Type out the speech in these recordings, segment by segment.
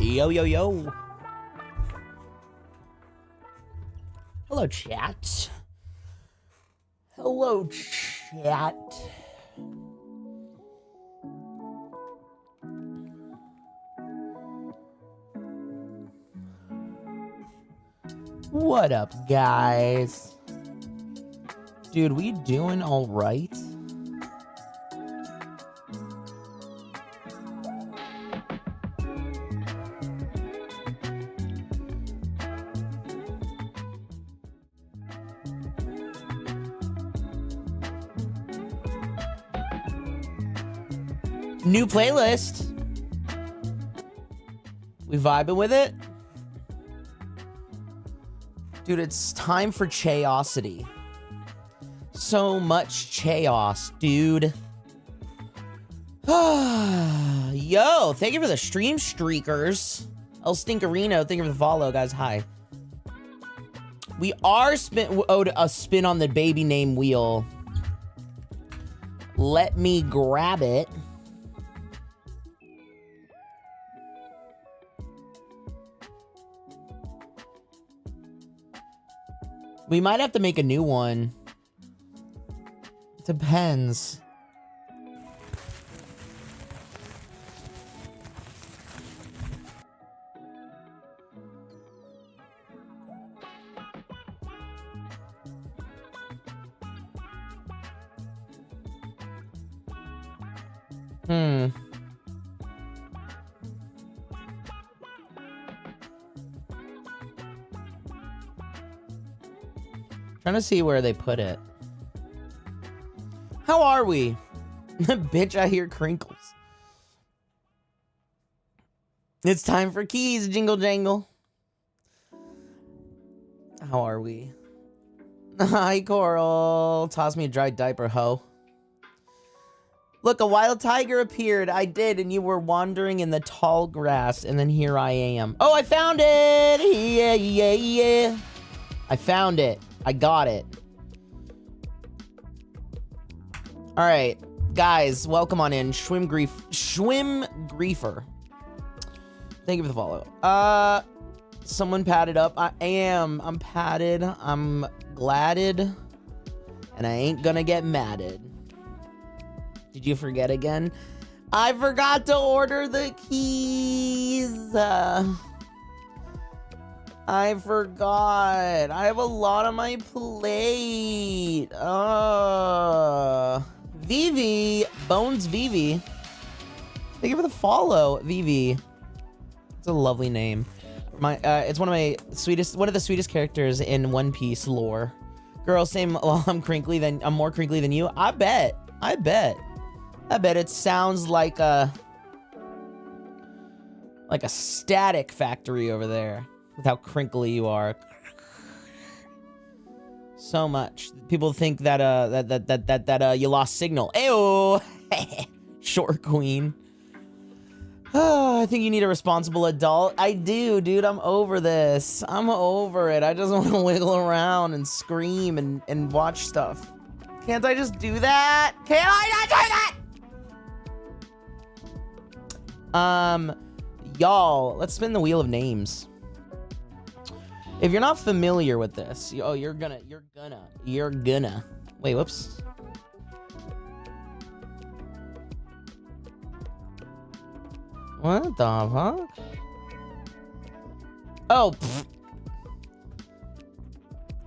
Yo, yo, yo. Hello, chat. Hello, chat. What up, guys? Dude, we doing all right? New playlist. We vibing with it? Dude, it's time for chaosity. So much chaos, dude. Yo, thank you for the stream streakers. El Stinkerino, thank you for the follow, guys. Hi. We are owed a spin on the baby name wheel. Let me grab it. We might have to make a new one. Depends. Trying to see where they put it. How are we? Bitch, I hear crinkles. It's time for keys, jingle jangle. How are we? Hi, Coral. Toss me a dry diaper, ho. Look, a wild tiger appeared. I did, and you were wandering in the tall grass, and then here I am. Oh, I found it! Yeah, yeah, yeah. I found it. I got it. All right, guys, welcome on in. Schwim Griefer. Thank you for the follow. Someone padded up. I am. I'm padded. I'm gladded. And I ain't gonna get madded. Did you forget again? I forgot to order the keys. I forgot. I have a lot on my plate. Vivi. Bones Vivi. Thank you for the follow, Vivi. It's a lovely name. It's one of the sweetest characters in One Piece lore. Girl, same. Well, I'm more crinkly than you. I bet it sounds like a static factory over there with how crinkly you are. So much. People think that you lost signal. Ayo. Short queen. I think you need a responsible adult. I do, dude. I'm over this. I'm over it. I just want to wiggle around and scream and watch stuff. Can't I just do that? Can I not do that? Y'all, let's spin the wheel of names. If you're not familiar with this, you're gonna. Wait, whoops. What the fuck? Oh, pfft.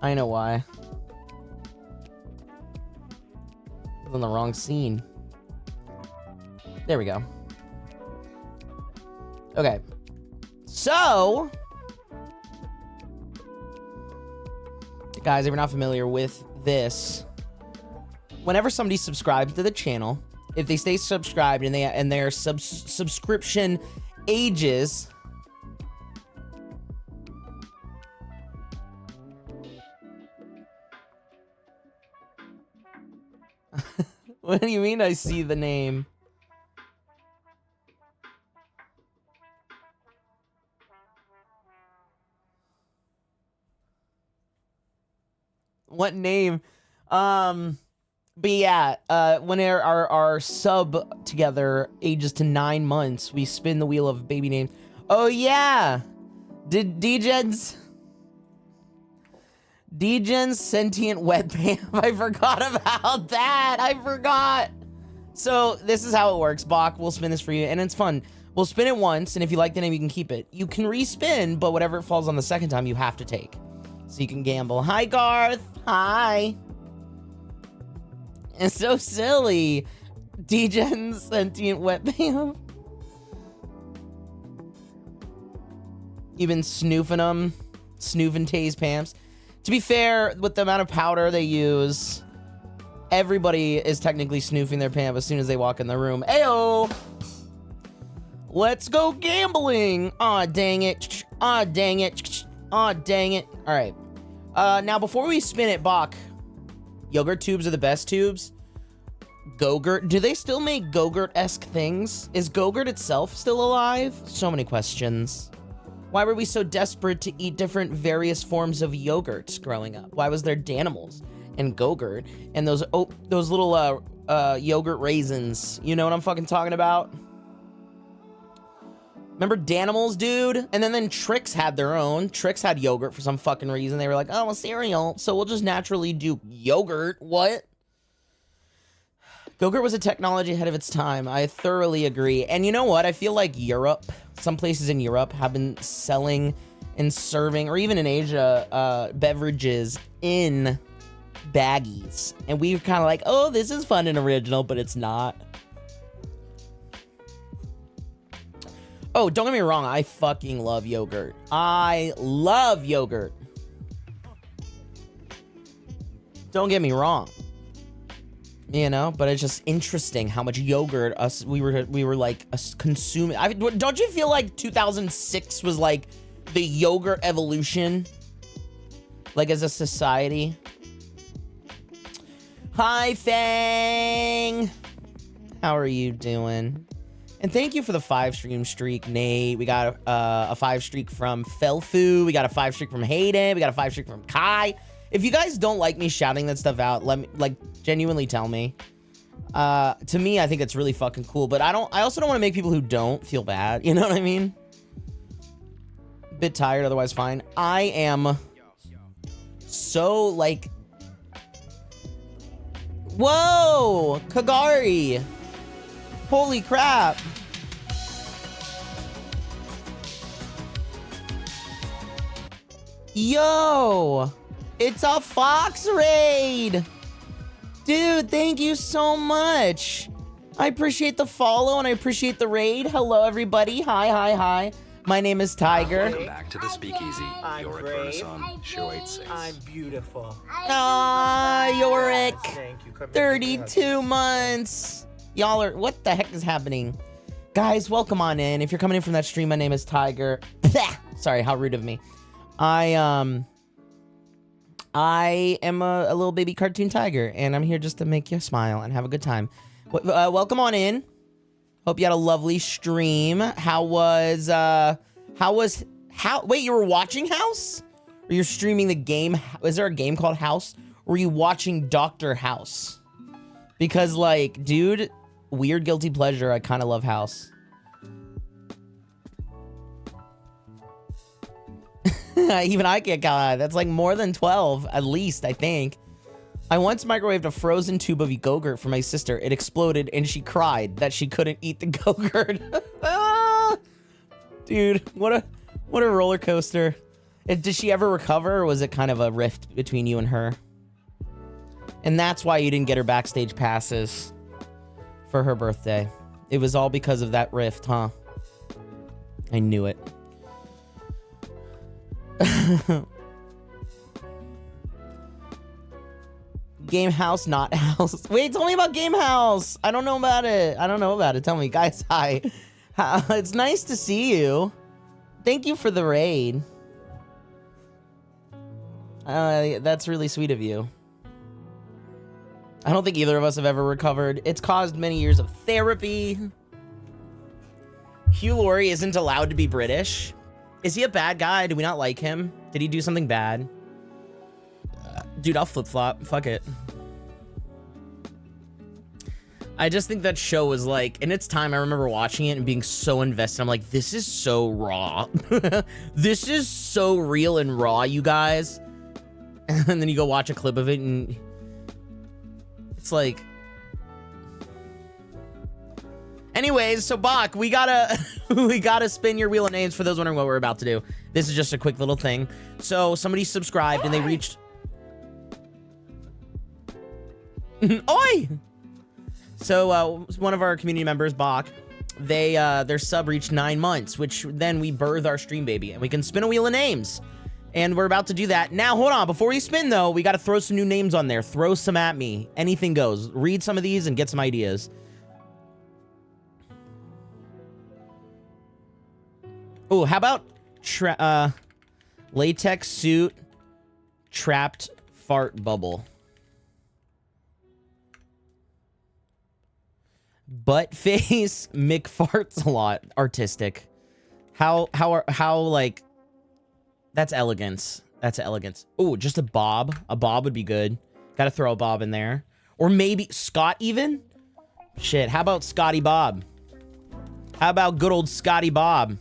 I know why. I was on the wrong scene. There we go. Okay. So, guys, if you're not familiar with this, whenever somebody subscribes to the channel, if they stay subscribed and their subscription ages What do you mean I see the name? What name? But yeah, when our sub together ages to 9 months, we spin the wheel of baby names. Oh yeah. Did Degen's sentient webcam? I forgot about that. I forgot. So this is how it works, Bach. We'll spin this for you, and it's fun. We'll spin it once, and if you like the name, you can keep it. You can respin, but whatever falls on the second time, you have to take. So you can gamble. Hi, Garth. Hi. It's so silly. Degen's sentient webcam. You've been snoofing them. Snoofing Tay's pants. To be fair, with the amount of powder they use, everybody is technically snoofing their pants as soon as they walk in the room. Ayo! Let's go gambling! Aw, dang it. Aw, dang it. Aw, dang it. All right. Now, before we spin it, Bach, yogurt tubes are the best tubes. Go-Gurt. Do they still make Go-Gurt-esque things? Is Go-Gurt itself still alive? So many questions. Why were we so desperate to eat different various forms of yogurts growing up? Why was there Danimals and Go-Gurt and those little yogurt raisins? You know what I'm fucking talking about? Remember Danimals, dude? And then Trix had their own. Trix had yogurt for some fucking reason. They were like, oh, a cereal, so we'll just naturally do yogurt. What? Go-Gurt was a technology ahead of its time. I thoroughly agree. And you know what? I feel like Europe, some places in Europe have been selling and serving, or even in Asia, beverages in baggies. And we were kind of like, oh, this is fun and original, but it's not. Oh, don't get me wrong. I fucking love yogurt. I love yogurt. Don't get me wrong. You know, but it's just interesting how much yogurt we were like consuming. Don't you feel like 2006 was like the yogurt evolution? Like as a society? Hi, Fang. How are you doing? And thank you for the 5-stream streak, Nate. We got a 5-streak from Felfu. We got a 5-streak from Hayden. We got a 5-streak from Kai. If you guys don't like me shouting that stuff out, let me, like, genuinely tell me. To me, I think it's really fucking cool, but I also don't want to make people who don't feel bad. You know what I mean? Bit tired, otherwise fine. I am so, like... Whoa! Kagari! Holy crap! Yo! It's a Fox raid! Dude, thank you so much. I appreciate the follow and I appreciate the raid. Hello, everybody. Hi. My name is Tiger. Welcome back to the Speakeasy. Yorick Burnason, show 86. I'm beautiful. Ah, Yorick. Thank you. 32 months. Y'all are... What the heck is happening? Guys, welcome on in. If you're coming in from that stream, my name is Tiger. Sorry, how rude of me. I am a little baby cartoon tiger, and I'm here just to make you smile and have a good time. Welcome on in. Hope you had a lovely stream. Wait, you were watching House? Or you're streaming the game? Is there a game called House? Or were you watching Dr. House? Because, like, dude, weird guilty pleasure, I kind of love House. Even I can't count. That's like more than 12, at least, I think. I once microwaved a frozen tube of Go-Gurt for my sister. It exploded, and she cried that she couldn't eat the Go-Gurt. Dude, what a roller coaster. Did she ever recover, or was it kind of a rift between you and her? And that's why you didn't get her backstage passes for her birthday. It was all because of that rift, huh? I knew it. Game House, not House. Wait, tell me about Game House. I don't know about it. Tell me, guys. Hi. It's nice to see you. Thank you for the raid. That's really sweet of you. I don't think either of us have ever recovered. It's caused many years of therapy. Hugh Laurie isn't allowed to be British. Is he a bad guy? Do we not like him? Did he do something bad? Dude, I'll flip-flop. Fuck it. I just think that show was like, in its time, I remember watching it and being so invested. I'm like, this is so raw. This is so real and raw, you guys. And then you go watch a clip of it and it's like... Anyways, so Bach, we gotta spin your wheel of names for those wondering what we're about to do. This is just a quick little thing. So somebody subscribed and they reached... Oi! So one of our community members, Bach, their sub reached 9 months, which then we birth our stream baby and we can spin a wheel of names. And we're about to do that. Now, hold on. Before we spin, though, we got to throw some new names on there. Throw some at me. Anything goes. Read some of these and get some ideas. Oh, how about latex suit trapped fart bubble? Butt face Mick farts a lot. Artistic. How like, that's elegance. That's elegance. Oh, just a bob. A bob would be good. Gotta throw a bob in there. Or maybe Scott even? Shit, how about Scotty Bob? How about good old Scotty Bob?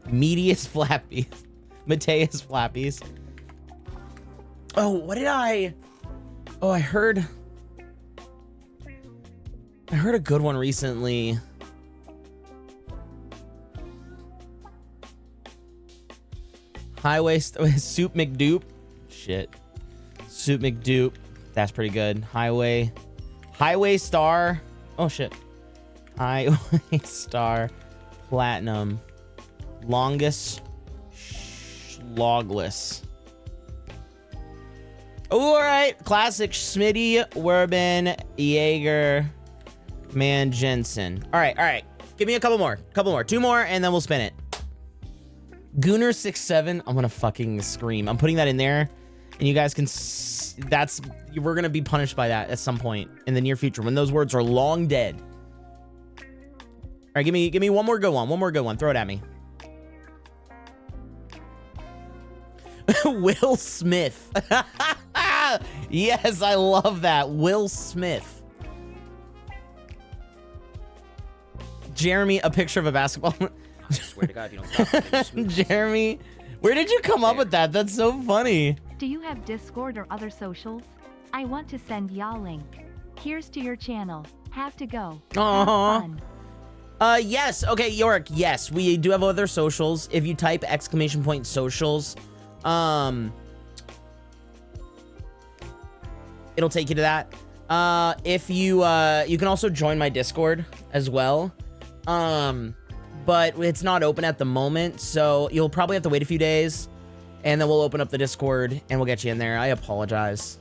Medius Flappies. Mateus Flappies. Oh, what did I... Oh, I heard a good one recently. Highway Soup McDupe. Shit. Soup McDupe. That's pretty good. Highway Star. Oh, shit. Highway Star Platinum. Longest Logless. All right. Classic Smitty, Werbin, Jaeger, Man Jensen. All right. Give me a couple more. Two more, and then we'll spin it. Gooner67. I'm gonna fucking scream. I'm putting that in there, and you guys can. We're gonna be punished by that at some point in the near future when those words are long dead. All right, give me one more good one. Throw it at me. Will Smith. Yes, I love that. Will Smith. Jeremy, a picture of a basketball. I swear to God, if you don't stop. Jeremy, where did you come up with that? That's so funny. Do you have Discord or other socials? I want to send y'all link. Here's to your channel. Have to go. Aww. Yes. Okay, York. Yes, we do have other socials. If you type !socials, it'll take you to that. If you can also join my Discord as well. But it's not open at the moment, so you'll probably have to wait a few days, and then we'll open up the Discord and we'll get you in there. I apologize.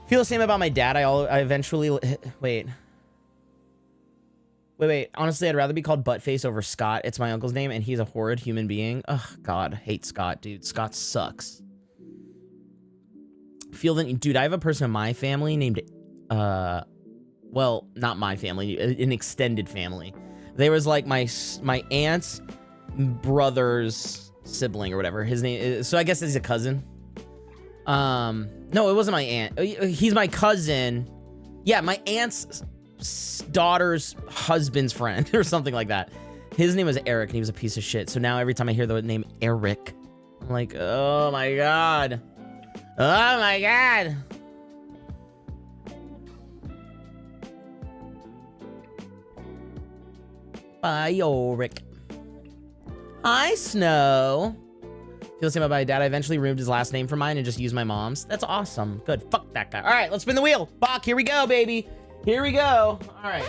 Feel the same about my dad. I eventually wait. Honestly, I'd rather be called Buttface over Scott. It's my uncle's name, and he's a horrid human being. Ugh, God, hate Scott, dude. Scott sucks. Dude, I have a person in my family named, well, not my family, an extended family. There was like my aunt's brother's sibling or whatever. His name is, so I guess he's a cousin. No, it wasn't my aunt. He's my cousin. Yeah, my aunt's daughter's husband's friend or something like that. His name was Eric and he was a piece of shit. So now every time I hear the name Eric, I'm like, oh my God. Oh my God. Bye, Yorick. Hi, Snow. Feel the same about my dad. I eventually removed his last name from mine and just used my mom's. That's awesome. Good. Fuck that guy. All right, let's spin the wheel. Bach, here we go, baby. Here we go. All right.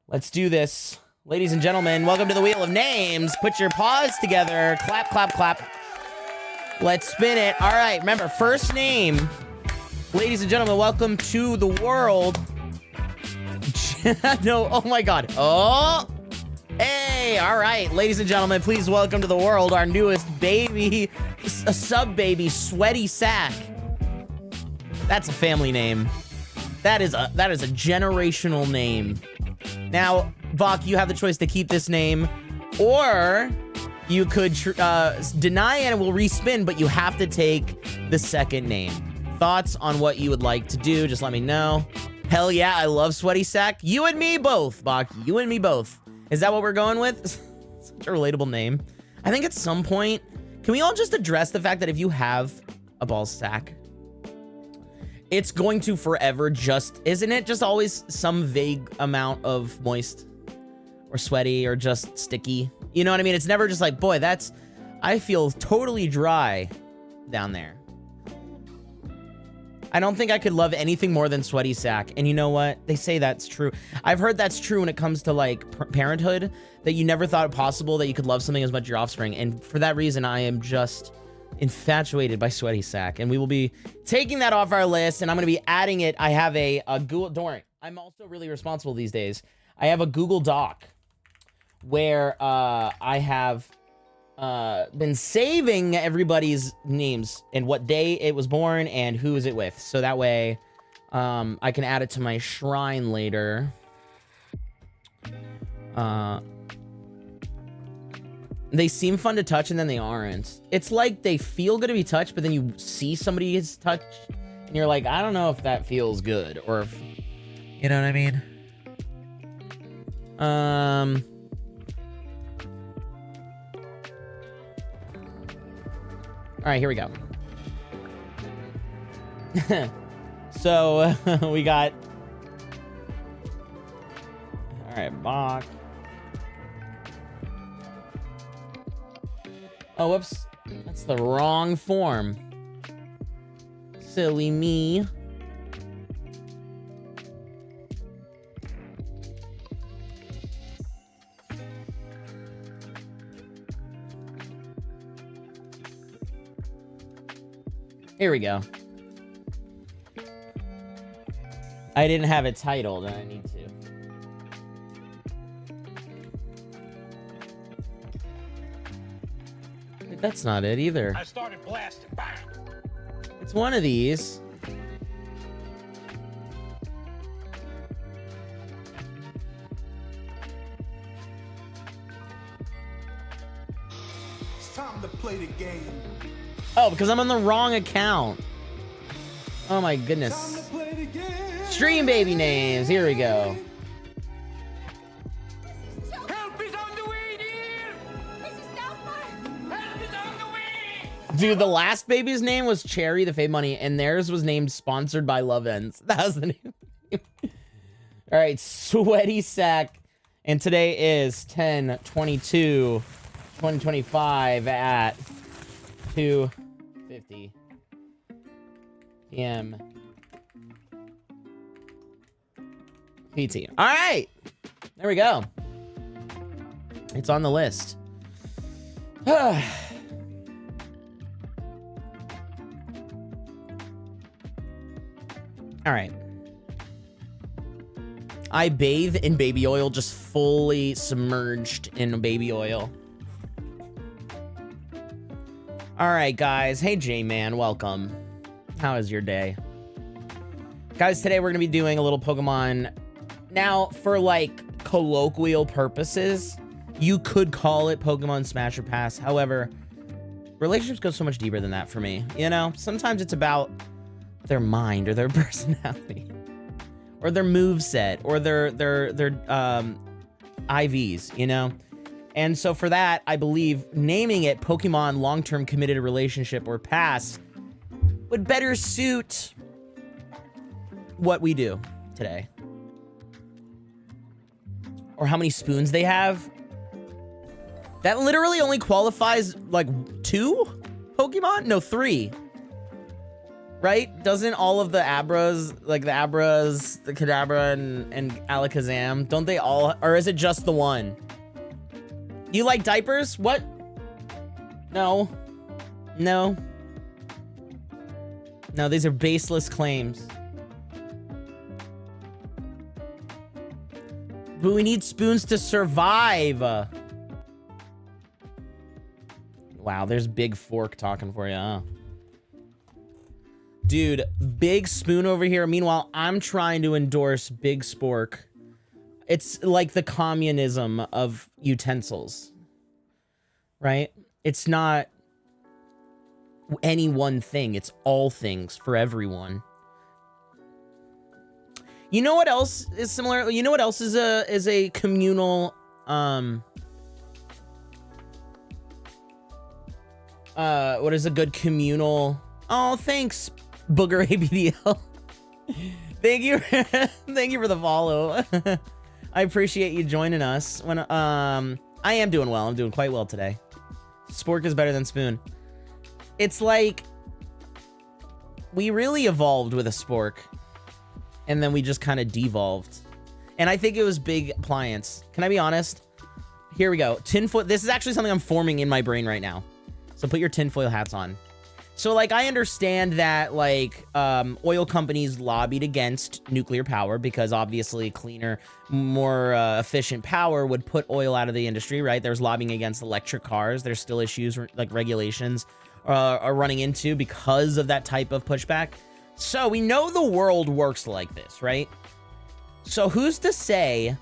Let's do this. Ladies and gentlemen, welcome to the Wheel of Names. Put your paws together. Clap, clap, clap. Let's spin it. All right, remember, first name. Ladies and gentlemen, welcome to the world. No, oh my God. Oh, hey, all right. Ladies and gentlemen, please welcome to the world our newest baby, a sub baby, Sweaty Sack. That's a family name. That is a generational name. Now, Bach, you have the choice to keep this name or You could deny and it will respin, but you have to take the second name. Thoughts on what you would like to do, just let me know. Hell yeah, I love Sweaty Sack. You and me both, Bach. You and me both. Is that what we're going with? Such a relatable name. I think at some point, can we all just address the fact that if you have a ball sack, it's going to forever just, isn't it just always some vague amount of moist or sweaty or just sticky? You know what I mean? It's never just like, boy, that's, I feel totally dry down there. I don't think I could love anything more than Sweaty Sack. And you know what? They say that's true. I've heard that's true when it comes to like parenthood, that you never thought it possible that you could love something as much as your offspring. And for that reason, I am just infatuated by Sweaty Sack. And we will be taking that off our list and I'm going to be adding it. I have a Google, don't worry, I'm also really responsible these days. I have a Google Doc where I have been saving everybody's names and what day it was born and who is it with. So that way I can add it to my shrine later. They seem fun to touch and then they aren't. It's like they feel good to be touched, but then you see somebody is touched and you're like, I don't know if that feels good or if, you know what I mean? All right, here we go. So we got, all right, Bach. Oh, whoops. That's the wrong form. Silly me. Here we go. I didn't have it titled, and I need to. Wait, that's not it either. I started blasting. Bang. It's one of these. It's time to play the game. Oh, because I'm on the wrong account. Oh my goodness. Time to play the game. Stream baby names. Here we go. Help is on the way, dear. This is not fun. Help is on the way. Dude, the last baby's name was Cherry the Fade Money, and theirs was named Sponsored by Love Ends. That was the name. All right, Sweaty Sack. And today is 10/22/2025 at 2:50 p.m. PT. All right, there we go. It's on the list. All right. I bathe in baby oil, just fully submerged in baby oil. All right, guys. Hey, J-Man, welcome. How is your day? Guys, today we're going to be doing a little Pokemon. Now, for like colloquial purposes, you could call it Pokemon Smash or Pass. However, relationships go so much deeper than that for me. You know, sometimes it's about their mind or their personality or their moveset or their IVs, you know? And so for that, I believe naming it Pokemon Long-Term Committed Relationship or Pass would better suit what we do today. Or how many spoons they have. That literally only qualifies like 2 Pokemon? No, 3. Right? Doesn't all of the Abras, like the Abras, the Kadabra, and Alakazam, don't they all, or is it just the one? You like diapers? What? No. No. No, these are baseless claims. But we need spoons to survive. Wow, there's Big Fork talking for you, huh? Dude, Big Spoon over here. Meanwhile, I'm trying to endorse Big Spork. It's like the communism of utensils. right? It's not any one thing. It's all things for everyone. You know what else is similar? You know what else is a communal what is a good communal? Oh, thanks, Booger ABDL. Thank you. Thank you for the follow. I appreciate you joining us. When I am doing well. I'm doing quite well today. Spork is better than Spoon. It's like we really evolved with a Spork, and then we just kind of devolved. And I think it was big appliance. Can I be honest? Here we go. Tinfoil. This is actually something I'm forming in my brain right now. So put your tinfoil hats on. So, like, I understand that, like, oil companies lobbied against nuclear power because obviously cleaner, more efficient power would put oil out of the industry, right? There's lobbying against electric cars. There's still issues, like regulations are running into because of that type of pushback. So we know the world works like this, right? So who's to say,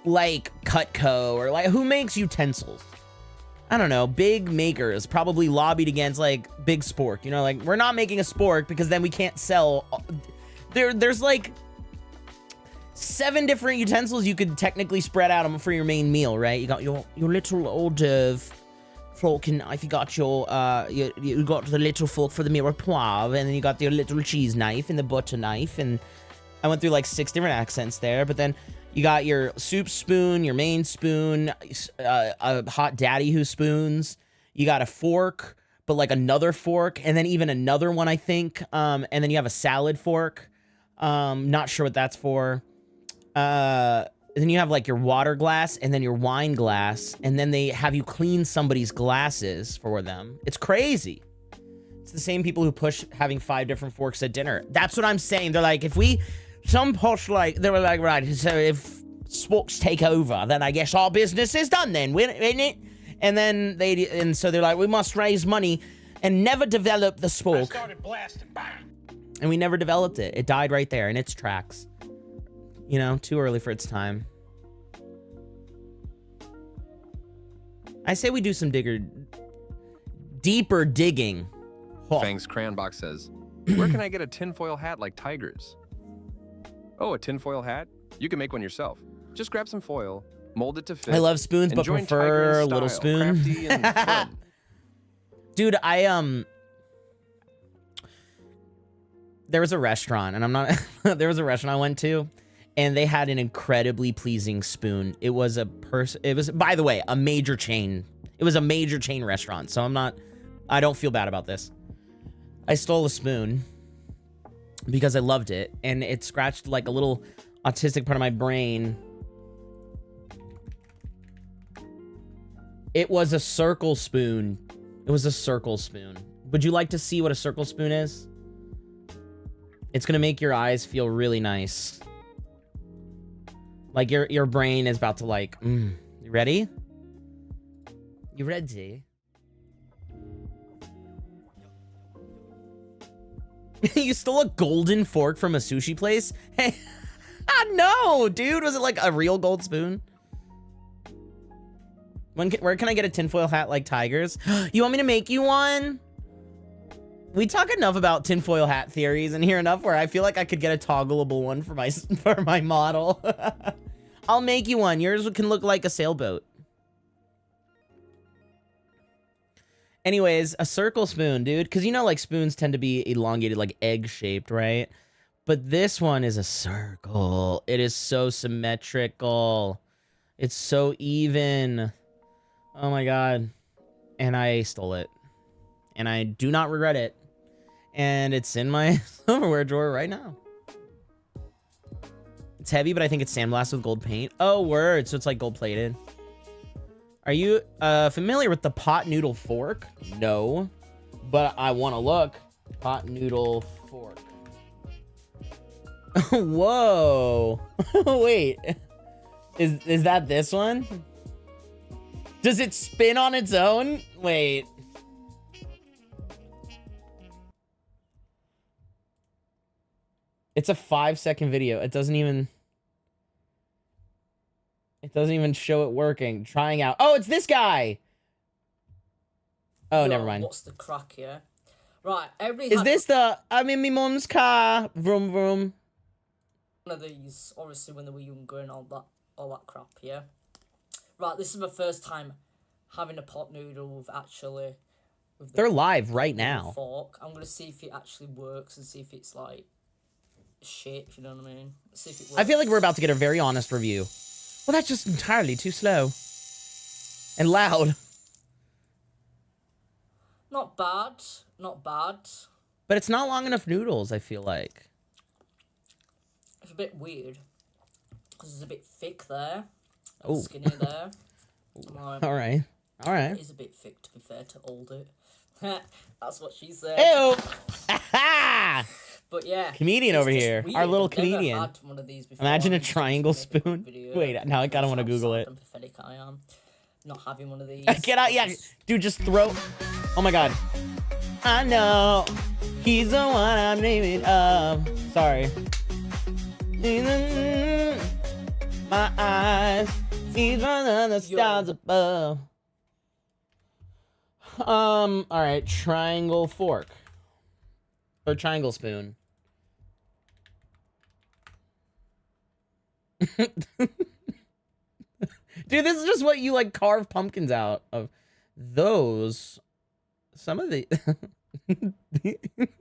like, Cutco or, like, who makes utensils? I don't know, big makers probably lobbied against, like, Big Spork. You know, like, we're not making a Spork because then we can't sell. There's like 7 different utensils you could technically spread out for your main meal, right? You got your little hors d'oeuvre fork and knife. You got your you got the little fork for the mirepoix, and then you got your little cheese knife and the butter knife. And I went through like 6 different accents there, but then you got your soup spoon, your main spoon, a hot daddy who spoons. You got a fork, but like another fork, and then even another one, I think. And then you have a salad fork. Not sure what that's for. Then you have like your water glass and then your wine glass, and then they have you clean somebody's glasses for them. It's crazy. It's the same people who push having 5 different forks at dinner. That's what I'm saying. They're like, if we... Some push, like, they were like, right, so if Sporks take over, then I guess our business is done then, isn't it? And then so they're like, we must raise money and never develop the Spork. Started blasting. Bang. And we never developed it. It died right there in its tracks. You know, too early for its time. I say we do some deeper digging. Oh. Fangs Crayon says, where can I get a tinfoil hat like Tiger's? Oh, a tinfoil hat? You can make one yourself. Just grab some foil, mold it to fit. I love spoons, but prefer a little spoon. Crafty and fun. Dude, there was a restaurant, and I'm not... there was a restaurant I went to, and they had an incredibly pleasing spoon. It was by the way, a major chain. It was a major chain restaurant, so I don't feel bad about this. I stole a spoon because I loved it, and it scratched like a little autistic part of my brain. It was a circle spoon. It was a circle spoon. Would you like to see what a circle spoon is? It's gonna make your eyes feel really nice. Like your brain is about to like, you ready? You ready? You stole a golden fork from a sushi place? Hey, no, dude. Was it like a real gold spoon? Where can I get a tinfoil hat like Tiger's? You want me to make you one? We talk enough about tinfoil hat theories and hear enough where I feel like I could get a toggleable one for my model. I'll make you one. Yours can look like a sailboat. Anyways, a circle spoon, dude. Because you know, like, spoons tend to be elongated, like egg-shaped, right? But this one is a circle. It is so symmetrical. It's so even. Oh my god. And I stole it. And I do not regret it. And it's in my silverware drawer right now. It's heavy, but I think it's sandblasted with gold paint. Oh, word. So it's like gold-plated. Are you familiar with the pot noodle fork? No. But I want to look. Pot noodle fork. Whoa. Wait. Is that this one? Does it spin on its own? Wait. It's a 5-second video. It doesn't even show it working. Trying out. Oh, it's this guy. Oh, Yo, never mind. What's the crack here? Right, everybody Is had this the I'm in my mom's car? Vroom vroom. one of these, obviously, when they were younger and all that crap, yeah? Right, this is my first time having a pot noodle with actually... With the They're live right little now. fork. I'm gonna see if it actually works and see if it's, like, shit, if you know what I mean. See if it works. I feel like we're about to get a very honest review. Well, that's just entirely too slow. And loud. Not bad. Not bad. But it's not long enough noodles, I feel like. It's a bit weird. Because it's a bit thick there. Oh. And skinny there. Like, All right. All right. it is a bit thick, to be fair, to hold it. That's what she said. Ew. Aha! But yeah. Comedian it's over just here. weird. Our little I've never comedian. had one of these before. Imagine a I'm just triangle gonna make a spoon. video. Wait, now I kinda wanna That's Google how it. sad and pathetic I am. Not having one of these. Get out, yeah. Dude, just throw. Oh my god. I know. He's the one I'm naming of. Sorry. My eyes. He's one of the stars above. Alright. Triangle fork. Or triangle spoon. Dude, this is just what you like carve pumpkins out of. Those, some of the,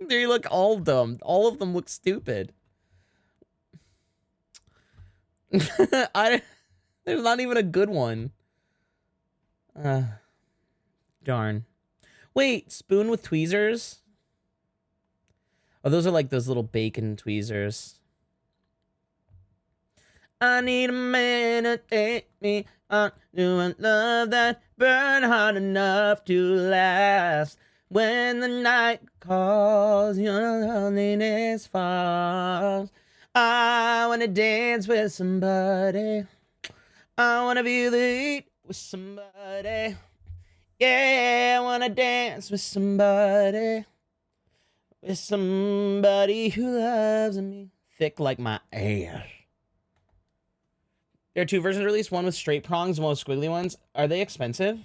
they look all dumb. All of them look stupid. There's not even a good one. Darn. Wait, spoon with tweezers? Oh, those are like those little bacon tweezers. I need a man to take me on doing love that burn hard enough to last. When the night calls, your loneliness falls. I wanna dance with somebody. I wanna be the heat with somebody. Yeah, I wanna dance with somebody. With somebody who loves me. Thick like my ass. There are two versions released, one with straight prongs, one with squiggly ones. Are they expensive?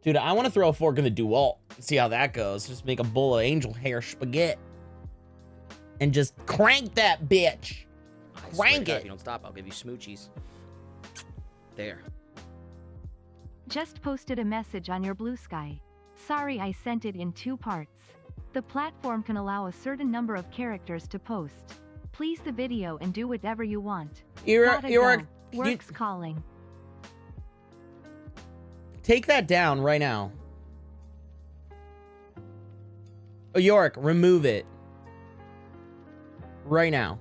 Dude, I want to throw a fork in the DeWalt. See how that goes. Just make a bowl of angel hair spaghetti. And just crank that bitch. Crank it. If you don't stop, I'll give you smoochies. There. Just posted a message on your Blue Sky. Sorry I sent it in 2 parts. The platform can allow a certain number of characters to post. Please the video and do whatever you want. Gotta go. Work's calling. Take that down right now. Oh, York, remove it. Right now.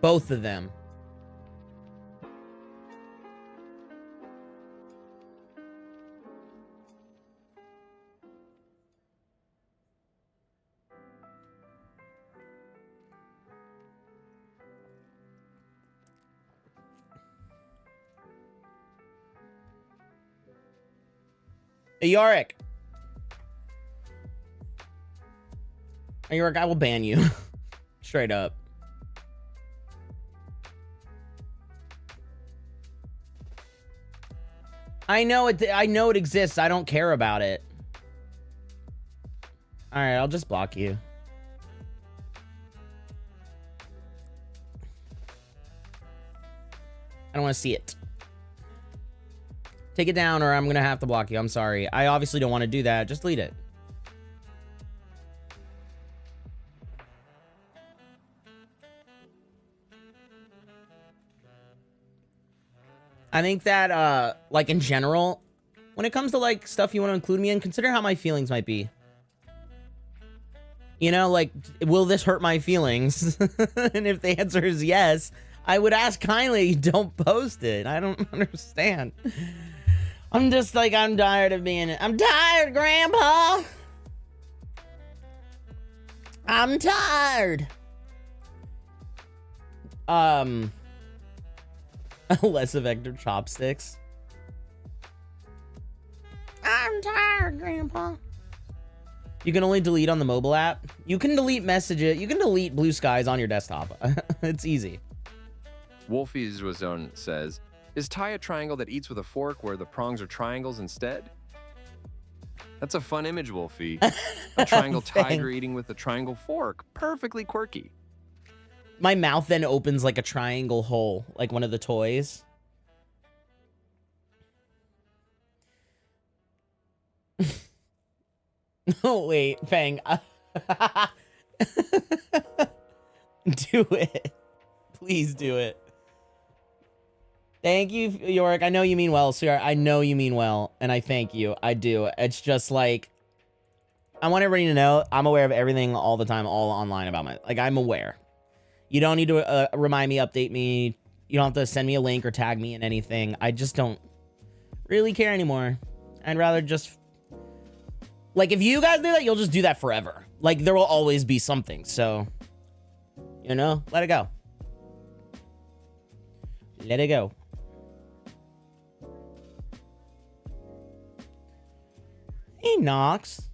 Both of them. Hey, Yorick. Hey, Yorick, I will ban you. Straight up. I know it exists. I don't care about it. All right, I'll just block you. I don't want to see it. Take it down or I'm going to have to block you. I'm sorry. I obviously don't want to do that. Just delete it. I think that, like, in general, when it comes to, like, stuff you want to include me in, consider how my feelings might be. You know, like, will this hurt my feelings? And if the answer is yes, I would ask kindly, don't post it. I don't understand. I'm just like, I'm tired of being... I'm tired, Grandpa! I'm tired! Less effective chopsticks. I'm tired, Grandpa. You can only delete on the mobile app. You can delete messages. You can delete Blue Skies on your desktop. It's easy. Wolfie's Zone says, Is Thai a triangle that eats with a fork where the prongs are triangles instead? That's a fun image, Wolfie. A triangle tiger eating with a triangle fork. Perfectly quirky. My mouth then opens like a triangle hole, like one of the toys. Oh, wait, Fang. Do it. Please do it. Thank you, York. I know you mean well, sweetheart. I know you mean well, and I thank you. I do. It's just like, I want everybody to know I'm aware of everything all the time, all online about my, like, I'm aware. You don't need to remind me, update me. You don't have to send me a link or tag me in anything. I just don't really care anymore. I'd rather just, like, if you guys do that, you'll just do that forever. Like, there will always be something. So, you know, let it go. Let it go. Hey, Nox.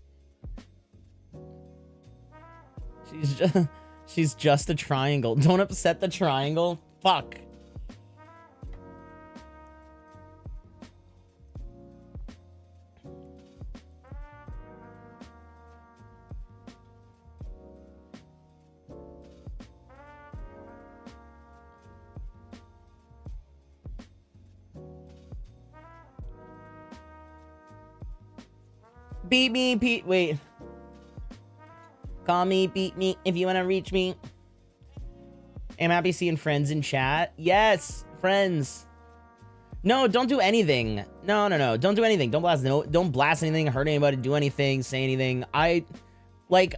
She's just a triangle. Don't upset the triangle. Fuck. Beat me, Pete. Wait. Call me, beat me if you want to reach me. I'm happy seeing friends in chat. Yes, friends. No, don't do anything. No. Don't do anything. Don't blast. No, don't blast anything. Hurt anybody. Do anything. Say anything. Like.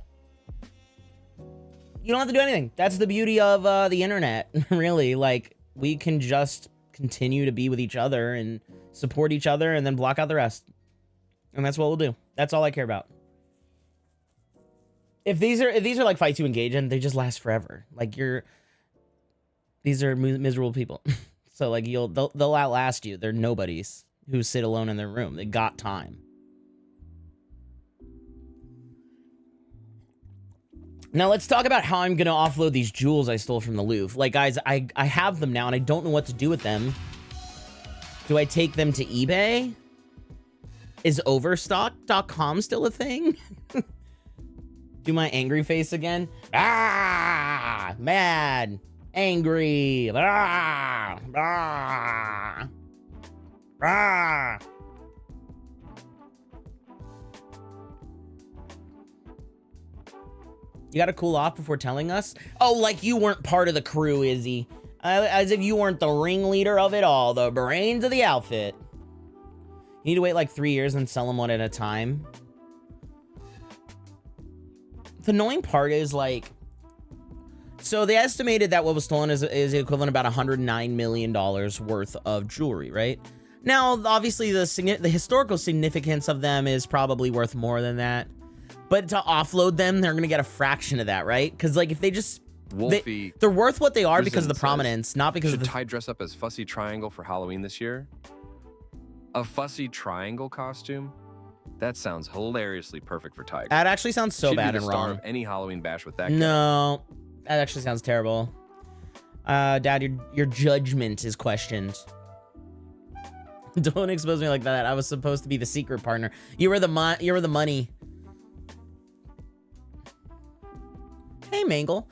You don't have to do anything. That's the beauty of the internet. Really, like, we can just continue to be with each other and support each other, and then block out the rest. And that's what we'll do. That's all I care about. If these are like fights you engage in, they just last forever. Like, these are miserable people. So like they'll outlast you. They're nobodies who sit alone in their room. They got time. Now let's talk about how I'm gonna offload these jewels I stole from the Louvre. Like, guys, I have them now and I don't know what to do with them. Do I take them to eBay? Is Overstock.com still a thing? Do my angry face again? Ah! Mad! Angry! Ah! Ah! Ah! You gotta cool off before telling us? Oh, like you weren't part of the crew, Izzy. As if you weren't the ringleader of it all, the brains of the outfit. You need to wait like 3 years and sell them one at a time. The annoying part is, like, so they estimated that what was stolen is equivalent about $109 million worth of jewelry, right? Now, obviously, the historical significance of them is probably worth more than that. But to offload them, they're going to get a fraction of that, right? Because, like, if they just... Wolfie, they're worth what they are because of the says, prominence, not because of should the... Ty dress up as Fussy Triangle for Halloween this year? A Fussy Triangle costume? That sounds hilariously perfect for Tiger. That actually sounds so She'd bad be and the star wrong. of any Halloween bash with that guy. No, that actually sounds terrible. Dad, your judgment is questioned. Don't expose me like that. I was supposed to be the secret partner. You were the money. Hey, Mangle.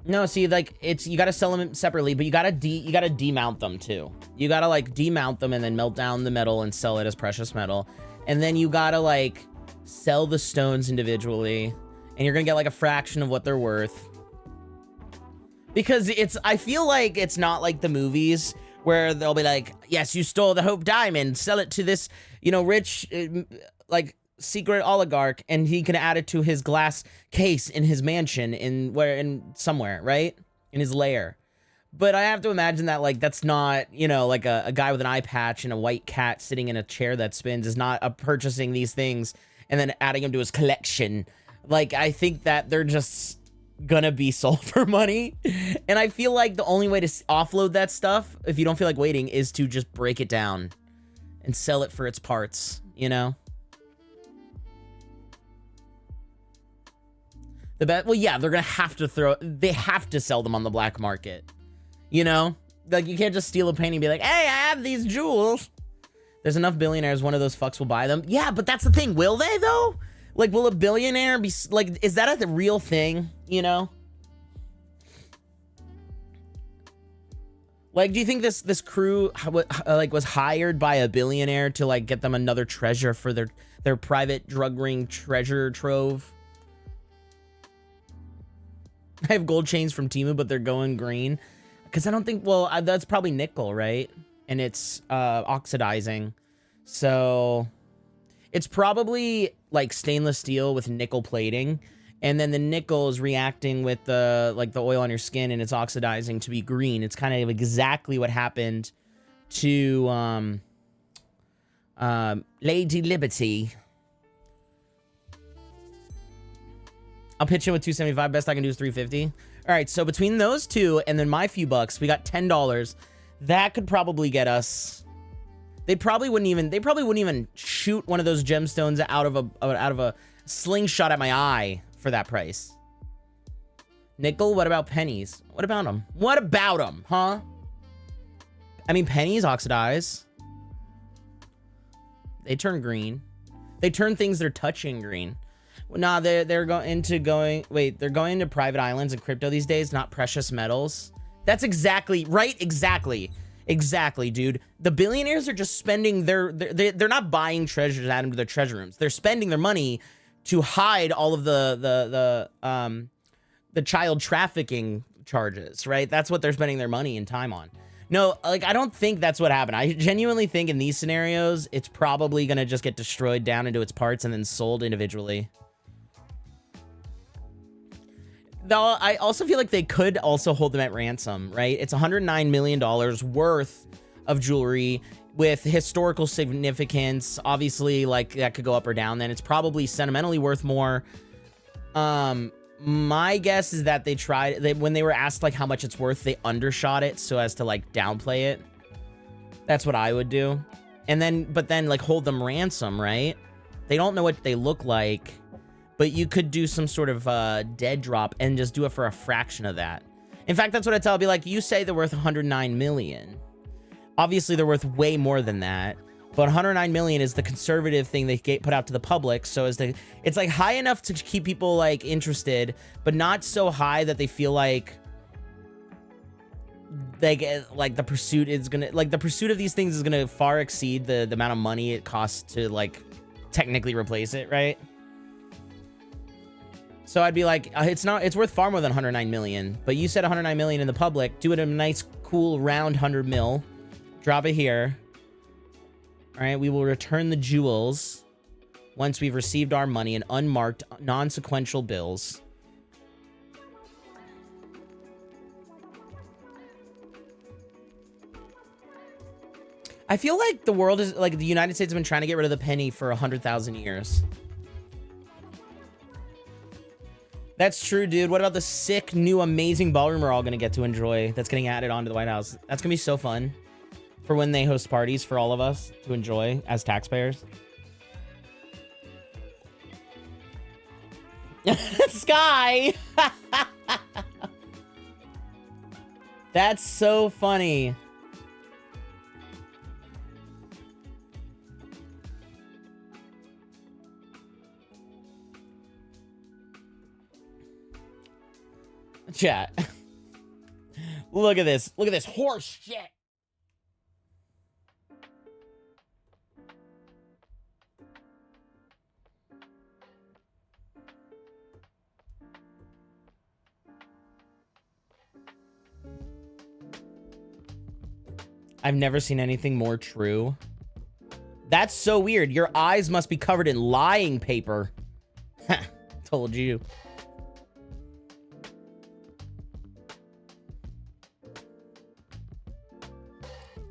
No, see, like, you gotta sell them separately, but you gotta demount them too. You gotta, like, demount them and then melt down the metal and sell it as precious metal. And then you gotta, like, sell the stones individually, and you're gonna get, like, a fraction of what they're worth. Because I feel like it's not like the movies where they'll be like, yes, you stole the Hope Diamond, sell it to this, rich, like, secret oligarch, and he can add it to his glass case in his mansion in somewhere, right? In his lair. But I have to imagine that, like, that's not, like a guy with an eye patch and a white cat sitting in a chair that spins is not purchasing these things and then adding them to his collection. Like, I think that they're just gonna be sold for money. And I feel like the only way to offload that stuff, if you don't feel like waiting, is to just break it down and sell it for its parts, Well, yeah, they're gonna have to they have to sell them on the black market. You know? Like, you can't just steal a painting and be like, hey, I have these jewels. There's enough billionaires, one of those fucks will buy them. Yeah, but that's the thing. Will they, though? Like, will a billionaire be... Like, is that a real thing? You know? Like, do you think this crew, like, was hired by a billionaire to, like, get them another treasure for their private drug ring treasure trove? I have gold chains from Temu, but they're going green. Because I don't think... Well, that's probably nickel, right? And it's oxidizing. So it's probably like stainless steel with nickel plating, and then the nickel is reacting with the oil on your skin, and it's oxidizing to be green. It's kind of exactly what happened to Lady Liberty. I'll pitch in with 275. Best I can do is 350. All right, so between those two and then my few bucks, we got $10. That could probably get us. They probably wouldn't even shoot one of those gemstones out of a slingshot at my eye for that price. Nickel. What about pennies? What about them? What about them? Huh? I mean, pennies oxidize. They turn green. They turn things they're touching green. Nah, they're going into private islands and crypto these days, not precious metals. That's exactly right. Exactly, dude. The billionaires are just spending they're not buying treasures out into their treasure rooms. They're spending their money to hide all of the child trafficking charges, right? That's what they're spending their money and time on. No, like, I don't think that's what happened. I genuinely think in these scenarios, it's probably going to just get destroyed down into its parts and then sold individually. Though I also feel like they could also hold them at ransom, right? It's $109 million worth of jewelry with historical significance. Obviously, like, that could go up or down. Then it's probably sentimentally worth more. My guess is that when they were asked like how much it's worth, they undershot it so as to like downplay it. That's what I would do. But then like hold them ransom, right? They don't know what they look like. But you could do some sort of dead drop and just do it for a fraction of that. In fact, that's what I tell. I'll be like, you say they're worth 109 million. Obviously, they're worth way more than that. But 109 million is the conservative thing they put out to the public. So it's like high enough to keep people like interested, but not so high that they feel like the pursuit is gonna the pursuit of these things is gonna far exceed the amount of money it costs to like technically replace it, right? So I'd be like, it's worth far more than 109 million, but you said 109 million in the public. Do it a nice, cool, round 100 mil. Drop it here. All right, we will return the jewels once we've received our money in unmarked, non-sequential bills. I feel like the world is, like, the United States have been trying to get rid of the penny for 100,000 years. That's true, dude. What about the sick, new, amazing ballroom we're all going to get to enjoy that's getting added onto the White House? That's going to be so fun for when they host parties for all of us to enjoy as taxpayers. Sky! That's so funny. Chat. Look at this. Look at this horse shit. I've never seen anything more true. That's so weird. Your eyes must be covered in lying paper. Told you.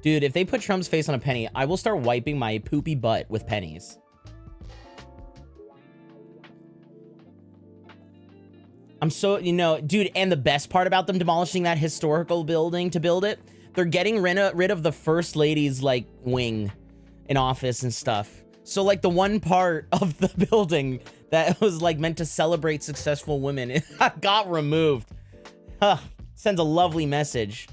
Dude, if they put Trump's face on a penny, I will start wiping my poopy butt with pennies. I'm so, you know, dude, and the best part about them demolishing that historical building to build it, they're getting rid of the first lady's, like, wing in office and stuff. So, like, the one part of the building that was, like, meant to celebrate successful women got removed. Huh, sends a lovely message.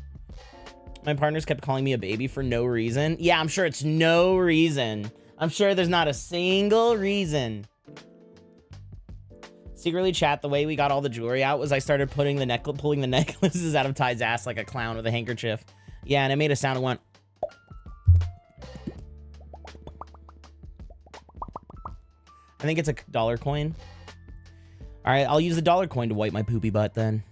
My partners kept calling me a baby for no reason. Yeah, I'm sure it's no reason. I'm sure there's not a single reason. Secretly, chat, the way we got all the jewelry out was I started pulling the necklaces out of Ty's ass like a clown with a handkerchief. Yeah, and it made a sound and went. I think it's a dollar coin. All right, I'll use the dollar coin to wipe my poopy butt then.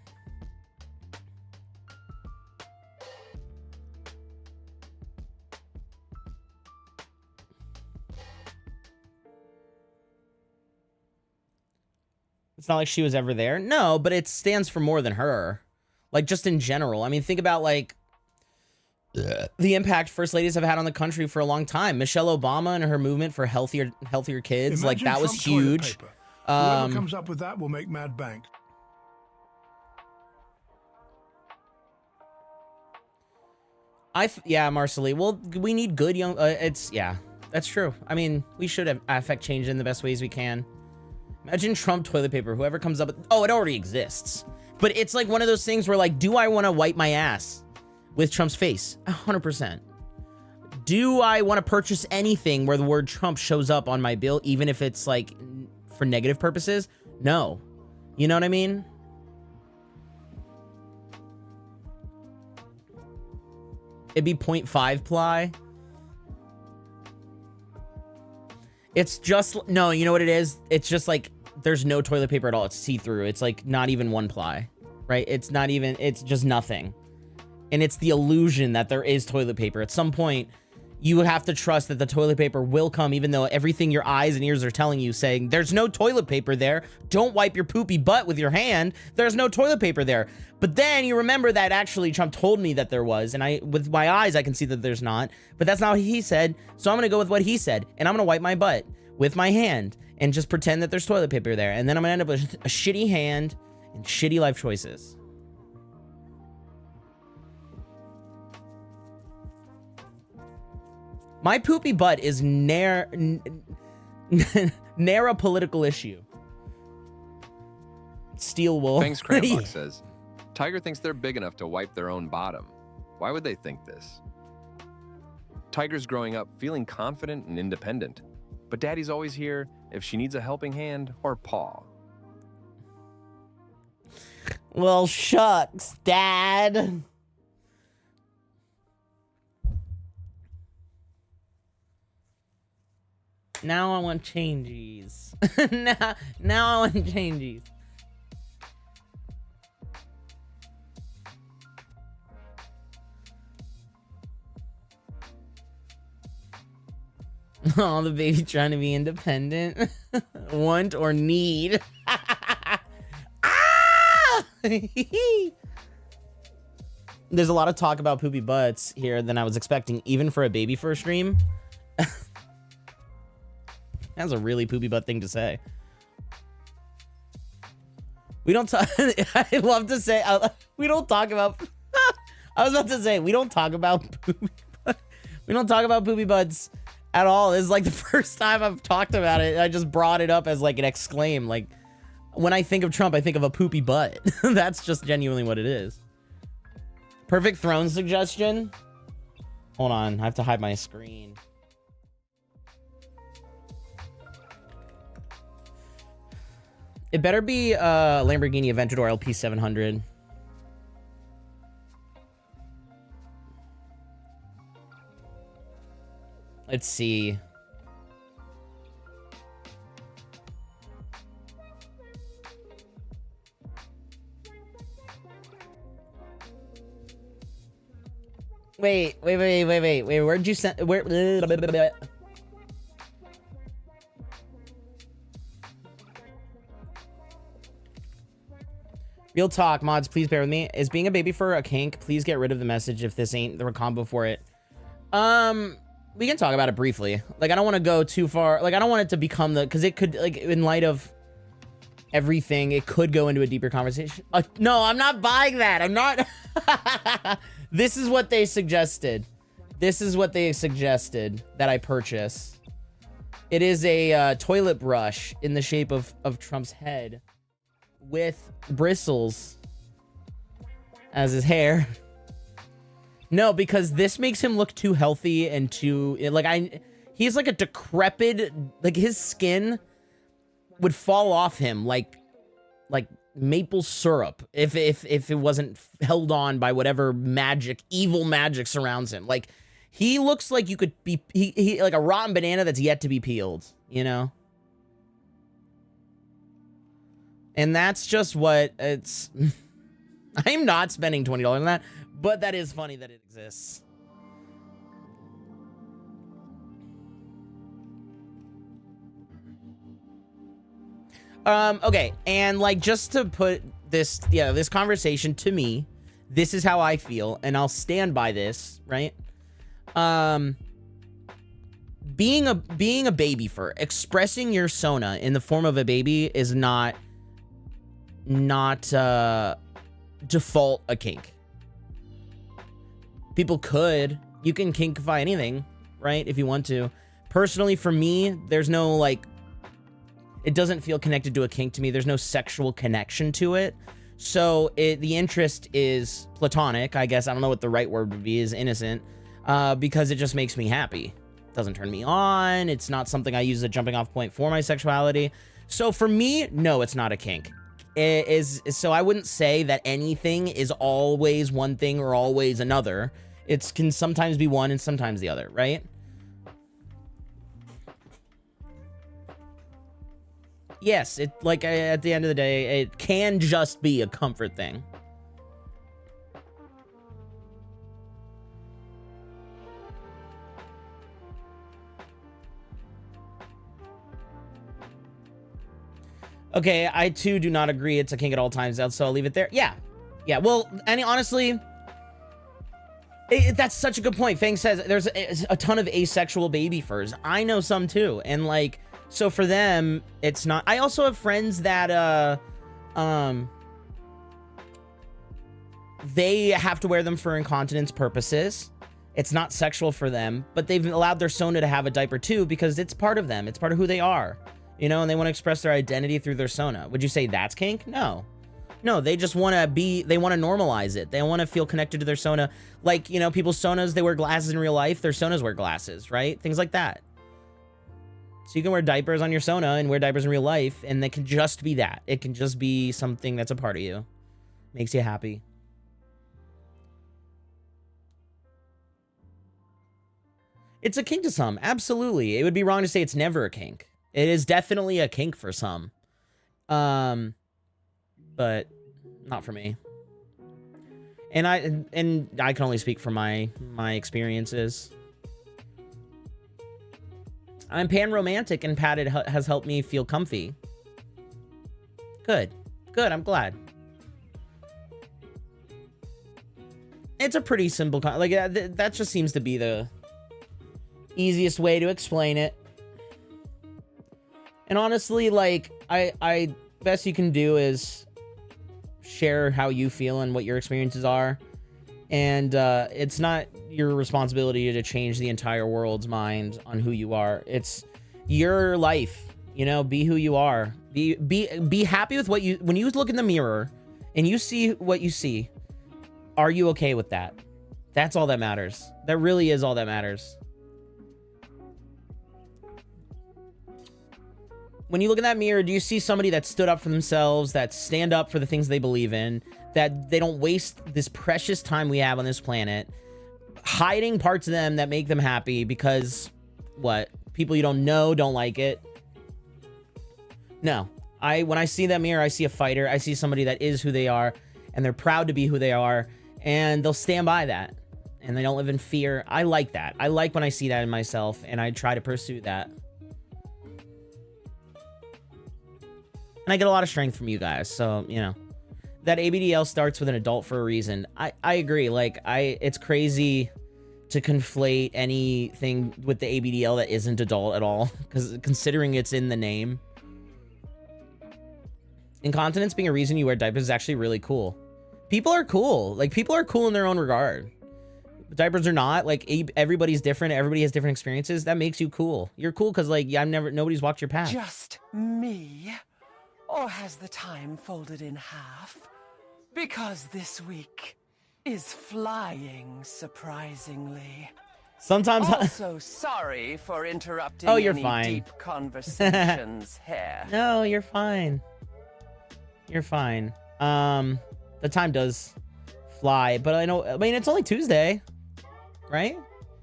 It's not like she was ever there. No, but it stands for more than her. Like, just in general. I mean, think about, like, the impact first ladies have had on the country for a long time. Michelle Obama and her movement for healthier kids. Imagine like, that was Trump toilet huge. paper. Whoever comes up with that will make mad bank. Yeah, Marcelly. Well, we need good young... yeah, that's true. I mean, we should have affect change in the best ways we can. Imagine Trump toilet paper. Whoever comes up with... Oh, it already exists. But it's like one of those things where, like, do I want to wipe my ass with Trump's face? 100%. Do I want to purchase anything where the word Trump shows up on my bill, even if it's, like, for negative purposes? No. You know what I mean? It'd be 0.5 ply. It's just... No, you know what it is? It's just, like... There's no toilet paper at all. It's see-through. It's like not even 1 ply, right? It's not even, it's just nothing. And it's the illusion that there is toilet paper. At some point, you have to trust that the toilet paper will come, even though everything your eyes and ears are telling you, saying, there's no toilet paper there. Don't wipe your poopy butt with your hand. There's no toilet paper there. But then you remember that actually Trump told me that there was, and with my eyes, I can see that there's not. But that's not what he said. So I'm going to go with what he said, and I'm going to wipe my butt with my hand and just pretend that there's toilet paper there. And then I'm gonna end up with a shitty hand and shitty life choices. My poopy butt is ne'er a political issue. Steel wool. Fangs Crambox says, Tiger thinks they're big enough to wipe their own bottom. Why would they think this? Tiger's growing up feeling confident and independent, but daddy's always here if she needs a helping hand or paw. Well, shucks, Dad. Now I want changies. now I want changies. Oh, the baby trying to be independent. Want or need. Ah! There's a lot of talk about poopy butts here than I was expecting, even for a baby for a stream. That's a really poopy butt thing to say. We don't talk... I love to say... we don't talk about... I was about to say, we don't talk about poopy butts. We don't talk about poopy butts at all. This is like the first time I've talked about it. I just brought it up as like an exclaim. Like, when I think of Trump, I think of a poopy butt. That's just genuinely what it is. Perfect throne suggestion. Hold on, I have to hide my screen. It better be Lamborghini Aventador LP 700. Let's see. Wait. Where'd you send? Where? Real talk, mods, please bear with me. Is being a baby for a kink? Please get rid of the message if this ain't the combo for it. We can talk about it briefly. Like, I don't want to go too far. Like, I don't want it to become the... Because it could, like, in light of everything, it could go into a deeper conversation. No, I'm not buying that. I'm not... This is what they suggested. This is what they suggested that I purchase. It is a toilet brush in the shape of Trump's head with bristles as his hair. No, because this makes him look too healthy and too like he's like a decrepit, like his skin would fall off him like maple syrup if it wasn't held on by whatever magic, evil magic surrounds him. Like he looks like you could be he like a rotten banana that's yet to be peeled, you know? And that's just what it's I'm not spending $20 on that, but that is funny that it exists. Okay, and like just to put this, this conversation to me, this is how I feel, and I'll stand by this, right? Being a baby fur, expressing your Sona in the form of a baby is not default a kink. People could, you can kinkify anything, right? If you want to. Personally, for me, there's no like, it doesn't feel connected to a kink to me. There's no sexual connection to it. So the interest is platonic, I guess. I don't know what the right word would be, is innocent, because it just makes me happy. It doesn't turn me on. It's not something I use as a jumping off point for my sexuality. So for me, no, it's not a kink. So I wouldn't say that anything is always one thing or always another. It can sometimes be one and sometimes the other, right? Yes, it like at the end of the day, it can just be a comfort thing. Okay, I too do not agree it's a kink at all times, so I'll leave it there. Yeah. Well, and honestly, that's such a good point. Fang says there's a ton of asexual baby furs. I know some too, and like, so for them, it's not. I also have friends that they have to wear them for incontinence purposes. It's not sexual for them, but they've allowed their Sona to have a diaper too because it's part of them. It's part of who they are, you know, and they want to express their identity through their Sona. Would you say that's kink? No, they just want to they want to normalize it. They want to feel connected to their Sona. Like, you know, people's Sonas, they wear glasses in real life. Their Sonas wear glasses, right? Things like that. So you can wear diapers on your Sona and wear diapers in real life, and it can just be that. It can just be something that's a part of you. Makes you happy. It's a kink to some, absolutely. It would be wrong to say it's never a kink. It is definitely a kink for some. But not for me. And I can only speak from my experiences. I'm pan-romantic, and padded has helped me feel comfy. Good. I'm glad. It's a pretty simple, like, that just seems to be the easiest way to explain it. And honestly, like, I best you can do is share how you feel and what your experiences are. And it's not your responsibility to change the entire world's mind on who you are. It's your life, you know. Be who you are. Be happy with what you. When you look in the mirror and you see what you see, are you okay with that? That's all that matters. That really is all that matters. When you look in that mirror, do you see somebody that stood up for themselves, that stand up for the things they believe in, that they don't waste this precious time we have on this planet hiding parts of them that make them happy because, what, people you don't know don't like it? No. When I see that mirror, I see a fighter. I see somebody that is who they are, and they're proud to be who they are, and they'll stand by that, and they don't live in fear. I like that. I like when I see that in myself, and I try to pursue that. And I get a lot of strength from you guys, so, you know. That ABDL starts with an adult for a reason. I agree. Like, it's crazy to conflate anything with the ABDL that isn't adult at all, because considering it's in the name. Incontinence being a reason you wear diapers is actually really cool. People are cool. Like, people are cool in their own regard. Diapers are not. Like, everybody's different. Everybody has different experiences. That makes you cool. You're cool because, like, nobody's walked your path. Just me? Or has the time folded in half? Because this week, is flying, surprisingly. Sometimes. Also, sorry for interrupting Oh, you're any fine. deep conversations here. No, you're fine. You're fine. The time does fly, but I mean, it's only Tuesday, right?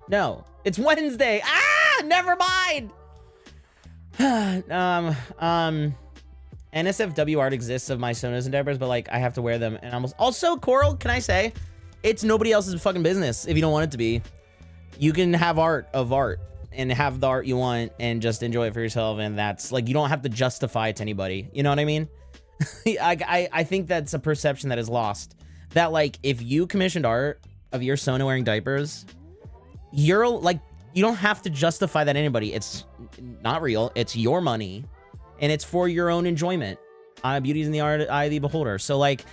No, it's Wednesday. Ah, never mind. NSFW art exists of my sonas and diapers, but like I have to wear them and almost. Also, Coral, can I say, it's nobody else's fucking business if you don't want it to be. You can have art and have the art you want and just enjoy it for yourself, and that's like, you don't have to justify it to anybody. You know what I mean? I think that's a perception that is lost. That like, if you commissioned art of your Sona wearing diapers, you're like, you don't have to justify that to anybody. It's not real. It's your money, and it's for your own enjoyment. Beauty's in the eye of the beholder. So like,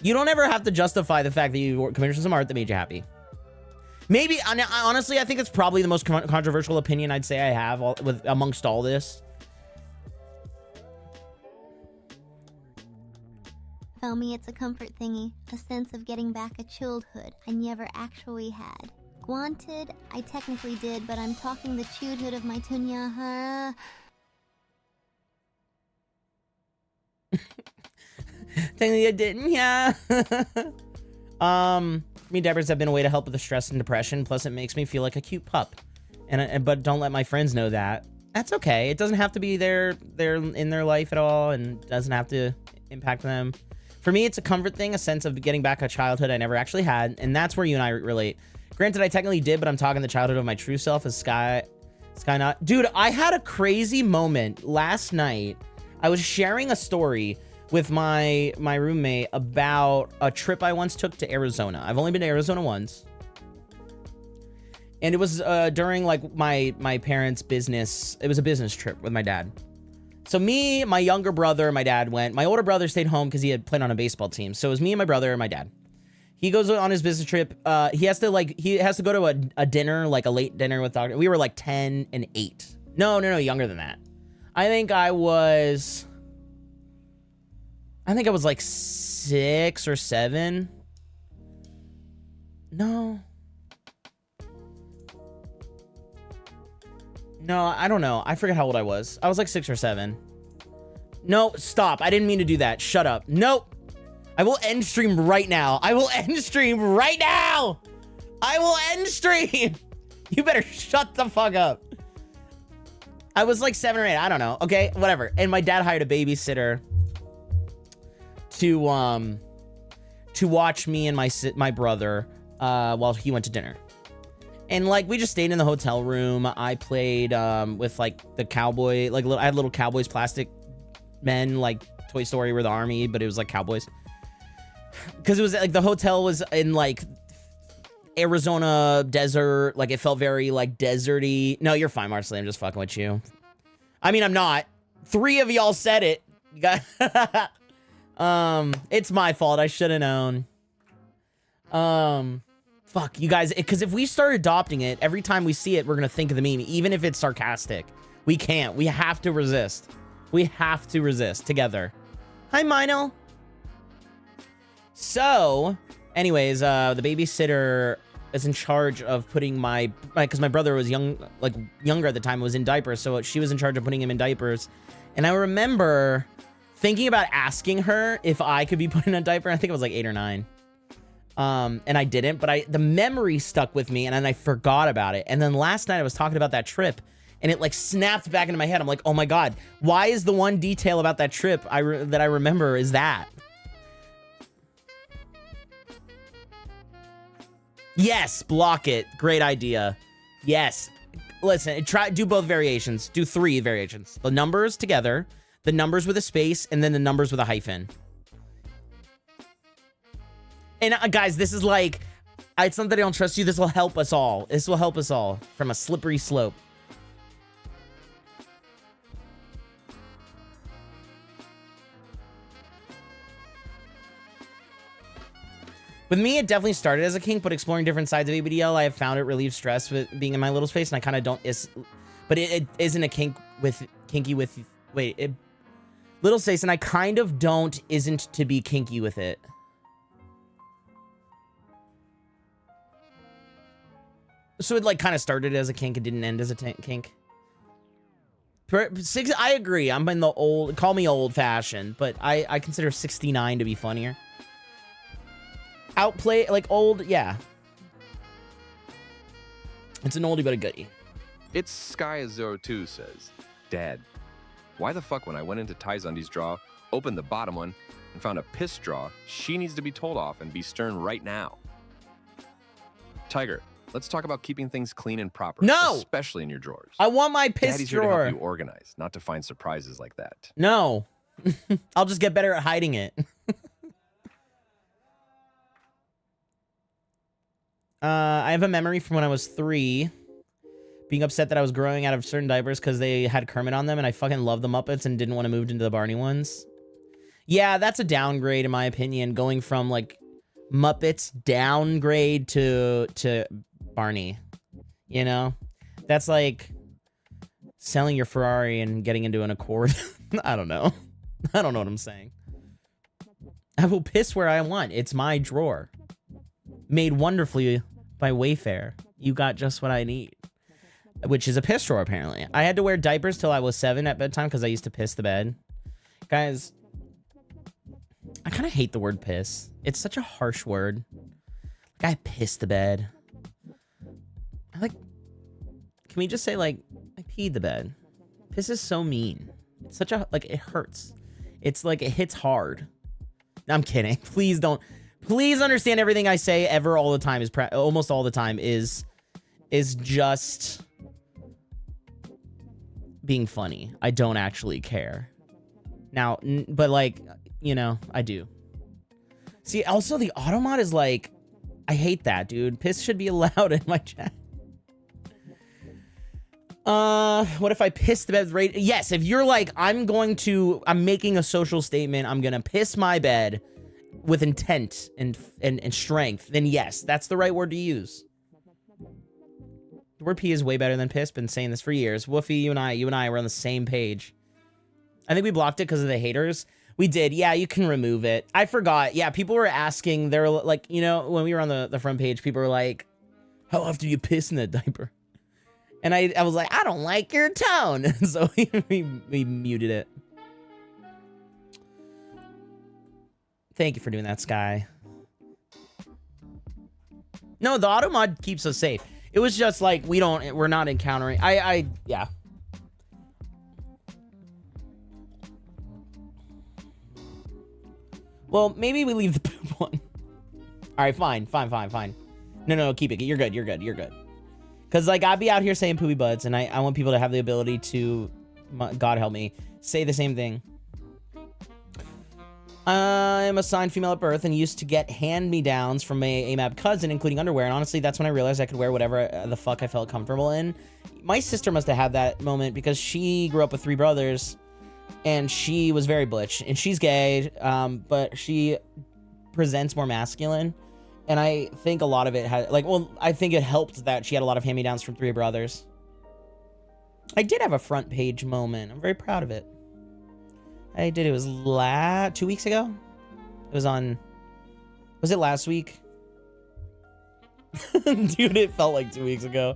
you don't ever have to justify the fact that you commissioned some art that made you happy. Maybe, honestly, I think it's probably the most controversial opinion I'd say I have amongst all this. Tell me it's a comfort thingy, a sense of getting back a childhood I never actually had. Gwanted, I technically did, but I'm talking the childhood of my Tunya. Technically I didn't, yeah. Me, diapers have been a way to help with the stress and depression. Plus, it makes me feel like a cute pup. But don't let my friends know that. That's okay. It doesn't have to be there in their life at all, and doesn't have to impact them. For me, it's a comfort thing, a sense of getting back a childhood I never actually had, and that's where you and I relate. Granted, I technically did, but I'm talking the childhood of my true self as Skynot. Dude, I had a crazy moment last night. I was sharing a story with my roommate about a trip I once took to Arizona. I've only been to Arizona once. And it was during like my parents' business. It was a business trip with my dad. So me, my younger brother, my dad went. My older brother stayed home because he had played on a baseball team. So it was me and my brother and my dad. He goes on his business trip. He has to go to a dinner, like a late dinner with Dr. We were like 10 and 8. No, younger than that. I think I was like 6 or 7. No, I don't know. I forget how old I was. I was like 6 or 7. No, stop. I didn't mean to do that. Shut up. Nope. I will end stream right now. I will end stream. You better shut the fuck up. I was like 7 or 8. I don't know. Okay, whatever. And my dad hired a babysitter to watch me and my brother while he went to dinner. And like, we just stayed in the hotel room. I played with like the cowboy, like I had little Cowboys plastic men, like Toy Story were the army, but it was like Cowboys. Because it was like the hotel was in like Arizona desert. Like it felt very like deserty. No, you're fine, Marcelly. I'm just fucking with you. I mean, I'm not. 3 of y'all said it. You got it's my fault. I should have known. Fuck you guys, because if we start adopting it, every time we see it, we're gonna think of the meme, even if it's sarcastic. We can't. We have to resist. We have to resist together. Hi, Mino. So, anyways, the babysitter is in charge of putting because my brother was younger at the time, was in diapers, so she was in charge of putting him in diapers. And I remember thinking about asking her if I could be put in a diaper. I think it was like 8 or 9. And I didn't, but the memory stuck with me, and then I forgot about it. And then last night I was talking about that trip, and it like snapped back into my head. I'm like, oh my God, why is the one detail about that trip that I remember is that? Yes, block it. Great idea. Yes. Listen, do both variations. Do 3 variations. The numbers together, the numbers with a space, and then the numbers with a hyphen. And guys, this is like, it's not that I don't trust you. This will help us all. This will help us all from a slippery slope. With me, it definitely started as a kink, but exploring different sides of ABDL, I have found it relieves stress with being in my little space, and I kind of don't. But it isn't a kinky with. Little space, and I kind of don't isn't to be kinky with it. So it like kind of started as a kink and didn't end as a kink. I agree. I'm in the old, call me old fashioned, but I consider 69 to be funnier. Outplay, like old, yeah. It's an oldie but a goodie. It's Sky02 says, Dad, why the fuck when I went into Ty's undies drawer, opened the bottom one, and found a piss drawer, she needs to be told off and be stern right now. Tiger, let's talk about keeping things clean and proper. No! Especially in your drawers. I want my piss Daddy's drawer. here to help you organize, not to find surprises like that. No. I'll just get better at hiding it. I have a memory from when I was 3, being upset that I was growing out of certain diapers because they had Kermit on them, and I fucking loved the Muppets and didn't want to move into the Barney ones. Yeah, that's a downgrade in my opinion, going from like Muppets downgrade to Barney. You know? That's like selling your Ferrari and getting into an Accord. I don't know. I don't know what I'm saying. I will piss where I want. It's my drawer. Made wonderfully by Wayfair. You got just what I need. Which is a piss drawer, apparently. I had to wear diapers till I was 7 at bedtime because I used to piss the bed. Guys, I kind of hate the word piss. It's such a harsh word. Like, I pissed the bed. Can we just say, like, I peed the bed? Piss is so mean. It's such a, like, it hurts. It's like, it hits hard. I'm kidding. Please don't. Please understand everything I say ever all the time is almost all the time is just being funny. I don't actually care. Now, but like, you know, I do. See, also the Automod is like, I hate that, dude. Piss should be allowed in my chat. What if I piss the bed with rage? Yes, if you're like, I'm making a social statement, I'm gonna piss my bed with intent and strength, then yes, that's the right word to use. The word pee is way better than piss. Been saying this for years. Woofy, you and I were on the same page. I think we blocked it because of the haters. We did. Yeah, you can remove it. I forgot. Yeah, people were asking. They're like, you know, when we were on the front page, people were like, how often do you piss in that diaper? And I was like, I don't like your tone. So we muted it. Thank you for doing that, Sky. No, the auto mod keeps us safe. It was just like, we're not encountering. Yeah. Well, maybe we leave the poop one. All right, fine. No, keep it. You're good. Because, like, I'd be out here saying poopy butts, and I want people to have the ability to, God help me, say the same thing. I'm assigned female at birth and used to get hand-me-downs from my AMAB cousin, including underwear, and honestly, that's when I realized I could wear whatever the fuck I felt comfortable in. My sister must have had that moment because she grew up with 3 brothers, and she was very butch, and she's gay, but she presents more masculine, and I think a lot of it had, like, well, I think it helped that she had a lot of hand-me-downs from 3 brothers. I did have a front page moment. I'm very proud of it. I did. It was 2 weeks ago. It was on. Was it last week? Dude, it felt like 2 weeks ago.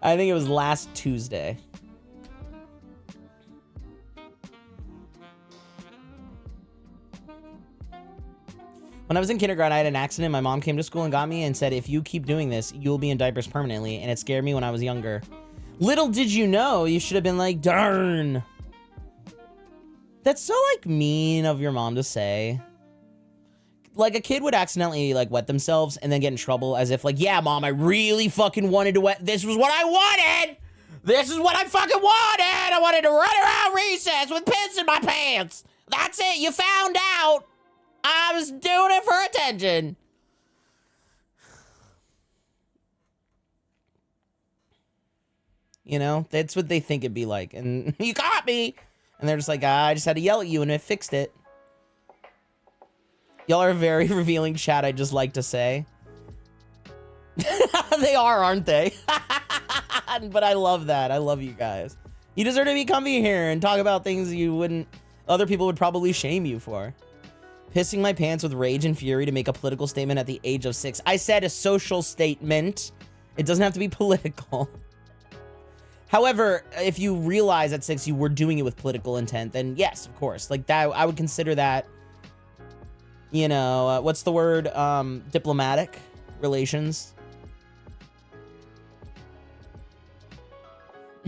I think it was last Tuesday. When I was in kindergarten, I had an accident. My mom came to school and got me and said, if you keep doing this, you'll be in diapers permanently. And it scared me when I was younger. Little did you know, you should have been like, darn. That's so, like, mean of your mom to say. Like, a kid would accidentally, like, wet themselves and then get in trouble as if, like, yeah, mom, I really fucking wanted to wet. This was what I wanted. This is what I fucking wanted. I wanted to run around recess with piss in my pants. That's it. You found out. I was doing it for attention. You know, that's what they think it'd be like. And you got me. And they're just like, I just had to yell at you and it fixed it. Y'all are a very revealing chat, I just like to say. They are, aren't they? But I love that. I love you guys. You deserve to be comfy here and talk about things other people would probably shame you for. Pissing my pants with rage and fury to make a political statement at the age of 6. I said a social statement. It doesn't have to be political. However, if you realize at 6 you were doing it with political intent, then yes, of course. Like that, I would consider that, you know, what's the word? Diplomatic relations.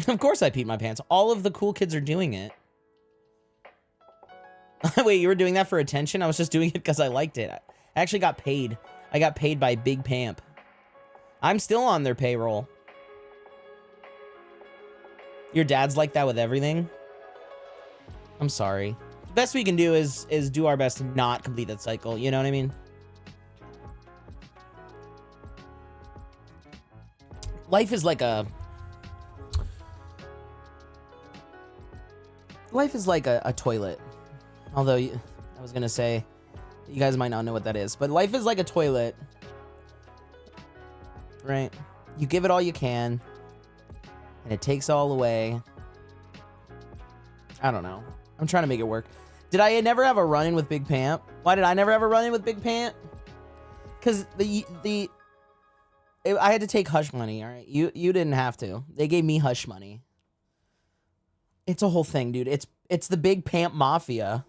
Of course I peed my pants. All of the cool kids are doing it. Wait, you were doing that for attention? I was just doing it because I liked it. I actually got paid. I got paid by Big Pamp. I'm still on their payroll. Your dad's like that with everything? I'm sorry. The best we can do is do our best to not complete that cycle. You know what I mean? Life is like a... Life is like a toilet. Although, I was going to say, you guys might not know what that is. But life is like a toilet. Right? You give it all you can. And it takes all away. I don't know. I'm trying to make it work. Did I never have a run-in with Big Pamp? Why did I never have a run-in with Big Pamp? Because I had to take hush money, all right? You didn't have to. They gave me hush money. It's a whole thing, dude. It's the Big Pamp Mafia.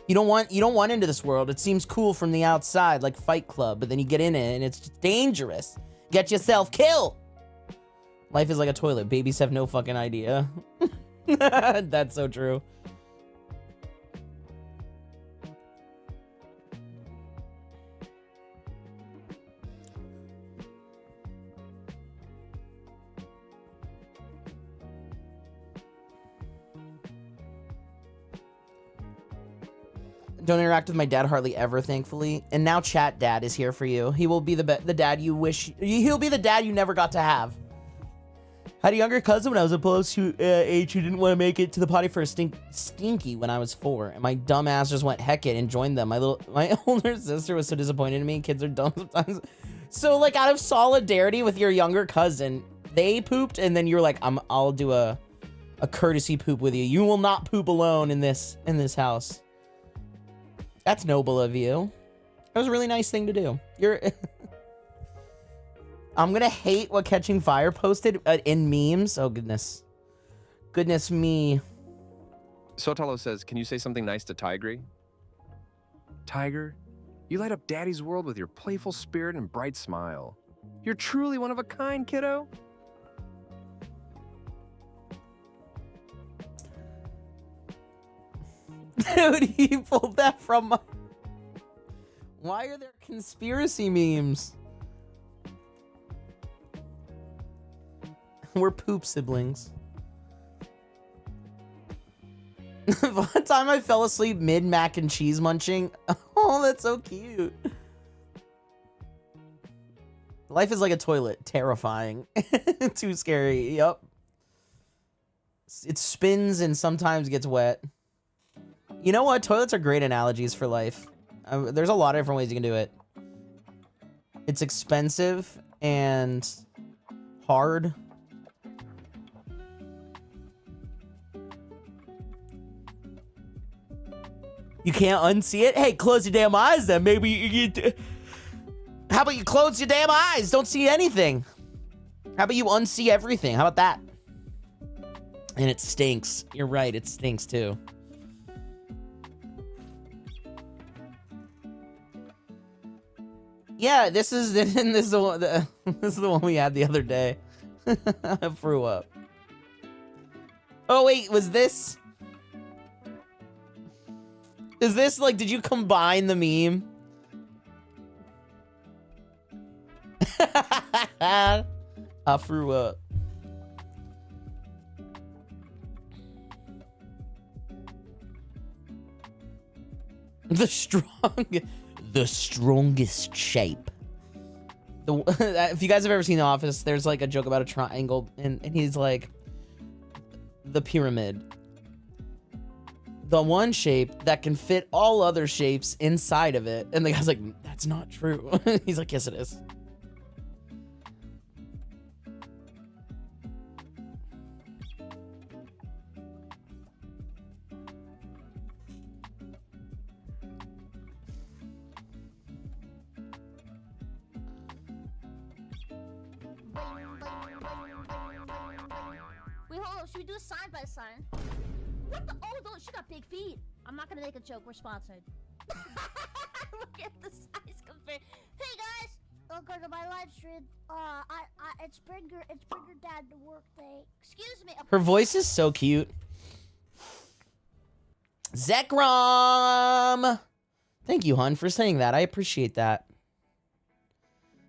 You don't want into this world. It seems cool from the outside, like Fight Club, but then you get in it and it's just dangerous. Get yourself killed. Life is like a toilet. Babies have no fucking idea. That's so true. Don't interact with my dad hardly ever, thankfully. And now Chat Dad is here for you. He will be the dad you wish... He'll be the dad you never got to have. Had a younger cousin when I was close to age who didn't want to make it to the potty for a stinky when I was 4. And my dumb ass just went heck it and joined them. My older sister was so disappointed in me. Kids are dumb sometimes. So, like, out of solidarity with your younger cousin, they pooped, and then you're like, I'll do a courtesy poop with you. You will not poop alone in this house. That's noble of you. That was a really nice thing to do. I'm gonna hate what Catching Fire posted in memes. Oh, goodness. Goodness me. Sotalo says, can you say something nice to Tigry? Tiger, you light up Daddy's world with your playful spirit and bright smile. You're truly one of a kind, kiddo. Dude, he pulled that from my... Why are there conspiracy memes? We're poop siblings. One time I fell asleep mid mac and cheese munching. Oh, that's so cute. Life is like a toilet. Terrifying. Too scary. Yep. It spins and sometimes gets wet. You know what? Toilets are great analogies for life. There's a lot of different ways you can do it. It's expensive and hard. You can't unsee it? Hey, close your damn eyes then. Maybe you... How about you close your damn eyes? Don't see anything. How about you unsee everything? How about that? And it stinks. You're right. It stinks too. Yeah, this is the one we had the other day. I threw up. Oh wait, was this? Is this like? Did you combine the meme? I threw up. The strongest shape. If you guys have ever seen The Office, there's like a joke about a triangle, and he's like, the pyramid. The one shape that can fit all other shapes inside of it. And the guy's like, that's not true. He's like, yes, it is. Wait, hold on. Should we do a sign by sign? What the? Oh, no, she got big feet. I'm not gonna make a joke. We're sponsored. Look at the size compare. Hey guys, welcome to my live stream. It's bring your dad to work day. Excuse me. Her voice is so cute. Zekrom! Thank you, hun, for saying that. I appreciate that.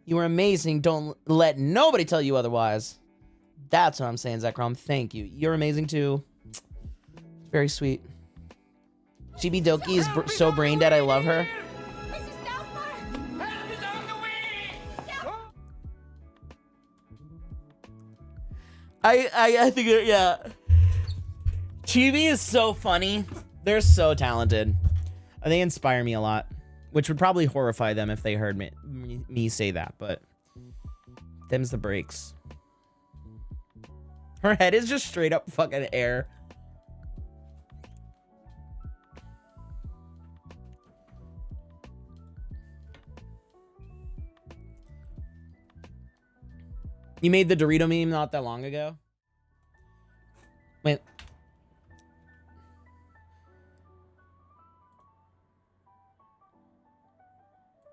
You are amazing. Don't let nobody tell you otherwise. That's what I'm saying, Zekrom. Thank you. You're amazing, too. Very sweet. GB Doki is so brain dead. I love her. I think, yeah. Chibi is so funny. They're so talented. They inspire me a lot, which would probably horrify them if they heard me say that, but them's the breaks. Her head is just straight up fucking air. You made the Dorito meme not that long ago? Wait.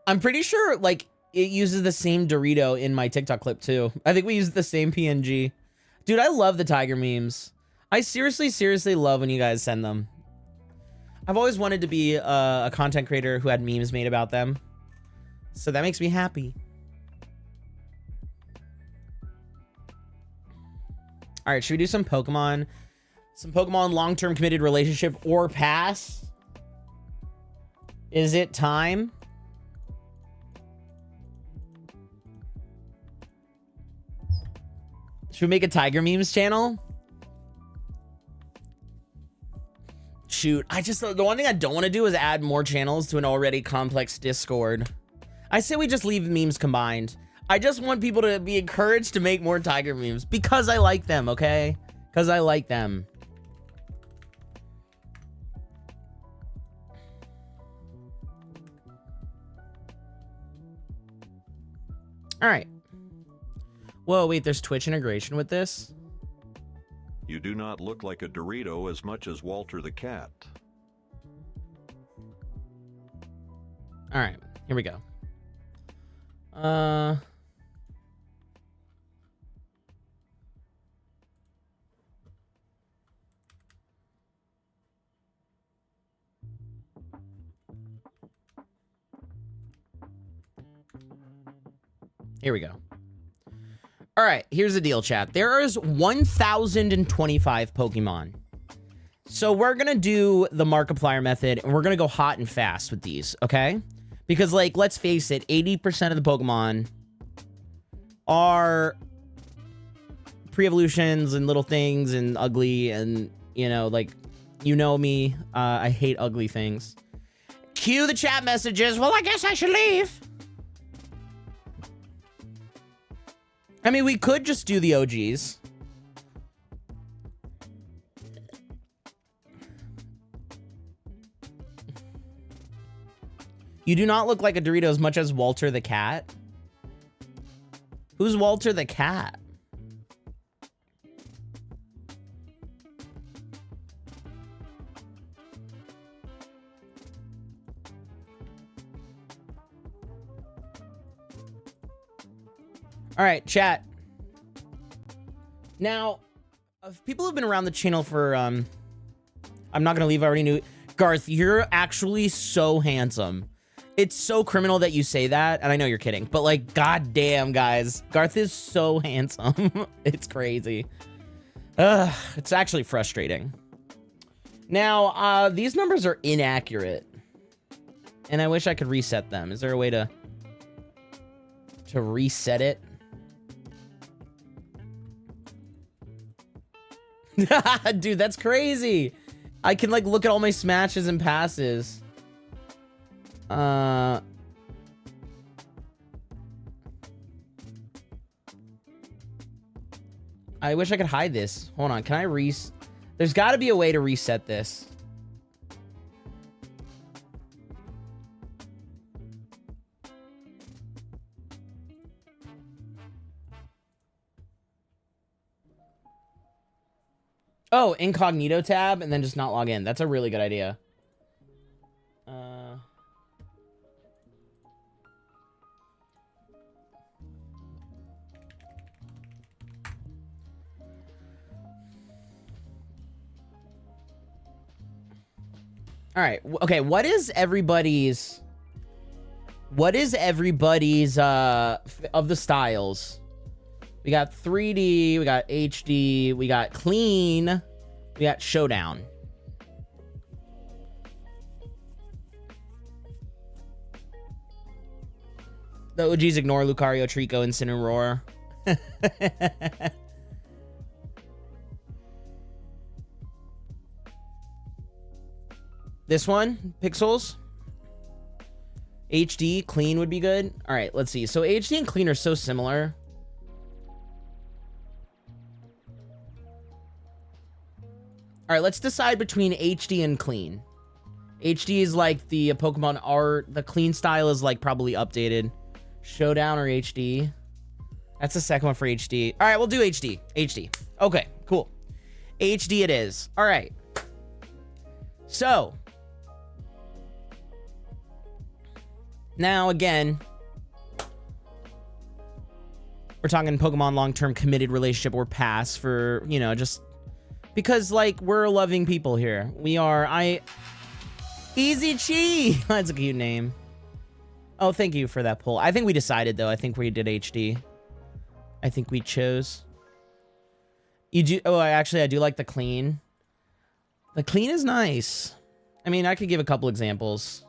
I'm pretty sure, like, it uses the same Dorito in my TikTok clip, too. I think we used the same PNG. Dude, I love the tiger memes. I seriously love when you guys send them. I've always wanted to be a content creator who had memes made about them. So that makes me happy. All right, should we do some Pokemon? Some Pokemon long-term committed relationship or pass? Is it time? Should we make a Tiger Memes channel? Shoot, the one thing I don't want to do is add more channels to an already complex Discord. I say we just leave memes combined. I just want people to be encouraged to make more Tiger memes because I like them, okay? Because I like them. All right. Whoa, wait, there's Twitch integration with this? You do not look like a Dorito as much as Walter the cat. All right, here we go. Here we go. All right, here's the deal, chat. There is 1,025 Pokemon. So we're going to do the Markiplier method, and we're going to go hot and fast with these, okay? Because, like, let's face it, 80% of the Pokemon are pre-evolutions and little things and ugly and, you know, like, you know me. I hate ugly things. Cue the chat messages. Well, I guess I should leave. I mean, we could just do the OGs. You do not look like a Dorito as much as Walter the cat. Who's Walter the cat? All right, chat. Now, people who've been around the channel for, I'm not going to leave, I already knew. Garth, you're actually so handsome. It's so criminal that you say that, and I know you're kidding, but, like, goddamn, guys. Garth is so handsome. It's crazy. It's actually frustrating. Now, these numbers are inaccurate, and I wish I could reset them. Is there a way to reset it? Dude, that's crazy. I can, like, look at all my smashes and passes. I wish I could hide this. Hold on, can I There's got to be a way to reset this. Oh, incognito tab and then just not log in. That's a really good idea. All right. Okay. What is everybody's of the styles? We got 3D, we got HD, we got clean, we got showdown. The OGs ignore Lucario, Trico, and Cineroar. This one, Pixels. HD, clean would be good. All right, let's see. So HD and clean are so similar. All right, let's decide between HD and clean. HD is like the Pokemon art. The clean style is like probably updated. Showdown or HD? That's the second one for HD. All right, we'll do HD. HD. Okay, cool. HD it is. All right. So. Now, again, we're talking Pokemon long-term committed relationship or pass for, you know, just because, like, we're loving people here. We are, Easy Chi. That's a cute name. Oh, thank you for that poll. I think we decided, though. I think we did HD. I think we chose. You do, oh, I do like the clean. The clean is nice. I mean, I could give a couple examples.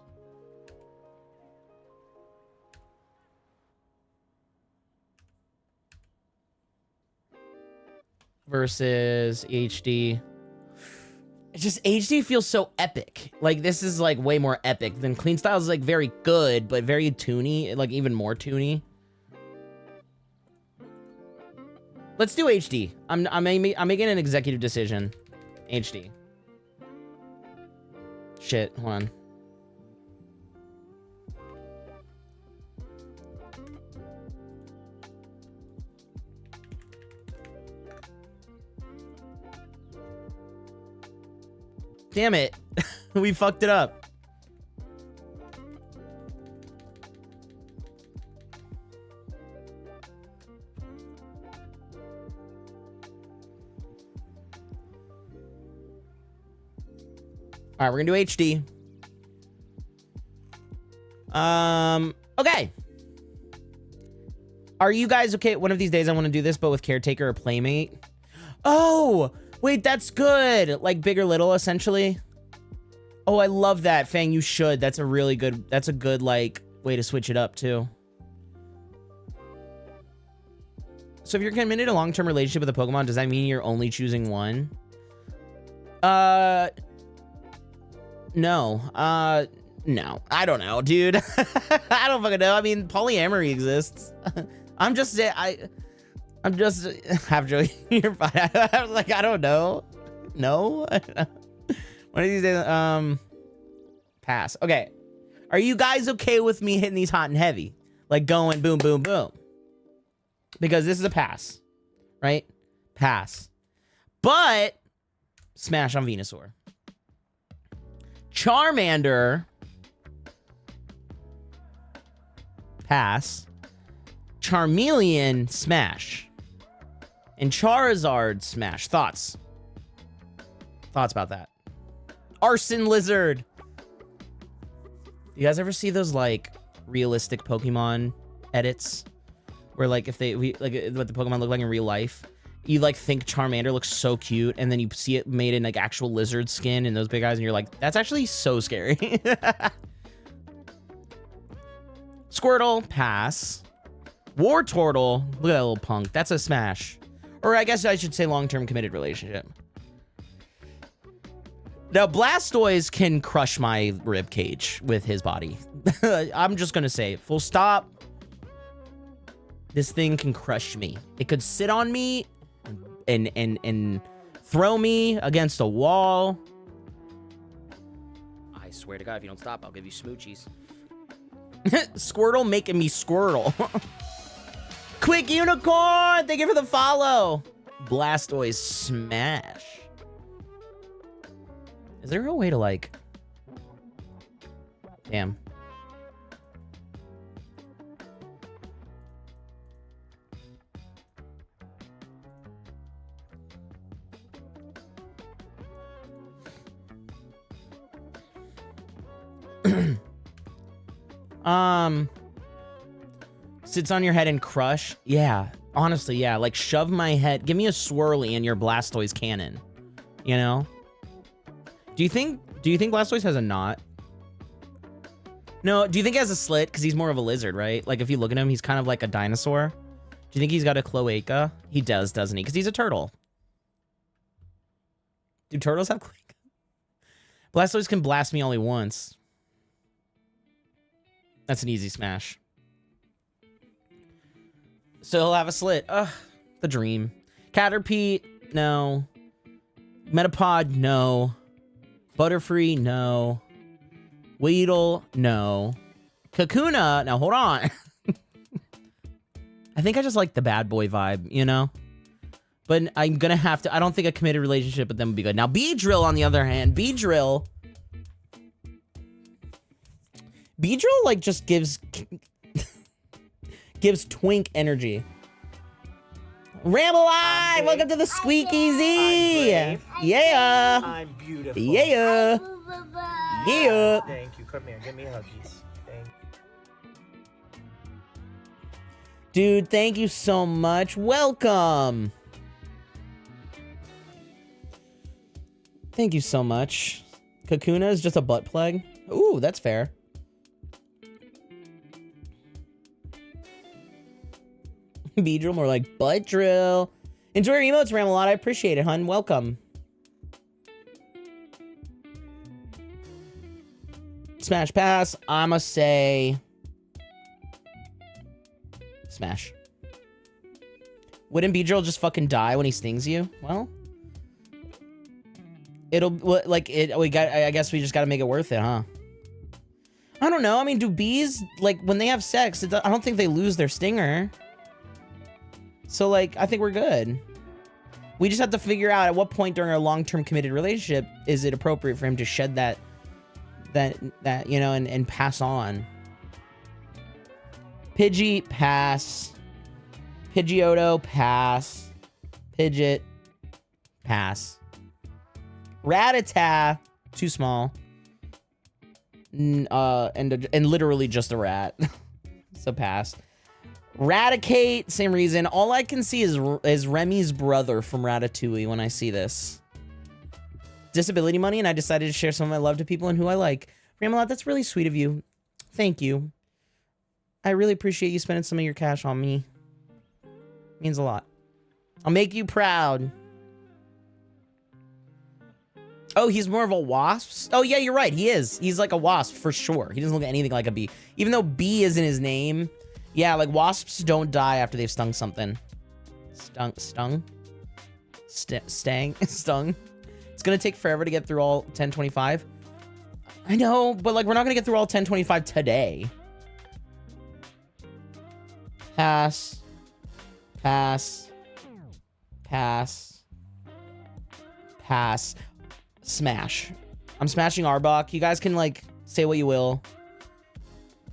Versus HD. It's just HD feels so epic. Like this is like way more epic than clean style is like very good, but very toony, like even more toony. Let's do HD. I'm making an executive decision. HD. Shit, hold on. Damn it. We fucked it up. All right, we're gonna do HD. Okay. Are you guys okay? One of these days I want to do this, but with caretaker or playmate. Oh, wait, that's good. Like big or little, essentially. Oh, I love that, Fang. You should. That's a really good. That's a good like way to switch it up too. So if you're committed to a long-term relationship with a Pokemon, does that mean you're only choosing one? No. No. I don't know, dude. I don't fucking know. I mean, polyamory exists. I'm just half joking. You're fine. I was like, I don't know. No. One of these days, pass. Okay. Are you guys okay with me hitting these hot and heavy? Like going boom, boom, boom. Because this is a pass, right? Pass. But smash on Venusaur. Charmander. Pass. Charmeleon, smash. And Charizard, smash. Thoughts? Thoughts about that? Arson Lizard. You guys ever see those like realistic Pokemon edits? Where like if what the Pokemon look like in real life, you like think Charmander looks so cute, and then you see it made in like actual lizard skin and those big eyes, and you're like, that's actually so scary. Squirtle, pass. Wartortle, look at that little punk. That's a smash. Or I guess I should say long-term committed relationship. Now, Blastoise can crush my rib cage with his body. I'm just gonna say, full stop. This thing can crush me. It could sit on me and throw me against a wall. I swear to God, if you don't stop, I'll give you smoochies. Squirtle making me squirtle. Quick Unicorn, thank you for the follow. Blastoise smash. Is there a way to like... Damn. Sits on your head and crush. Yeah, honestly, yeah. Like shove my head. Give me a swirly in your Blastoise cannon. You know? Do you think Blastoise has a knot? No, do you think he has a slit? Because he's more of a lizard, right? Like if you look at him, he's kind of like a dinosaur. Do you think he's got a cloaca? He does, doesn't he? Because he's a turtle. Do turtles have cloaca? Blastoise can blast me only once. That's an easy smash. So he'll have a slit. Ugh, the dream. Caterpie, no. Metapod, no. Butterfree, no. Weedle, no. Kakuna, now hold on. I think I just like the bad boy vibe, you know? But I'm gonna have to, I don't think a committed relationship with them would be good. Now, Beedrill, on the other hand, Beedrill, like, just gives Twink energy. Ramble Live! Welcome to the Squeaky Z! Yeah! I'm beautiful. Yeah! Yeah! Thank you. Come here. Give me huggies. Thank you. Dude, thank you so much. Welcome! Thank you so much. Kakuna is just a butt plug. Ooh, that's fair. Beedrill, more like butt drill. Enjoy your emotes, Ramalot. I appreciate it, hun. Welcome. Smash pass. I'ma say smash. Wouldn't Beedrill just fucking die when he stings you? Well, it'll like it. I guess we just got to make it worth it, huh? I don't know. I mean, do bees like when they have sex? I don't think they lose their stinger. So, like, I think we're good. We just have to figure out at what point during our long-term committed relationship is it appropriate for him to shed that you know, and pass on. Pidgey, pass. Pidgeotto, pass. Pidgeot, pass. Rattata, too small. And literally just a rat. So pass. Raticate, same reason. All I can see is Remy's brother from Ratatouille when I see this. Disability money, and I decided to share some of my love to people and who I like. Ramalot, that's really sweet of you. Thank you. I really appreciate you spending some of your cash on me. Means a lot. I'll make you proud. Oh, he's more of a wasp? Oh, yeah, you're right. He is. He's like a wasp for sure. He doesn't look anything like a bee. Even though bee is in his name. Yeah, like wasps don't die after they've stung something. Stung? Stung? Stung? It's gonna take forever to get through all 1025. I know, but like we're not gonna get through all 1025 today. Pass. Pass. Pass. Pass. Smash. I'm smashing Arbok. You guys can like say what you will.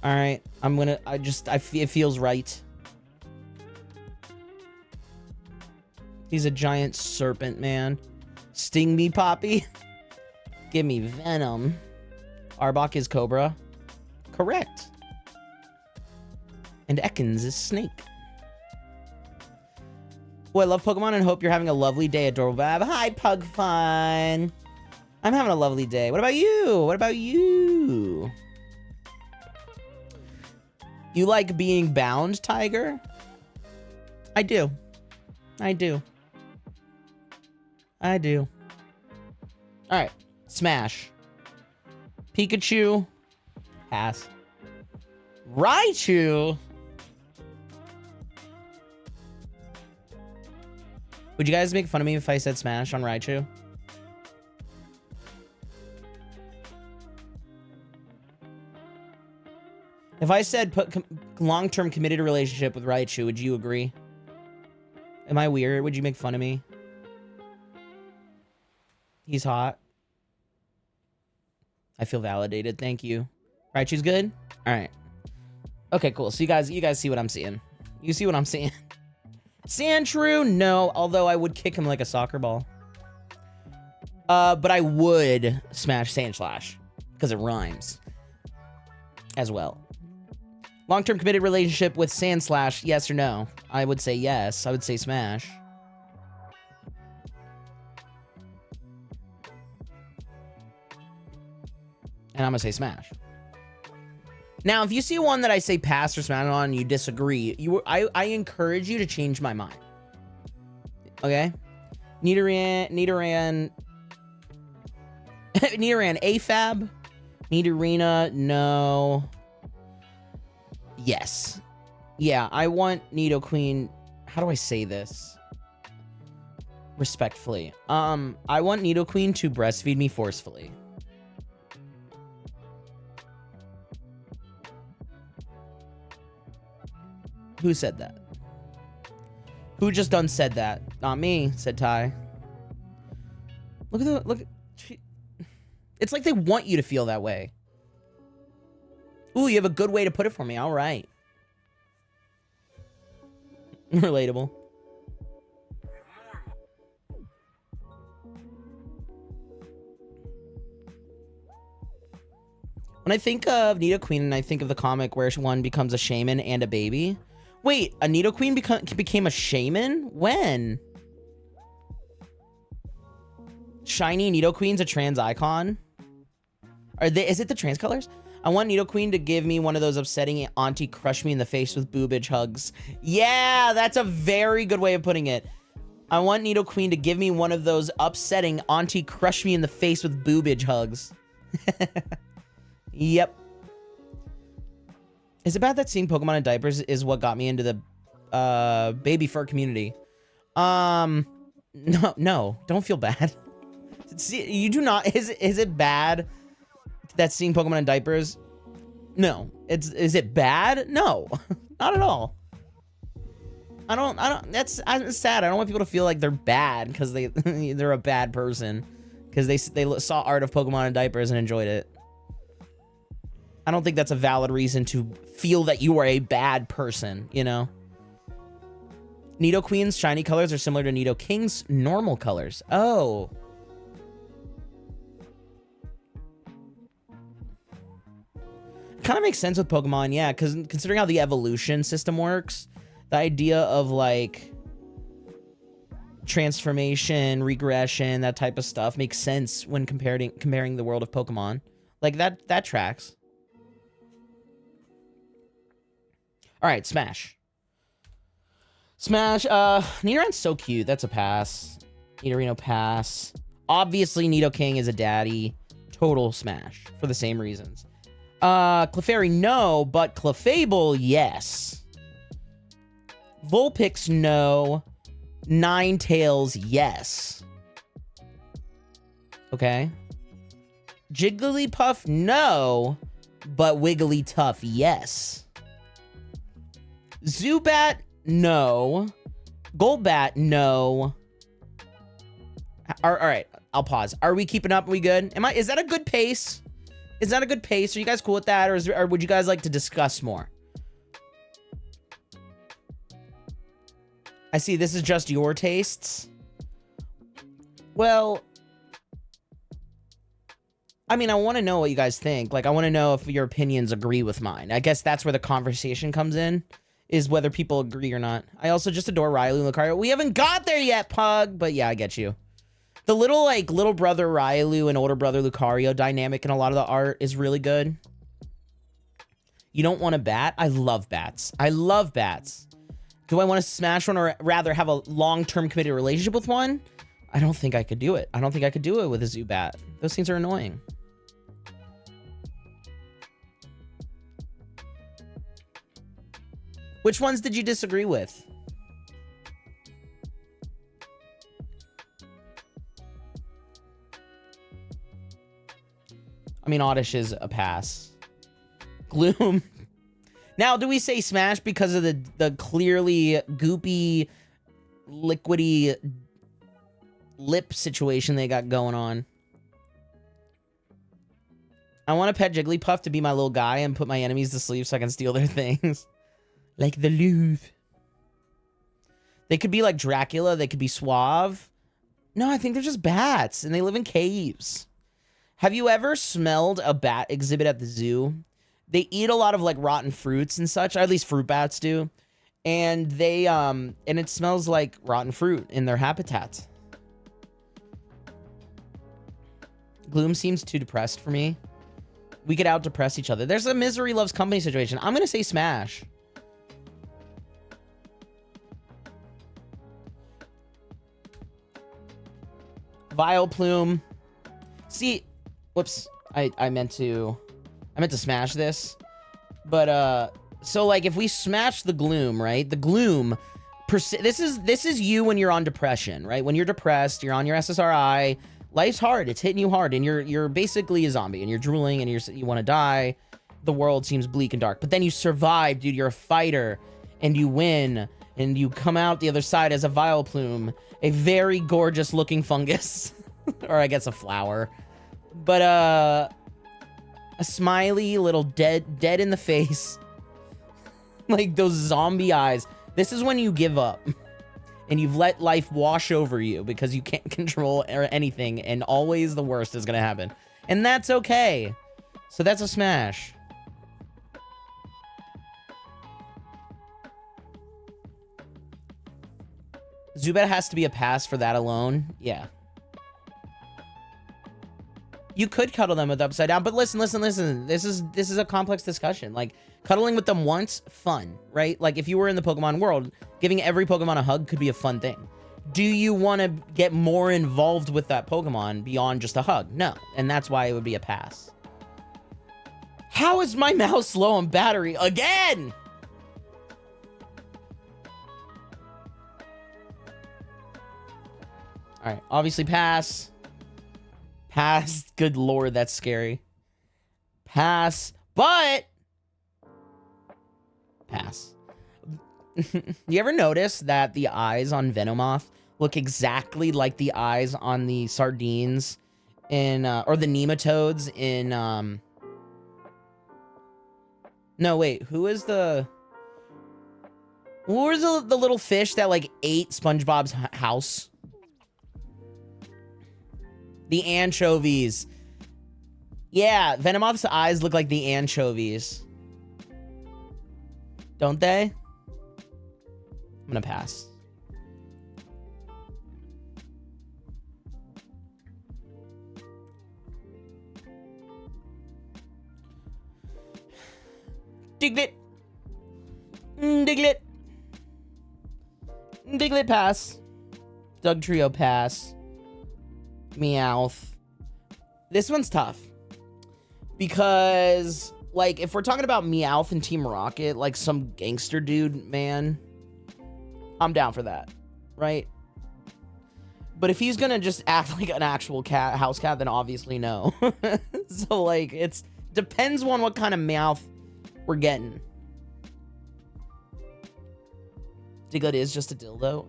All right, it feels right. He's a giant serpent, man. Sting me, Poppy. Give me venom. Arbok is Cobra. Correct. And Ekans is Snake. Boy, I love Pokemon and hope you're having a lovely day, Adorable Bab. Hi, Pug Fun. I'm having a lovely day. What about you? What about you? You like being bound, Tiger? I do. I do. I do. All right. Smash. Pikachu. Pass. Raichu. Would you guys make fun of me if I said smash on Raichu? If I said put long-term committed relationship with Raichu, would you agree? Am I weird? Would you make fun of me? He's hot. I feel validated. Thank you. Raichu's good? All right. Okay, cool. So you guys see what I'm seeing. You see what I'm seeing. Sandshrew? No, although I would kick him like a soccer ball. But I would smash Sandslash because it rhymes as well. Long-term committed relationship with Sandslash, yes or no? I would say yes. I would say smash. And I'm gonna say smash. Now, if you see one that I say pass or smash on and you disagree, I encourage you to change my mind. Okay? Nidoran AFAB. Nidorina, no. Yes. Yeah, I want Nidoqueen. How do I say this? Respectfully. I want Nidoqueen to breastfeed me forcefully. Who said that? Who just done said that? Not me, said Ty. Look. It's like they want you to feel that way. Ooh, you have a good way to put it for me. All right. Relatable. When I think of Nidoqueen and I think of the comic where one becomes a shaman and a baby. Wait, a Nidoqueen became a shaman? When? Shiny Nidoqueen's a trans icon? Is it the trans colors? I want Nidoqueen to give me one of those upsetting auntie crush me in the face with boobage hugs. Yeah, that's a very good way of putting it. I want Nidoqueen to give me one of those upsetting auntie crush me in the face with boobage hugs. Yep. Is it bad that seeing Pokemon in diapers is what got me into the baby fur community? No, don't feel bad. See, you do not. Is it bad that seeing Pokemon in diapers? No. Is it bad? No, not at all. I'm sad. I don't want people to feel like they're bad because they're a bad person because they saw art of Pokemon in diapers and enjoyed it. I don't think that's a valid reason to feel that you are a bad person, you know? Nidoqueen's shiny colors are similar to Nidoking's normal colors. Oh. Kind of makes sense with Pokemon, yeah, because considering how the evolution system works, the idea of, like, transformation, regression, that type of stuff makes sense when comparing the world of Pokemon. Like, that tracks. All right, Smash. Smash. Nidoran's so cute. That's a pass. Nidorino, pass. Obviously, Nidoking is a daddy. Total smash for the same reasons. Clefairy, no, but Clefable, yes. Vulpix, no. Ninetales, yes. Okay. Jigglypuff, no, but Wigglytuff, yes. Zubat, no. Golbat, no. All right, I'll pause. Are we keeping up? Are we good? Is that a good pace? Is that a good pace? Are you guys cool with that? Or would you guys like to discuss more? I see this is just your tastes. Well, I mean, I want to know what you guys think. Like, I want to know if your opinions agree with mine. I guess that's where the conversation comes in, is whether people agree or not. I also just adore Railu and Lucario. We haven't got there yet, Pug, but yeah, I get you. The little brother Railu and older brother Lucario dynamic in a lot of the art is really good. You don't want a bat? I love bats. I love bats. Do I want to smash one or rather have a long-term committed relationship with one? I don't think I could do it. I don't think I could do it with a Zubat. Those things are annoying. Which ones did you disagree with? I mean, Oddish is a pass. Gloom. Now, do we say smash because of the clearly goopy, liquidy lip situation they got going on? I want a pet Jigglypuff to be my little guy and put my enemies to sleep so I can steal their things. Like the Louvre. They could be like Dracula. They could be suave. No, I think they're just bats, and they live in caves. Have you ever smelled a bat exhibit at the zoo? They eat a lot of like rotten fruits and such, or at least fruit bats do. And they, and it smells like rotten fruit in their habitat. Gloom seems too depressed for me. We could out-depress each other. There's a misery loves company situation. I'm gonna say Smash. Vileplume. See, whoops. I meant to smash this. But so like if we smash the Gloom, right? The Gloom this is you when you're on depression, right? When you're depressed, you're on your SSRI, life's hard, it's hitting you hard, and you're basically a zombie, and you're drooling, and you want to die. The world seems bleak and dark, but then you survive, dude. You're a fighter, and you win, and you come out the other side as a Vileplume, a very gorgeous looking fungus. Or I guess a flower. But a smiley little dead in the face. Like those zombie eyes. This is when you give up. And you've let life wash over you because you can't control anything, and always the worst is gonna happen. And that's okay. So that's a smash. Zubat has to be a pass for that alone. Yeah. You could cuddle them with Upside Down, but listen. This is a complex discussion. Like, cuddling with them once, fun, right? Like, if you were in the Pokemon world, giving every Pokemon a hug could be a fun thing. Do you want to get more involved with that Pokemon beyond just a hug? No, and that's why it would be a pass. How is my mouse low on battery again? All right, obviously pass. Pass. Good lord, that's scary. Pass, but pass. You ever notice that the eyes on Venomoth look exactly like the eyes on the sardines in, or the nematodes in, no, wait, who was the little fish that, like, ate SpongeBob's house? The anchovies. Yeah, Venomoth's eyes look like the anchovies. Don't they? I'm gonna pass. Diglett. Diglett. Diglett pass. Dugtrio pass. Meowth. This one's tough. Because, like, if we're talking about Meowth and Team Rocket, like some gangster dude, man, I'm down for that, right? But if he's gonna just act like an actual cat, house cat, then obviously no. So, like, it's depends on what kind of Meowth we're getting. Diglett is just a dildo.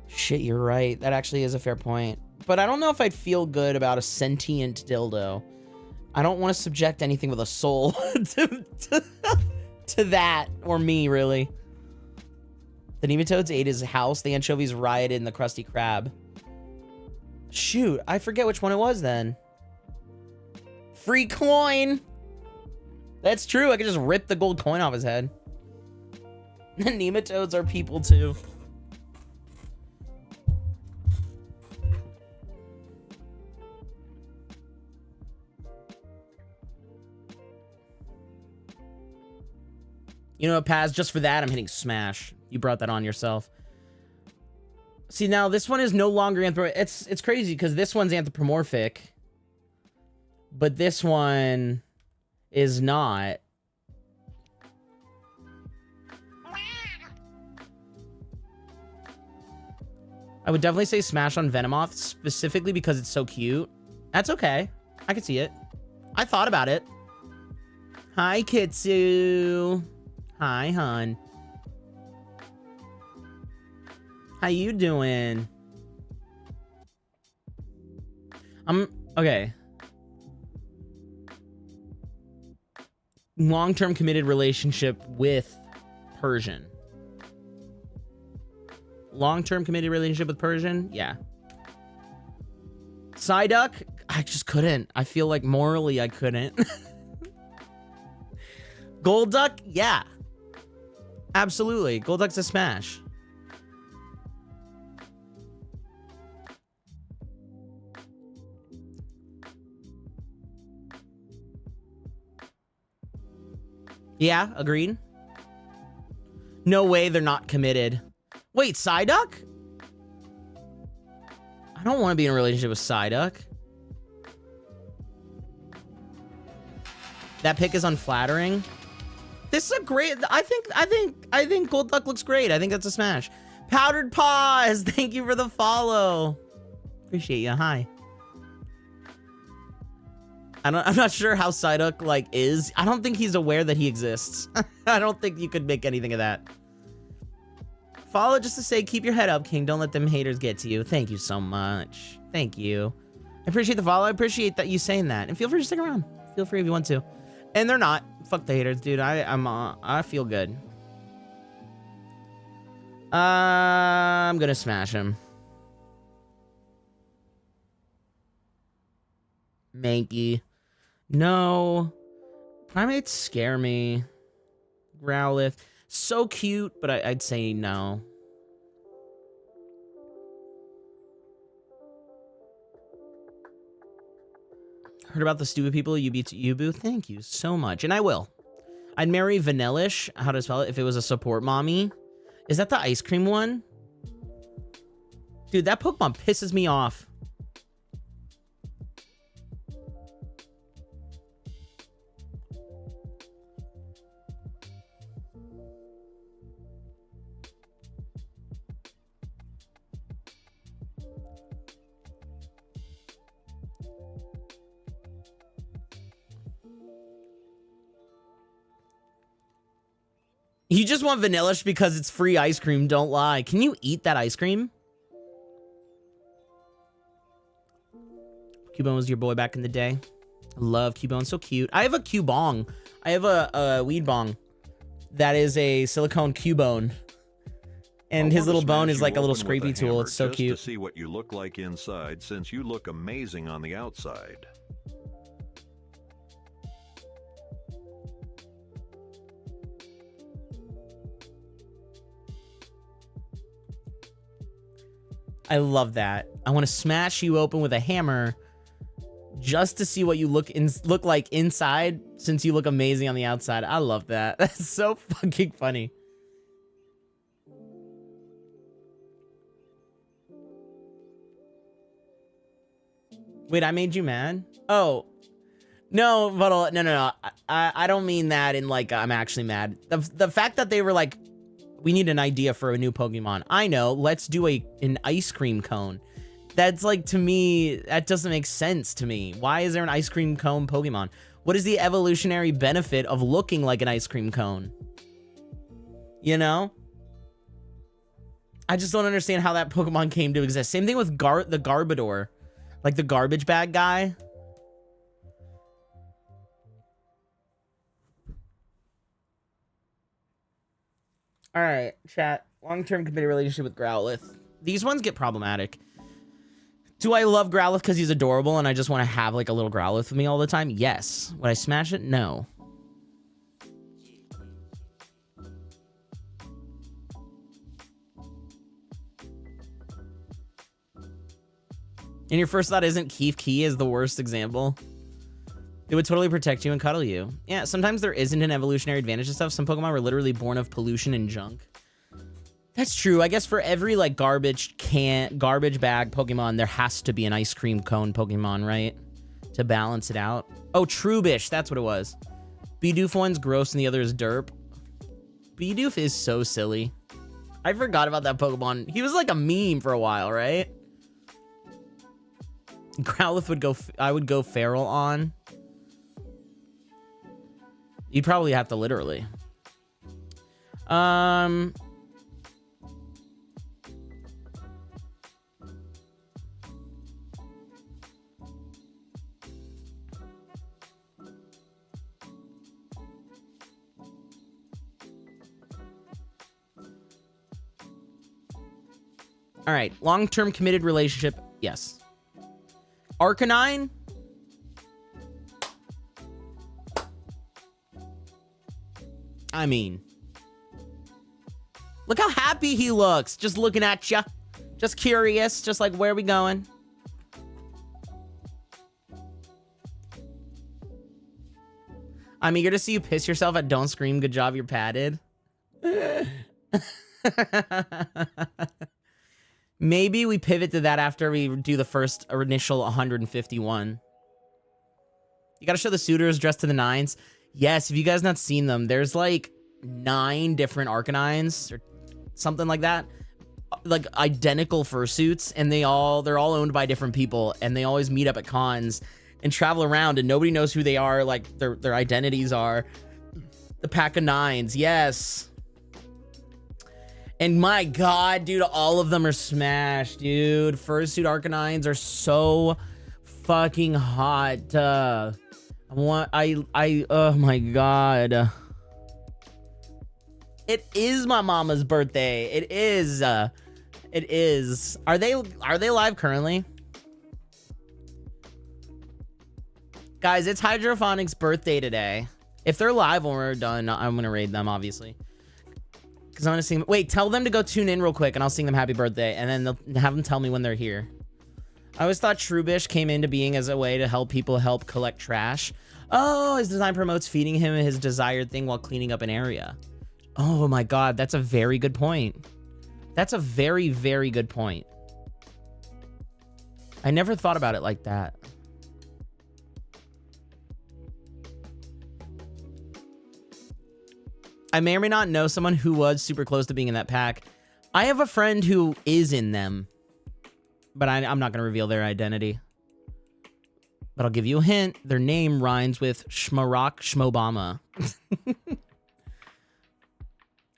Shit, you're right. That actually is a fair point. But I don't know if I'd feel good about a sentient dildo. I don't want to subject anything with a soul to that, or me, really. The nematodes ate his house. The anchovies rioted in the Krusty Krab. Shoot, I forget which one it was then. Free coin! That's true, I could just rip the gold coin off his head. The nematodes are people too. You know what, Paz? Just for that, I'm hitting smash. You brought that on yourself. See, now this one is no longer it's crazy because this one's anthropomorphic, but this one is not. I would definitely say smash on Venomoth, specifically because it's so cute. That's okay. I could see it. I thought about it. Hi, Kitsu. Hi, hon. How you doing? Okay. Long-term committed relationship with Persian. Long-term committed relationship with Persian? Yeah. Psyduck? I just couldn't. I feel like morally I couldn't. Golduck? Yeah. Absolutely. Golduck's a smash. Yeah, agreed. No way they're not committed. Wait, Psyduck? I don't want to be in a relationship with Psyduck. That pick is unflattering. This is a great. I think Golduck looks great. I think that's a smash. Powdered Paws, thank you for the follow. Appreciate you. Hi. I'm not sure how Psyduck like is. I don't think he's aware that he exists. I don't think you could make anything of that. Follow just to say, keep your head up, King. Don't let them haters get to you. Thank you so much. Thank you. I appreciate the follow. I appreciate that you saying that. And feel free to stick around. Feel free if you want to. And they're not. Fuck the haters, dude. I feel good. I'm gonna smash him. Mankey. No. Primates scare me. Growlithe. So cute, but I'd say no. Heard about the stupid people you beat to Yubu? Thank you so much. And I will. I'd marry Vanillish, how to spell it, if it was a support mommy. Is that the ice cream one? Dude, that Pokemon pisses me off. You just want Vanillish because it's free ice cream, don't lie. Can you eat that ice cream? Cubone was your boy back in the day. I love Cubone, so cute. I have a Cubong. I have a weed bong that is a silicone Cubone. And his little bone is like a little scrapey tool. It's so cute. Just to see what you look like inside, since you look amazing on the outside. I love that. I want to smash you open with a hammer just to see what you look like inside, since you look amazing on the outside. I love that. That's so fucking funny. Wait, I made you mad? Oh. No, but no. I don't mean that in like I'm actually mad. The fact that they were like, we need an idea for a new Pokemon. I know, let's do an ice cream cone. That's like, to me, that doesn't make sense to me. Why is there an ice cream cone Pokemon? What is the evolutionary benefit of looking like an ice cream cone? You know? I just don't understand how that Pokemon came to exist. Same thing with the Garbodor. Like the garbage bag guy. All right, chat. Long-term committed relationship with Growlithe. These ones get problematic. Do I love Growlithe because he's adorable and I just want to have like a little Growlithe with me all the time? Yes. Would I smash it? No. And your first thought isn't Keef Key is the worst example? It would totally protect you and cuddle you. Yeah, sometimes there isn't an evolutionary advantage to stuff. Some Pokemon were literally born of pollution and junk. That's true. I guess for every like garbage bag Pokemon, there has to be an ice cream cone Pokemon, right? To balance it out. Oh, Trubbish, that's what it was. Bidoof one's gross and the other is derp. Bidoof is so silly. I forgot about that Pokemon. He was like a meme for a while, right? Growlithe would go, I would go feral on. You'd probably have to literally. All right, long-term committed relationship, yes. Arcanine. I mean, look how happy he looks. Just looking at you. Just curious. Just like, where are we going? I'm eager to see you piss yourself at Don't Scream. Good job, you're padded. Maybe we pivot to that after we do the first initial 151. You gotta show the suitors dressed to the nines. Yes, if you guys not seen them, there's like 9 different Arcanines or something like that. Like identical fursuits, and they're all owned by different people, and they always meet up at cons and travel around, and nobody knows who they are, like their identities are. The pack of 9s, yes. And my god, dude, all of them are smashed, dude. Fursuit Arcanines are so fucking hot. Oh my god. It is my mama's birthday. It is. It is. Are they live currently? Guys, it's Hydrophonic's birthday today. If they're live when we're done, I'm gonna raid them, obviously. Because I'm gonna sing. Wait, tell them to go tune in real quick, and I'll sing them happy birthday, and then they'll have them tell me when they're here. I always thought Trubbish came into being as a way to help people help collect trash. Oh, his design promotes feeding him his desired thing while cleaning up an area. Oh my god, that's a very good point. That's a very, very good point. I never thought about it like that. I may or may not know someone who was super close to being in that pack. I have a friend who is in them, but I'm not going to reveal their identity. But I'll give you a hint. Their name rhymes with Shmarok Shmobama.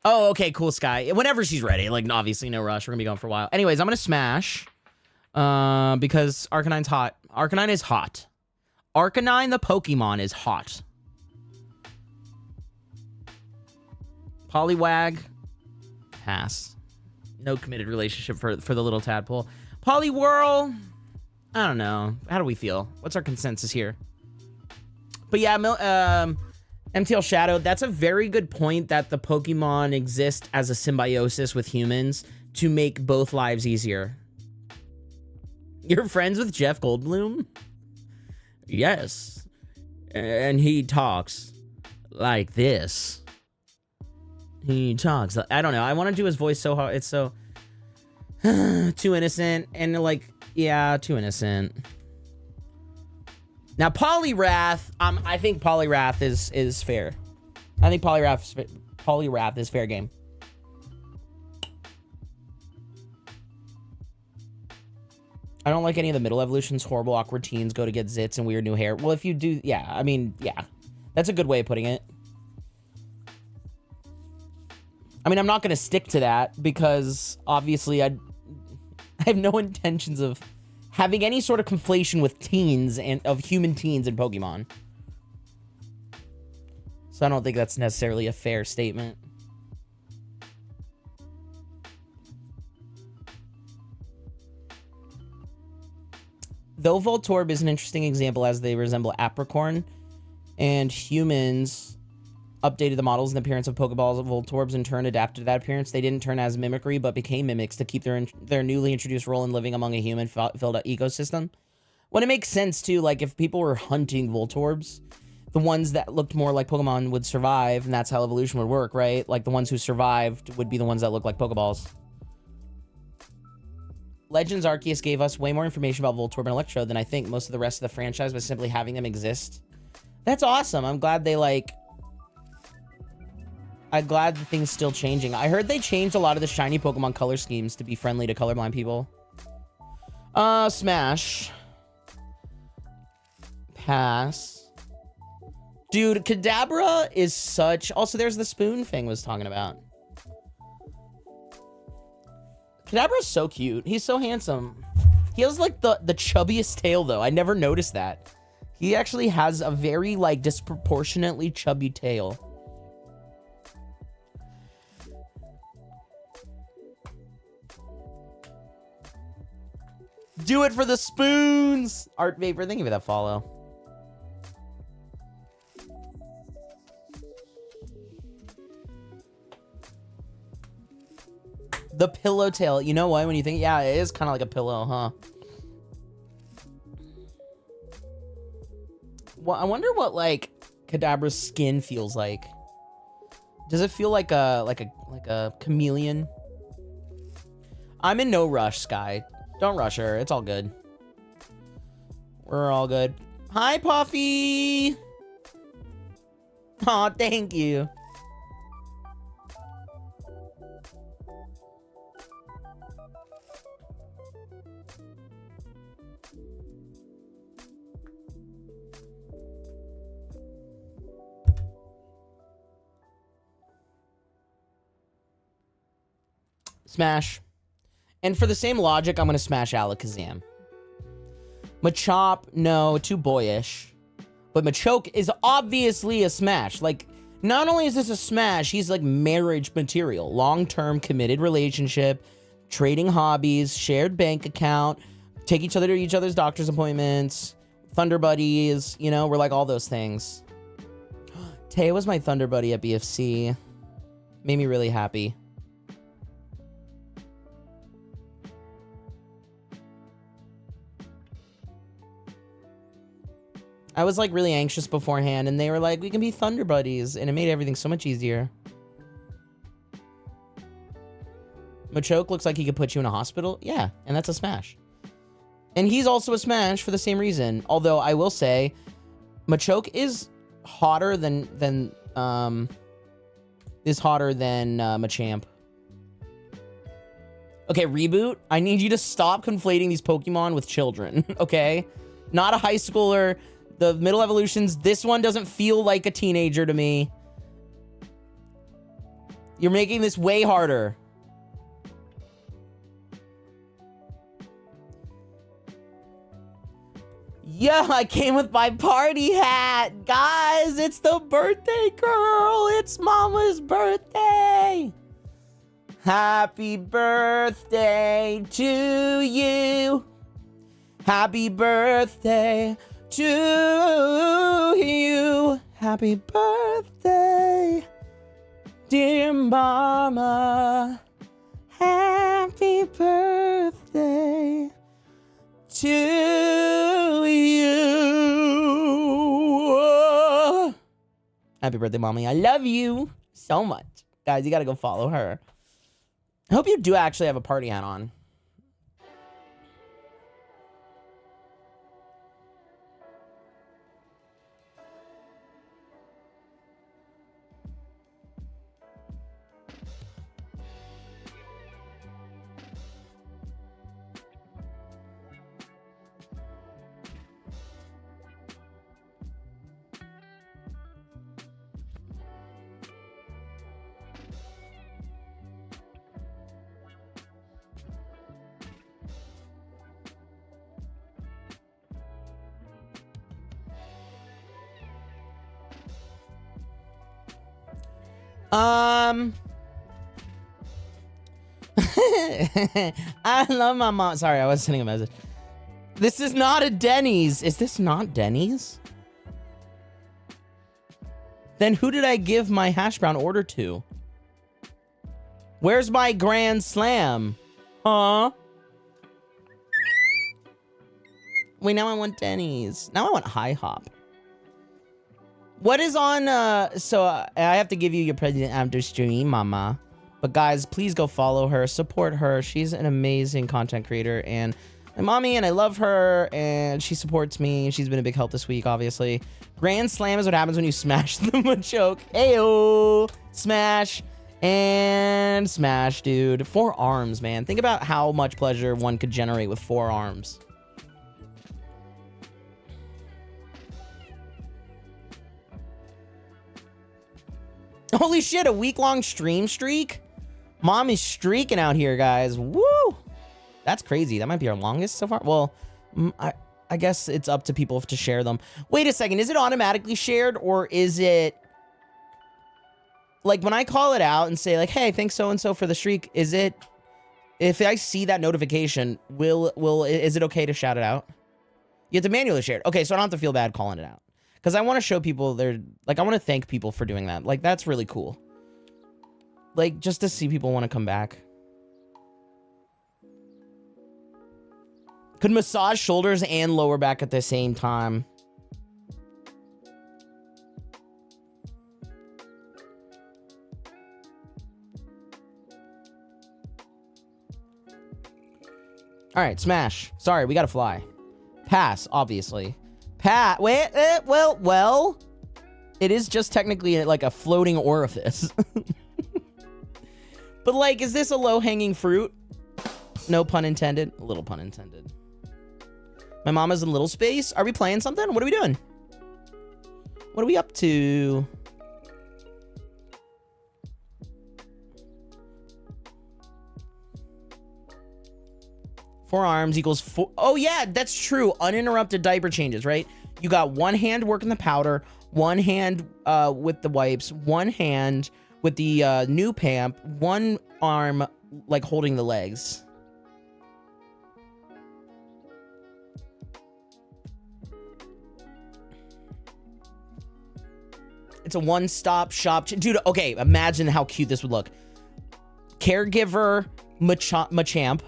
Oh, okay, cool, Sky. Whenever she's ready. Like, obviously, no rush. We're going to be going for a while. Anyways, I'm going to smash. Because Arcanine's hot. Arcanine is hot. Arcanine, the Pokemon, is hot. Poliwag. Pass. No committed relationship for the little tadpole. Poliwhirl. I don't know. How do we feel? What's our consensus here? But yeah, MTL Shadow, that's a very good point that the Pokemon exist as a symbiosis with humans to make both lives easier. You're friends with Jeff Goldblum? Yes. And he talks like this. He talks. I don't know. I want to do his voice so hard. It's so too innocent. And like, yeah, too innocent. Now, Poliwrath, I think Poliwrath is fair. I think Poliwrath is fair game. I don't like any of the middle evolutions. Horrible, awkward teens go to get zits and weird new hair. Well, if you do, yeah, I mean, yeah. That's a good way of putting it. I mean, I'm not going to stick to that because obviously I have no intentions of having any sort of conflation with teens and of human teens in Pokemon. So I don't think that's necessarily a fair statement. Though Voltorb is an interesting example as they resemble Apricorn, and humans updated the models and appearance of Pokeballs, Voltorbs in turn adapted to that appearance. They didn't turn as mimicry, but became mimics to keep their newly introduced role in living among a human-filled ecosystem. When it makes sense, too, like, if people were hunting Voltorbs, the ones that looked more like Pokemon would survive, and that's how evolution would work, right? Like, the ones who survived would be the ones that look like Pokeballs. Legends Arceus gave us way more information about Voltorb and Electrode than I think most of the rest of the franchise by simply having them exist. That's awesome. I'm glad they, like... I'm glad the thing's still changing. I heard they changed a lot of the shiny Pokemon color schemes to be friendly to colorblind people. Smash. Pass. Dude, Kadabra is such... Also, there's the spoon thing I was talking about. Kadabra's so cute. He's so handsome. He has, like, the chubbiest tail, though. I never noticed that. He actually has a very, like, disproportionately chubby tail. Do it for the spoons. Art Vapor, thank you for that follow. The pillow tail. You know what? When you think, yeah, it is kind of like a pillow, huh? Well, I wonder what like Kadabra's skin feels like. Does it feel like a chameleon? I'm in no rush, Sky. Don't rush her. It's all good. We're all good. Hi, Puffy. Aw, thank you. Smash. And for the same logic, I'm going to smash Alakazam. Machop, no, too boyish. But Machoke is obviously a smash. Like, not only is this a smash, he's like marriage material. Long-term committed relationship, trading hobbies, shared bank account, take each other to each other's doctor's appointments, Thunder Buddies, you know, we're like all those things. Tay was my Thunder Buddy at BFC. Made me really happy. I was like really anxious beforehand and they were like, we can be Thunder Buddies, and it made everything so much easier. Machoke looks like he could put you in a hospital. Yeah, and that's a smash. And he's also a smash for the same reason. Although I will say, Machoke is hotter than Machamp. Okay, Reboot, I need you to stop conflating these Pokemon with children, okay? Not a high schooler. The middle evolutions, this one doesn't feel like a teenager to me. You're making this way harder. Yeah, I came with my party hat. Guys, it's the birthday girl. It's Mama's birthday. Happy birthday to you. Happy birthday to you. Happy birthday, dear Mama. Happy birthday to you. Happy birthday, Mommy. I love you so much. Guys, you gotta go follow her. I hope you do actually have a party hat on. I love my mom. Sorry, I was sending a message. This is not a Denny's. Is this not Denny's? Then who did I give my hash brown order to? Where's my Grand Slam? Huh? Wait, now I want Denny's. Now I want High Hop. What is on, so I have to give you your present after stream, Mama. But guys, please go follow her, support her. She's an amazing content creator and my mommy, and I love her, and she supports me. She's been a big help this week, obviously. Grand Slam is what happens when you smash the Machoke. Ayo! Smash and smash, dude. 4 arms, man. Think about how much pleasure one could generate with 4 arms. Holy shit, a week-long stream streak? Mom is streaking out here, guys. Woo! That's crazy. That might be our longest so far. Well, I guess it's up to people to share them. Wait a second. Is it automatically shared, or is it... like, when I call it out and say, like, hey, thanks so-and-so for the streak, is it If I see that notification, is it okay to shout it out? You have to manually share it. Okay, so I don't have to feel bad calling it out. Because I want to show people I want to thank people for doing that. Like, that's really cool. Like, just to see people want to come back. Could massage shoulders and lower back at the same time. All right, smash. Sorry, we gotta fly. Pass, obviously. Wait, well, it is just technically like a floating orifice. But like, is this a low-hanging fruit? No pun intended. A little pun intended. My mom is in little space. Are we playing something? What are we doing? What are we up to? Forearms equals 4. Oh, yeah, that's true. Uninterrupted diaper changes, right? You got one hand working the powder, one hand with the wipes, one hand with the new pamp, one arm like holding the legs. It's a one-stop shop. Dude, okay, imagine how cute this would look. Caregiver Machamp.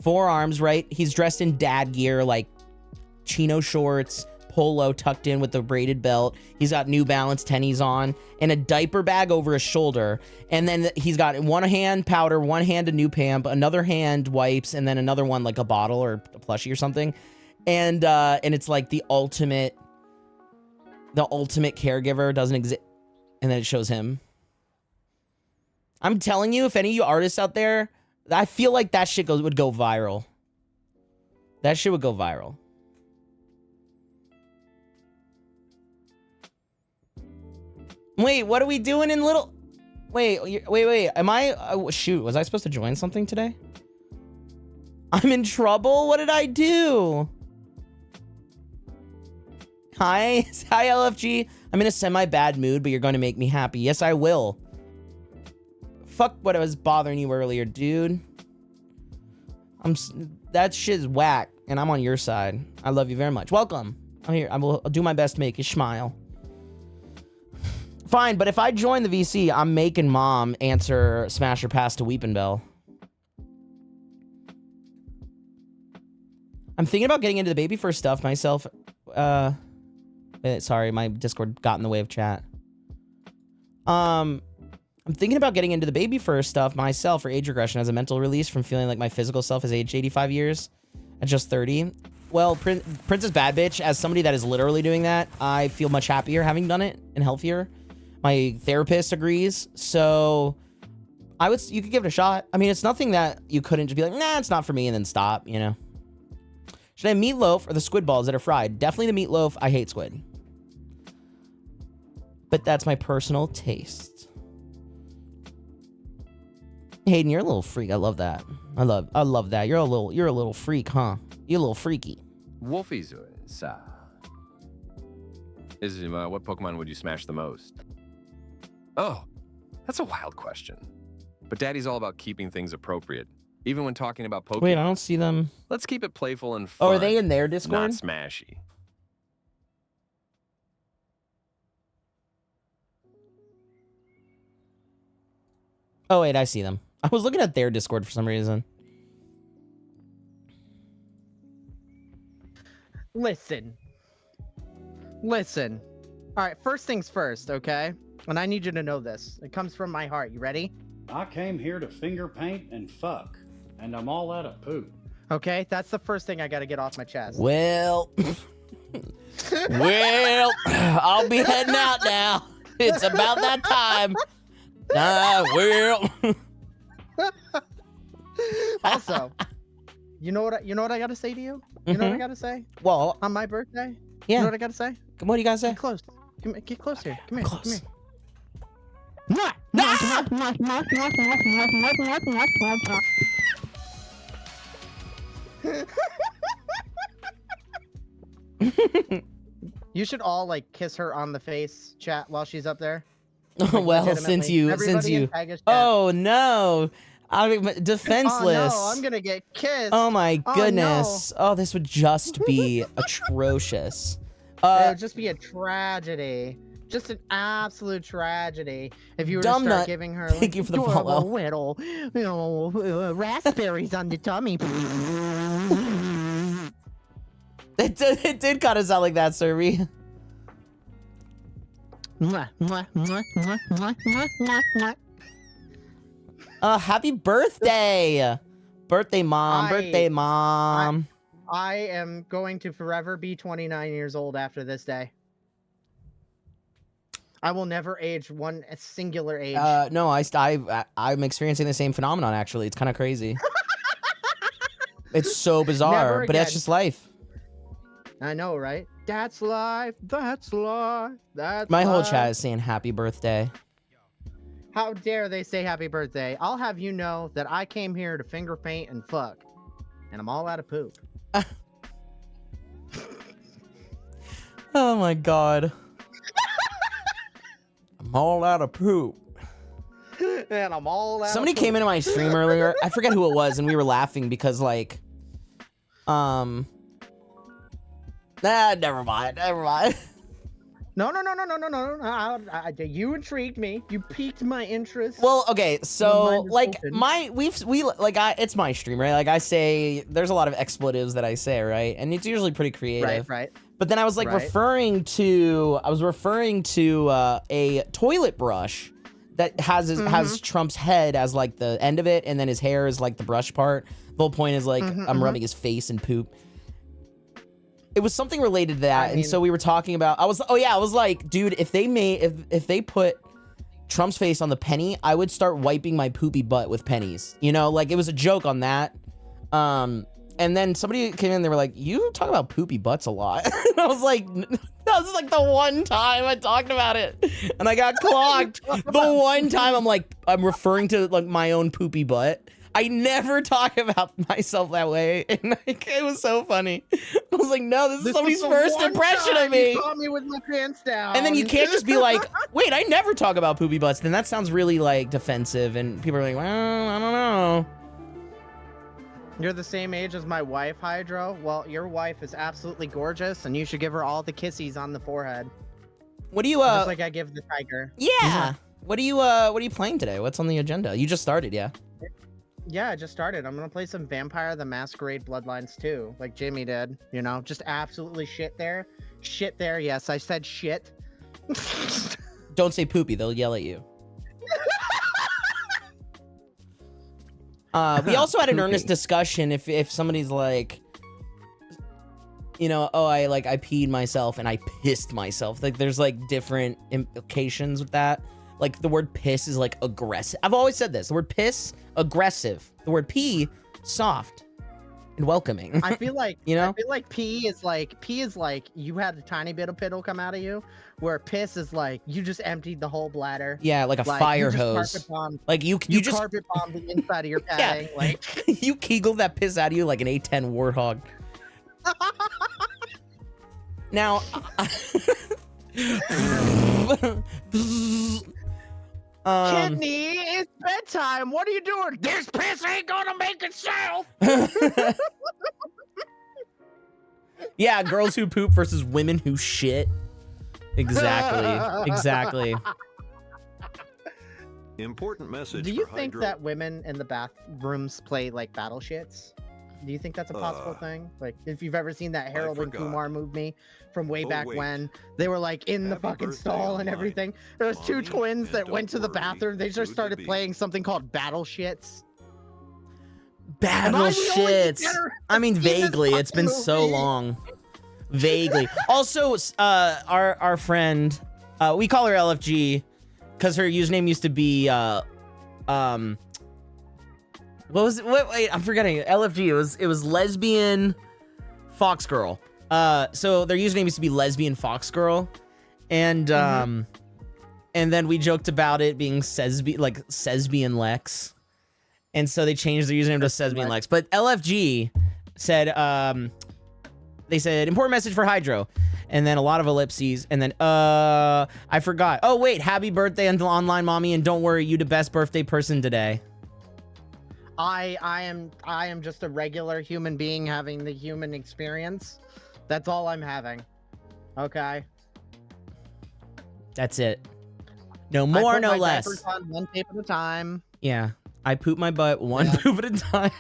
Forearms, right? He's dressed in dad gear, like chino shorts, polo tucked in with the braided belt. He's got New Balance tennies on and a diaper bag over his shoulder. And then he's got one hand powder, one hand a new pamp, another hand wipes, and then another one like a bottle or a plushie or something. And it's like the ultimate caregiver doesn't exist. And then it shows him. I'm telling you, if any of you artists out there, I feel like that shit would go viral. That shit would go viral. Wait, what are we doing in little... Wait. Am I... shoot, was I supposed to join something today? I'm in trouble? What did I do? Hi, LFG. I'm in a semi-bad mood, but you're going to make me happy. Yes, I will. Fuck what was bothering you earlier, dude. That shit's whack, and I'm on your side. I love you very much. Welcome. I'm here. I'll do my best to make you smile. Fine, but if I join the VC, I'm making mom answer Smash or Pass to Weepin' Bell. I'm thinking about getting into the baby first stuff myself. Sorry, my Discord got in the way of chat. I'm thinking about getting into the baby first stuff myself for age regression as a mental release from feeling like my physical self has aged 85 years at just 30. Well, Princess Bad Bitch, as somebody that is literally doing that, I feel much happier having done it and healthier. My therapist agrees. So you could give it a shot. I mean, it's nothing that you couldn't just be like, nah, it's not for me, and then stop, you know? Should I have meatloaf or the squid balls that are fried? Definitely the meatloaf. I hate squid. But that's my personal taste. Hayden, you're a little freak. I love that. I love that. You're a little freak, huh? You're a little freaky. Wolfies. What Pokemon would you smash the most? Oh, that's a wild question. But Daddy's all about keeping things appropriate, even when talking about Pokemon. Wait, I don't see them. Let's keep it playful and fun. Oh, are they in their Discord? Not smashy. Oh, wait, I see them. I was looking at their Discord for some reason. Listen. All right, first things first, okay? And I need you to know this. It comes from my heart. You ready? I came here to finger paint and fuck, and I'm all out of poop. Okay, that's the first thing I got to get off my chest. Well, I'll be heading out now. It's about that time. Also, you know what I got to say to you? You know what I got to say? Well, on my birthday? Yeah. You know what I got to say? What do you guys say? Get close. Get close here. Come here. Close. You should all like kiss her on the face, chat, while she's up there. Oh, well, since you. Oh no, I'm defenseless. Oh no, I'm gonna get kissed. Oh my Oh, goodness. Oh, this would just be atrocious. It would just be a tragedy. Just an absolute tragedy if you were to Dumb start nut. giving her Thank you for the follow. little, raspberries on the tummy. It did kind of sound like that, Serby. Happy birthday! Birthday, mom. Birthday, mom. I am going to forever be 29 years old after this day. I will never age one singular age. No, I'm experiencing the same phenomenon, actually. It's kind of crazy. It's so bizarre, Never but that's again. just life. I know, right? That's life. That's life. That's My whole life. chat is saying happy birthday. How dare they say happy birthday? I'll have you know that I came here to finger paint and fuck. And I'm all out of poop. Oh my god. I'm all out of poop. And I'm all out Somebody of came poop. into my stream earlier. I forget who it was, and we were laughing because like, nah, never mind. No. You intrigued me. You piqued my interest. Well, okay, so Mine is like open. it's my stream, right? Like I say, there's a lot of expletives that I say, right? And it's usually pretty creative. Right. But then I was like Right. referring to a toilet brush that has Trump's head as like the end of it, and then his hair is like the brush part. The whole point is like I'm rubbing his face in poop. It was something related to that, and so we were talking about. I was like, dude, if they put Trump's face on the penny, I would start wiping my poopy butt with pennies. You know, like it was a joke on that. And then somebody came in, they were like, you talk about poopy butts a lot. And I was like, that was like the one time I talked about it. And I got clocked. The one time I'm referring to like my own poopy butt. I never talk about myself that way. And like, it was so funny. I was like, no, this is somebody's first impression of me. You saw me with my pants down. And then you can't just be like, wait, I never talk about poopy butts. Then that sounds really like defensive. And people are like, well, I don't know. You're the same age as my wife, Hydro. Well, your wife is absolutely gorgeous, and you should give her all the kissies on the forehead. What do you Just like I give the tiger. Yeah. What are you playing today? What's on the agenda? You just started, yeah? Yeah, I just started. I'm gonna play some Vampire the Masquerade Bloodlines 2, like Jimmy did. You know, just absolutely shit there. Shit there, yes, I said shit. Don't say poopy, they'll yell at you. We also had an earnest discussion if somebody's like, you know, oh, I peed myself and I pissed myself. Like there's like different implications with that. Like the word piss is like aggressive. I've always said this. The word piss, aggressive. The word pee, soft and welcoming. I feel like you know? I feel like pee is like you had a tiny bit of piddle come out of you, where piss is like you just emptied the whole bladder. Yeah, like a fire hose. Like you just carpet bombed the inside of your padding. Yeah. Like you kegel that piss out of you like an A10 warthog. Now Kidney, it's bedtime. What are you doing? This piss ain't gonna make itself. Yeah, girls who poop versus women who shit. Exactly. Important message. Do you for think Hydro. that women in the bathrooms play like battle shits? Do you think that's a possible thing? Like, if you've ever seen that Harold and forgot. Kumar movie from way back wait. when, they were like in the Happy fucking birthday stall and online. everything. There was two Mommy, twins and that went to don't the worry, bathroom. They do just the started beat. playing something called battle shits. Battle Am I the only shits. degenerate I mean, that's seen this vaguely. It's been fucking so movie? long. Vaguely. Also, our friend, we call her LFG because her username used to be what was it? Wait, I'm forgetting. LFG. It was lesbian Fox Girl. So their username used to be lesbian Fox Girl, and then we joked about it being Sesbian Lex, and so they changed their username to Sesbian Lex. But LFG said they said important message for Hydro, and then a lot of ellipses, and then I forgot. Oh wait, happy birthday until online mommy, and don't worry, you the best birthday person today. I am just a regular human being having the human experience. That's all I'm having. Okay. That's it. No more, no less. Diapers on one tape at a time. Yeah. I poop my butt one poop at a time.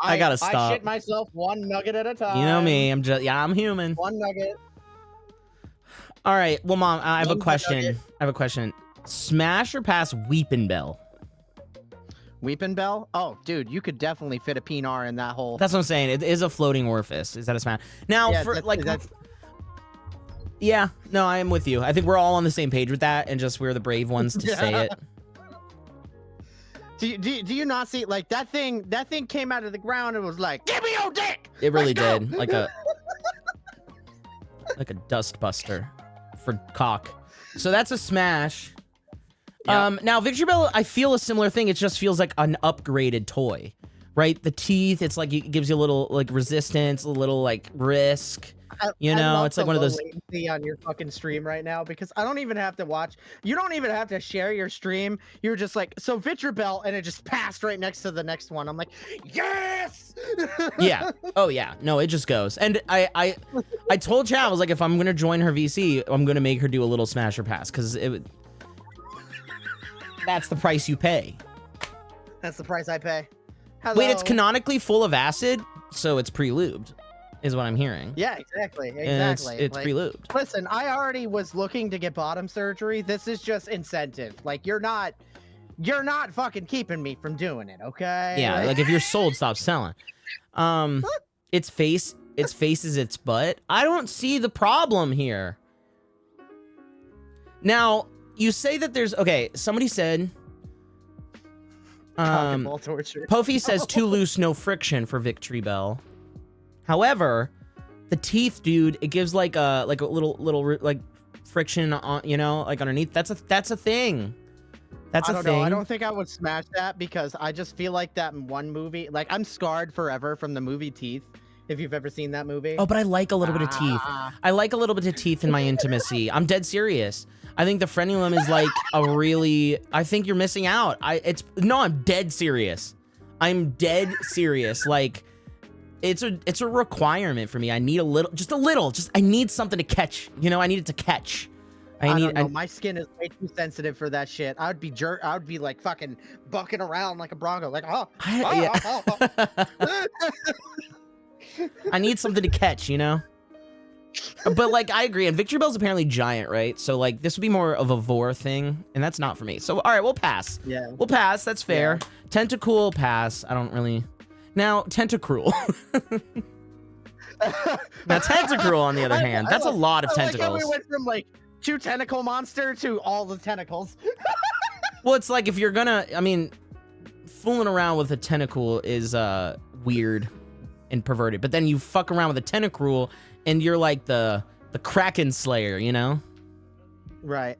I gotta stop. I shit myself one nugget at a time. You know me. I'm human. One nugget. All right. Well, Mom, I have a question. Smash or pass Weepin' Bell? Weepin' Bell? Oh, dude, you could definitely fit a pinar in that hole. That's what I'm saying. It is a floating orifice. Is that a smash? Now, Yeah, for that's- yeah, no, I am with you. I think we're all on the same page with that, and just we're the brave ones to say it. Do you not see, like, that thing came out of the ground and was like, give me your dick! It really Let's go!" did, like a dust buster for cock. So that's a smash. Now Victory Bell, I feel a similar thing. It just feels like an upgraded toy, right? The teeth, it's like it gives you a little like resistance, a little like risk. You know, it's like one of those. Latency on your fucking stream right now, because I don't even have to watch. You don't even have to share your stream. You're just like, so Victory Bell, and it just passed right next to the next one. I'm like, yes. Yeah. Oh yeah. No, it just goes. And I told Chad, I was like, if I'm gonna join her VC, I'm gonna make her do a little smash or pass, because that's the price you pay. That's the price I pay. Hello. Wait, it's canonically full of acid, so it's pre-lubed, is what I'm hearing. Yeah, exactly. And Exactly. it's Like, pre-lubed. Listen, I already was looking to get bottom surgery. This is just incentive. Like, you're not fucking keeping me from doing it, okay? Yeah, like if you're sold, stop selling. Its face is its butt. I don't see the problem here. Now, you say that there's somebody said Pofi says too loose, no friction for Victory Bell. However, the teeth, dude, it gives like a little like friction on, you know, like underneath. That's a thing. That's a thing. I don't think I would smash that, because I just feel like that in one movie, like I'm scarred forever from the movie Teeth. If you've ever seen that movie. Oh, but I like a little bit of teeth. I like a little bit of teeth in my intimacy. I'm dead serious. I think the frenulum is like I think you're missing out. I'm dead serious. I'm dead serious. Like it's a requirement for me. I need I need something to catch. You know, I need it to catch. I don't know. My skin is way too sensitive for that shit. I would be like fucking bucking around like a bronco. Like, I need something to catch, you know? But like, I agree. And Victory Bell's apparently giant, right? So like, this would be more of a vor thing, and that's not for me. So all right, we'll pass. Yeah. We'll pass. That's fair. Yeah. Tentacool, pass. I don't really. Now, Tentacruel. Now, Tentacruel, on the other hand, that's a lot of tentacles. Like how we went from like 2 tentacle monster to all the tentacles. Well, it's like if you're gonna, I mean, fooling around with a tentacle is weird and perverted, but then you fuck around with a Tentacruel and you're like the Kraken Slayer, you know? Right.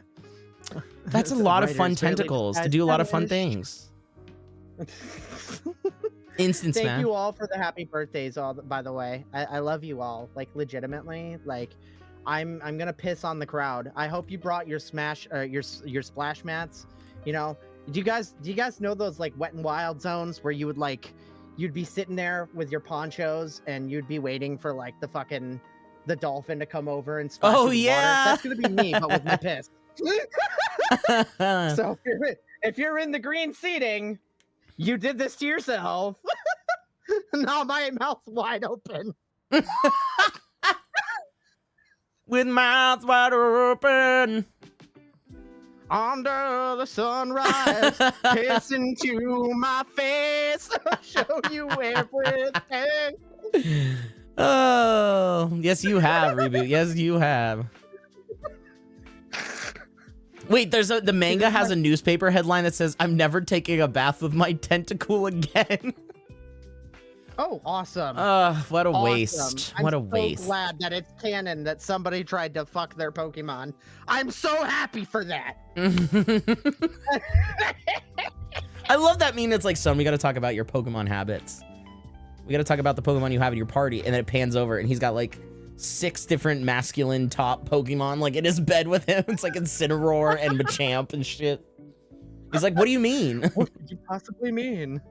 That's a lot of fun tentacles to do a lot of fun things. Instant smash. Thank you all for the happy birthdays, by the way. I love you all, like legitimately. Like I'm gonna piss on the crowd. I hope you brought your your splash mats. You know, do you guys know those like Wet and Wild zones where you'd be sitting there with your ponchos and you'd be waiting for like the dolphin to come over and splash you with water? That's gonna be me, but with my piss. So if you're in the green seating, you did this to yourself. Now my mouth's wide open. With mouth wide open. Under the sunrise, piss into my face, show you everything. Oh, yes, you have, Reboot. Yes, you have. Wait, the manga has a newspaper headline that says, "I'm never taking a bath with my Tentacool again." Oh, awesome. What a waste. What a waste. I'm so glad that it's canon that somebody tried to fuck their Pokemon. I'm so happy for that. I love that meme. It's like, son, we got to talk about your Pokemon habits. We got to talk about the Pokemon you have in your party. And then it pans over and he's got like 6 different masculine top Pokemon like in his bed with him. It's like Incineroar and Machamp and shit. He's like, what do you mean? What could you possibly mean?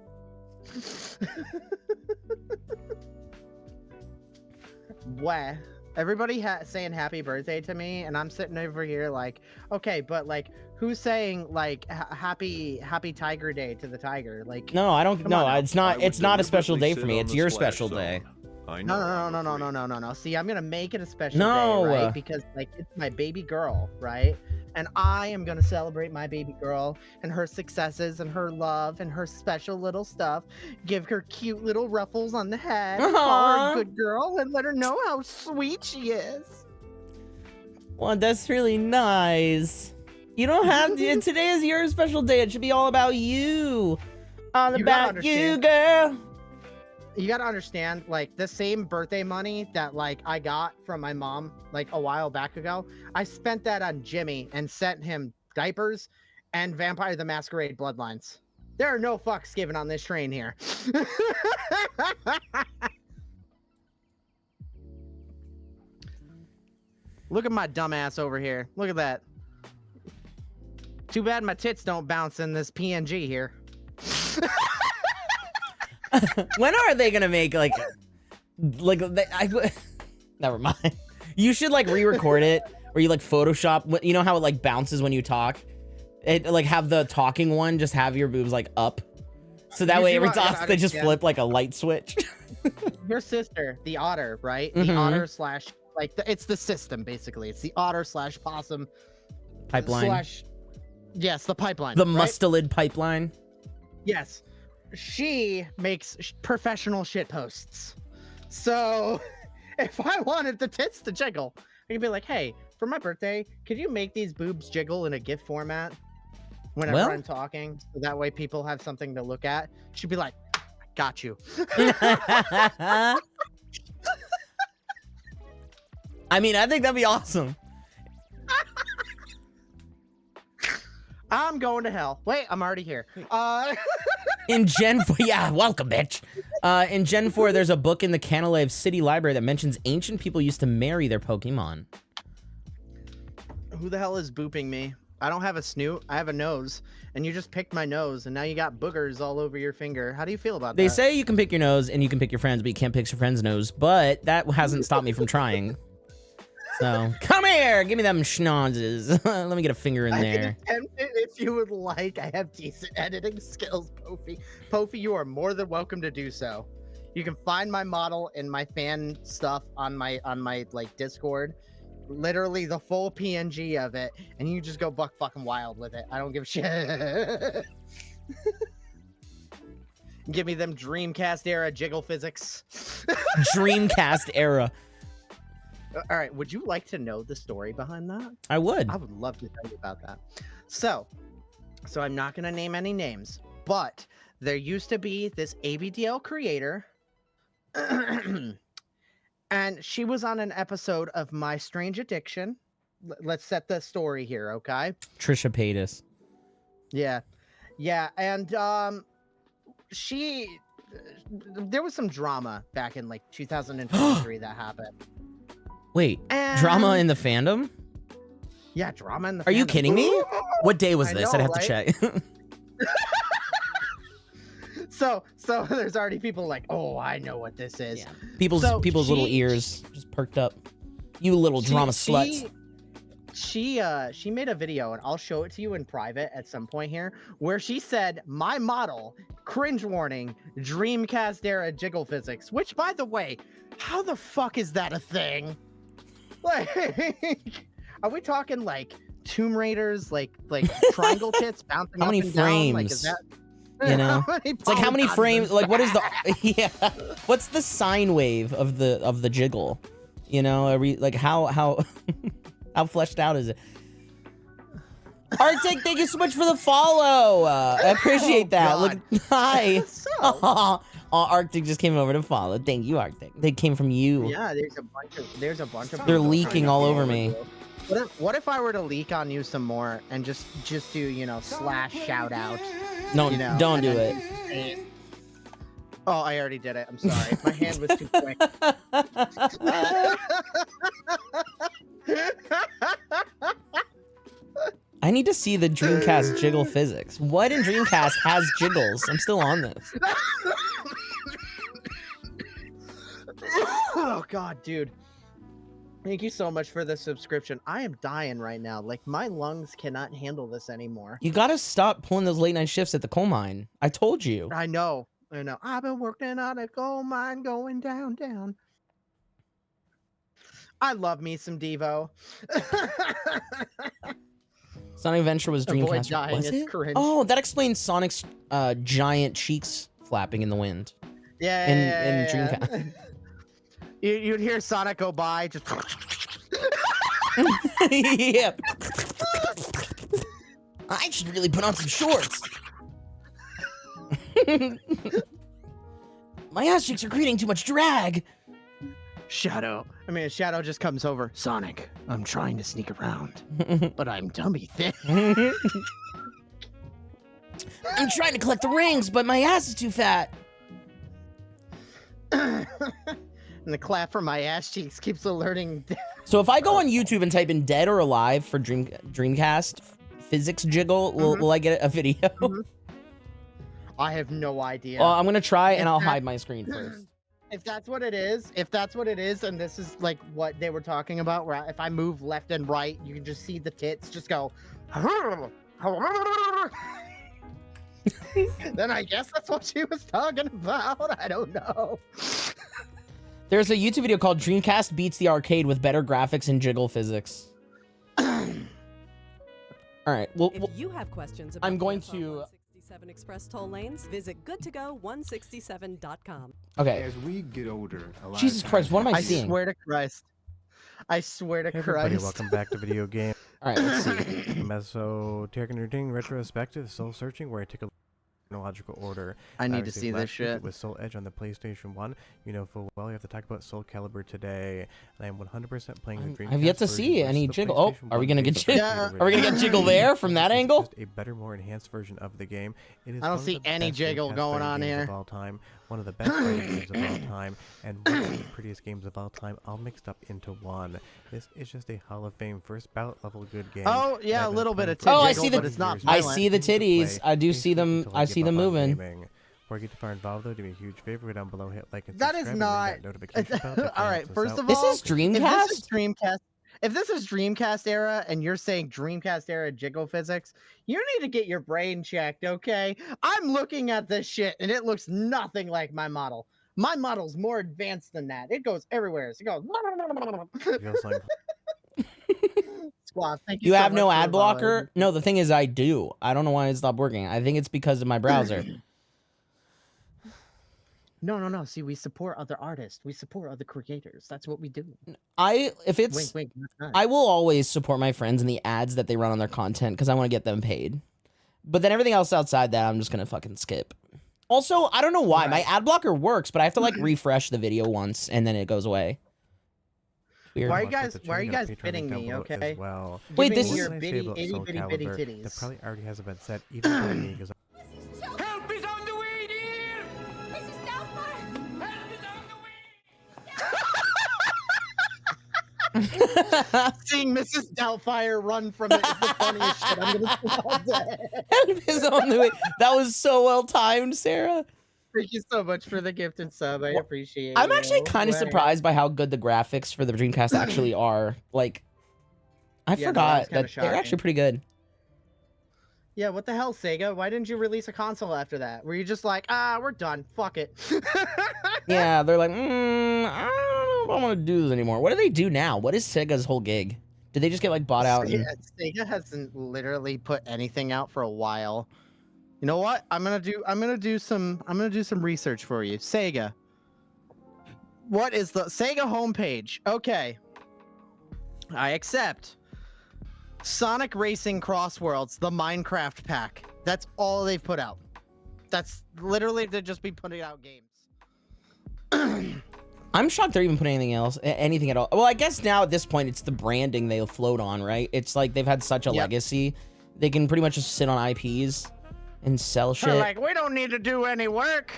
What? Everybody saying happy birthday to me, and I'm sitting over here like, okay, but like, who's saying like happy Tiger Day to the tiger? Like, No, I don't. come No, on now. it's not. It's not a special day for me. Deliberately It's sit your on the splash special zone. day. I know. No. See, I'm gonna make it a special No. day, right? Because like it's my baby girl, right? And I am gonna celebrate my baby girl and her successes and her love and her special little stuff. Give her cute little ruffles on the head. Call her Aw. a good girl and let her know how sweet she is. Well, that's really nice. You don't have to. Today is your special day. It should be all about you. All You gotta about you, understand. girl. You gotta understand, like, the same birthday money that like I got from my mom like a while back ago, I spent that on Jimmy and sent him diapers and Vampire the Masquerade Bloodlines. There are no fucks given on this train here. Look at my dumbass over here. Look at that. Too bad my tits don't bounce in this PNG here. When are they gonna make like never mind. You should like re-record it, or you like Photoshop. You know how it like bounces when you talk. It like have the talking one just have your boobs like up, so that way every time they just flip like a light switch. Your sister, the otter, right? Mhm. The otter slash like it's the system basically. It's the otter slash possum Pipeline. slash yes, the pipeline. The right? mustelid pipeline. Yes, she makes professional shit posts. So if I wanted the tits to jiggle, I could be like, hey, for my birthday, could you make these boobs jiggle in a GIF format whenever Well- I'm talking? So that way people have something to look at. She'd be like, I got you. I mean, I think that'd be awesome. I'm going to hell. Wait, I'm already here. In Gen 4, yeah, welcome, bitch. In Gen 4, there's a book in the Canalave City Library that mentions ancient people used to marry their Pokemon. Who the hell is booping me? I don't have a snoot. I have a nose. And you just picked my nose, and now you got boogers all over your finger. How do you feel about They that? say you can pick your nose and you can pick your friends, but you can't pick your friend's nose. But that hasn't stopped me from trying. So, come here! Give me them schnozzes. Let me get a finger in I there. can attempt it if you would like. I have decent editing skills, Pofi. Pofi, you are more than welcome to do so. You can find my model and my fan stuff on my like Discord. Literally the full PNG of it, and you just go buck fucking wild with it. I don't give a shit. Give me them Dreamcast era jiggle physics. Dreamcast era. All right, would you like to know the story behind that? I would. I would love to tell you about that. So I'm not going to name any names, but there used to be this ABDL creator, and she was on an episode of My Strange Addiction. Let's set the story here, okay? Trisha Paytas. Yeah, and there was some drama back in like 2023 that happened. Wait, drama in the fandom? Yeah, drama in the Are you fandom. kidding me? What day was I this? know, I'd have right? to check. So there's already people like, oh, I know what this is. People's So little ears just perked up. You little drama sluts. She made a video, and I'll show it to you in private at some point here, where she said, my model, cringe warning, Dreamcast era jiggle physics, which, by the way, how the fuck is that a thing? Like, are we talking like Tomb Raiders, like triangle tits bouncing How up many and down? Like, is frames? that... You know, How many it's like how many polygons frames? is Like, what is the? that? Yeah, what's the sine wave of the jiggle? You know, are we like how how fleshed out is it? Arctic, thank you so much for the follow. I appreciate that. Look, hi. Arctic just came over to follow. Thank you, Arctic. They came from you. Yeah, there's a bunch of. They're people leaking trying to all follow over you. me. What if I were to leak on you some more and just do, you know, slash shout out? No, you know, don't do and it. then- Oh, I already did it. I'm sorry. My hand was too quick. I need to see the Dreamcast jiggle physics. What in Dreamcast has jiggles? I'm still on this. Oh god, dude. Thank you so much for the subscription. I am dying right now. Like, my lungs cannot handle this anymore. You gotta stop pulling those late night shifts at the coal mine. I told you. I know. I've been working on a gold mine going down. I love me some Devo. Sonic Adventure was Avoid Dreamcast. dying, Was it's it? cringe. Oh, that explains Sonic's giant cheeks flapping in the wind. Yeah. In Dreamcast. You'd hear Sonic go by, just. Yeah. I should really put on some shorts. My ass cheeks are creating too much drag. Shadow just comes over. Sonic, I'm trying to sneak around, but I'm dummy thick. I'm trying to collect the rings, but my ass is too fat. And the clap from my ass cheeks keeps alerting. So if I go on YouTube and type in "dead or alive" for Dreamcast physics jiggle, will I get a video? I have no idea. Well, I'm gonna try and I'll hide my screen first. If that's what it is, and this is like what they were talking about, where if I move left and right, you can just see the tits just go. Then I guess that's what she was talking about. I don't know. There's a YouTube video called "Dreamcast Beats the Arcade with Better Graphics and Jiggle Physics." All right. Well, if you have questions about I'm going the to. 167 Express toll lanes, visit goodtogo167.com. Okay. As we get older, Jesus Christ, what am I seeing? I swear to Christ. Hey everybody, welcome back to Video Game. All right, let's see. Mesoterrating Retrospective Soul Searching, where I take a chronological order. I need to see this shit. With Soul Edge on the PlayStation 1, you know full well you have to talk about Soul Calibur today, and I am 100% playing the Dreamcast. I've yet to see any jiggle. Oh, are we gonna get jiggle? Yeah. Are we gonna get jiggle there from that angle? Just a better, more enhanced version of the game. It is I don't see any jiggle going on here. Of all time, one of the best fighting games of all time, and one of the prettiest games of all time, all mixed up into one. This is just a Hall of Fame first ballot level good game. Oh yeah, a little bit of Oh, I jiggle, see the. but it's not I violent. see the titties. I do see them. I see them moving. Before I get too far involved, though, do me a huge favor. Go down below, hit like and That subscribe. is not. And ring that notification bell to All right, cancel us first out. of This all, is Dreamcast? If this is Dreamcast era, and you're saying Dreamcast era jiggle physics, you need to get your brain checked, okay? I'm looking at this shit, and it looks nothing like my model. My model's more advanced than that. It goes everywhere. It goes. Feels like Squaw, thank You so have no much for ad blocker? No, the thing is, I do. I don't know why it stopped working. I think it's because of my browser. No. See, we support other artists. We support other creators. That's what we do. If it's, Wink, wink. That's nice. I will always support my friends and the ads that they run on their content because I want to get them paid. But then everything else outside that, I'm just gonna fucking skip. Also, I don't know why my ad blocker works, but I have to like refresh the video once and then it goes away. Weird. Why are you guys bidding me? Okay. Well. Wait, Give this me is your bitty bitty titties. That probably already hasn't been said, even by me, because Help is on the way, dear! Mrs. Doubtfire! Help is on the way! Seeing Mrs. Doubtfire run from it is the funniest shit I'm gonna see all day. Help is on the way. That was so well timed, Sarah. Thank you so much for the gifted sub. I appreciate it. I'm actually kind of surprised by how good the graphics for the Dreamcast actually are. Like, I forgot that they're actually pretty good. Yeah, what the hell, Sega? Why didn't you release a console after that? Were you just like, we're done, fuck it? Yeah, they're like, I don't know if I want to do this anymore. What do they do now? What is Sega's whole gig? Did they just get like bought out? Sega hasn't literally put anything out for a while. You know what? I'm gonna do some research for you. Sega. What is the Sega homepage? Okay. I accept. Sonic Racing Crossworlds, the Minecraft pack. That's all they've put out. That's literally they'd just be putting out games. I'm shocked they're even putting anything at all. Well, I guess now at this point it's the branding they'll float on, right? It's like they've had such a legacy. They can pretty much just sit on IPs and sell shit. They're like, we don't need to do any work.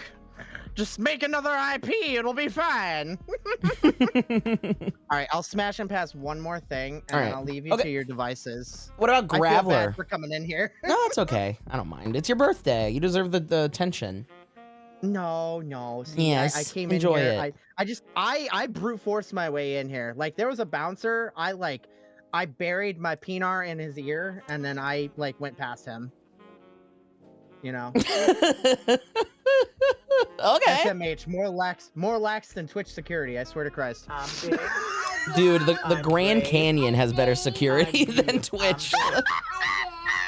Just make another IP. It'll be fine. All right, I'll smash and pass one more thing, and then I'll leave you to your devices. What about Graveler? I feel bad for coming in here. No, it's okay. I don't mind. It's your birthday. You deserve the attention. No. See, yes, I came enjoy in here. it. I brute forced my way in here. Like there was a bouncer. I buried my pinar in his ear, and then I went past him. You know. Okay. SMH, more lax than Twitch security. I swear to Christ. Dude, the Grand Canyon has better security than Twitch.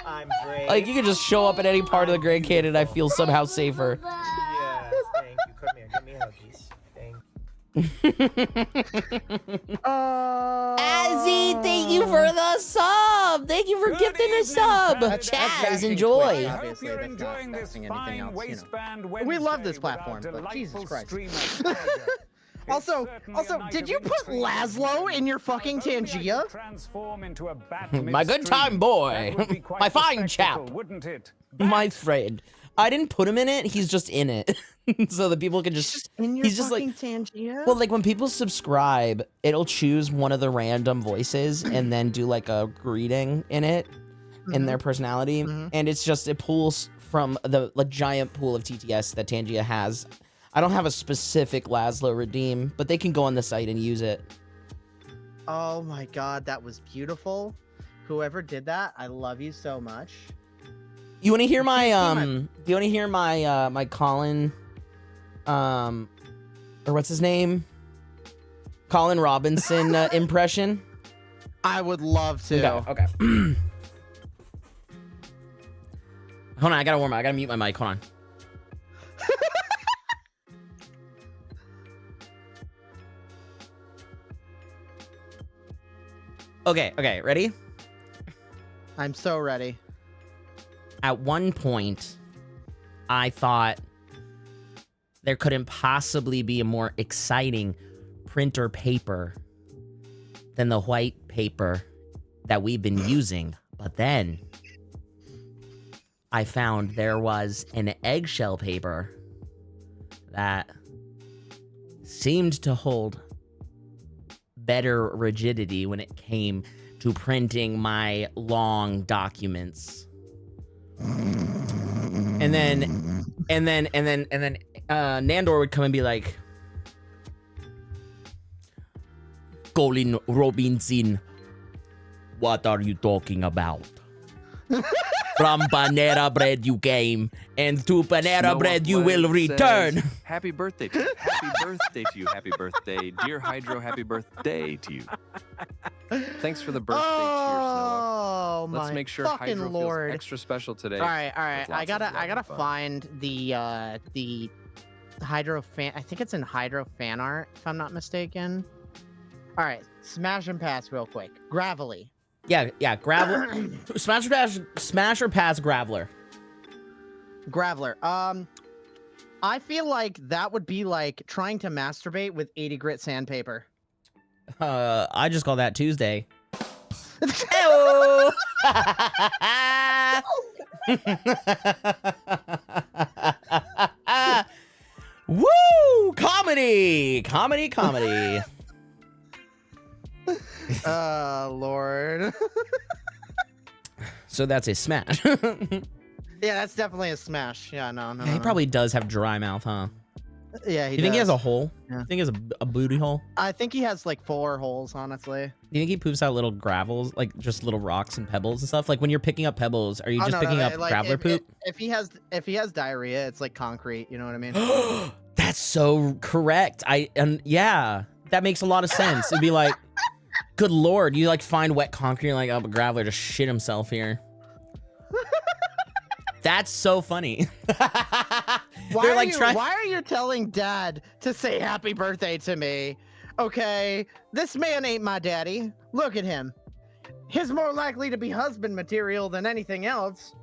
I'm brave. Like you can just show up at any part of the Grand Canyon. I feel somehow safer. Yes, thank you. Come here, give me huggies. Thank Azzy, thank you for the sub. Thank you for gifting a sub. Chaz, enjoy. Obviously, that's not anything else. We love this platform, but Jesus Christ. Also, did you put Laszlo in your fucking Tangia? My good time boy. My fine chap. My friend. I didn't put him in it. He's just in it. So that people can just in your he's just like Tangia? Well, like when people subscribe, it'll choose one of the random voices and then do like a greeting in it in their personality. And it's just it pulls from the giant pool of TTS that Tangia has. I don't have a specific Laszlo redeem, but they can go on the site and use it. Oh my god, that was beautiful. Whoever did that, I love you so much. You want to hear my do you want to hear my my Colin or what's his name? Colin Robinson impression? I would love to. Okay. Hold on, I gotta warm up. I gotta mute my mic. Hold on. Okay, ready? I'm so ready. At one point, I thought there couldn't possibly be a more exciting printer paper than the white paper that we've been using. But then I found there was an eggshell paper that seemed to hold better rigidity when it came to printing my long documents. And then Nandor would come and be like, Colin Robinson, what are you talking about? From Panera Bread you came, and to Panera Bread you will return. Happy birthday to you. Happy birthday to you. Happy birthday. Dear Hydro, happy birthday to you. Thanks for the birthday cheers, Noah. Let's make sure Hydro feels extra special today. All right. I gotta find the Hydro fan. I think it's in Hydro fan art, if I'm not mistaken. All right, smash and pass real quick. Gravelly. Yeah, Graveler. Smash or pass Graveler. Graveler. I feel like that would be like trying to masturbate with 80 grit sandpaper. I just call that Tuesday. Hello. Woo! Comedy. Lord. So that's a smash. Yeah, that's definitely a smash. Yeah, no. He probably does have dry mouth, huh? Yeah, he You think he does. has a hole? Yeah. You think he has a booty hole? I think he has like 4 holes, honestly. Do you think he poops out little gravels, like just little rocks and pebbles and stuff? Like when you're picking up pebbles, are you just picking up Graveler poop? If he has diarrhea, it's like concrete. You know what I mean? That's so correct. Yeah, that makes a lot of sense. It'd be like, good lord, you like find wet concrete, you're like, oh, but Graveler just shit himself here. That's so funny. Why are you telling Dad to say happy birthday to me? Okay, this man ain't my daddy. Look at him. He's more likely to be husband material than anything else.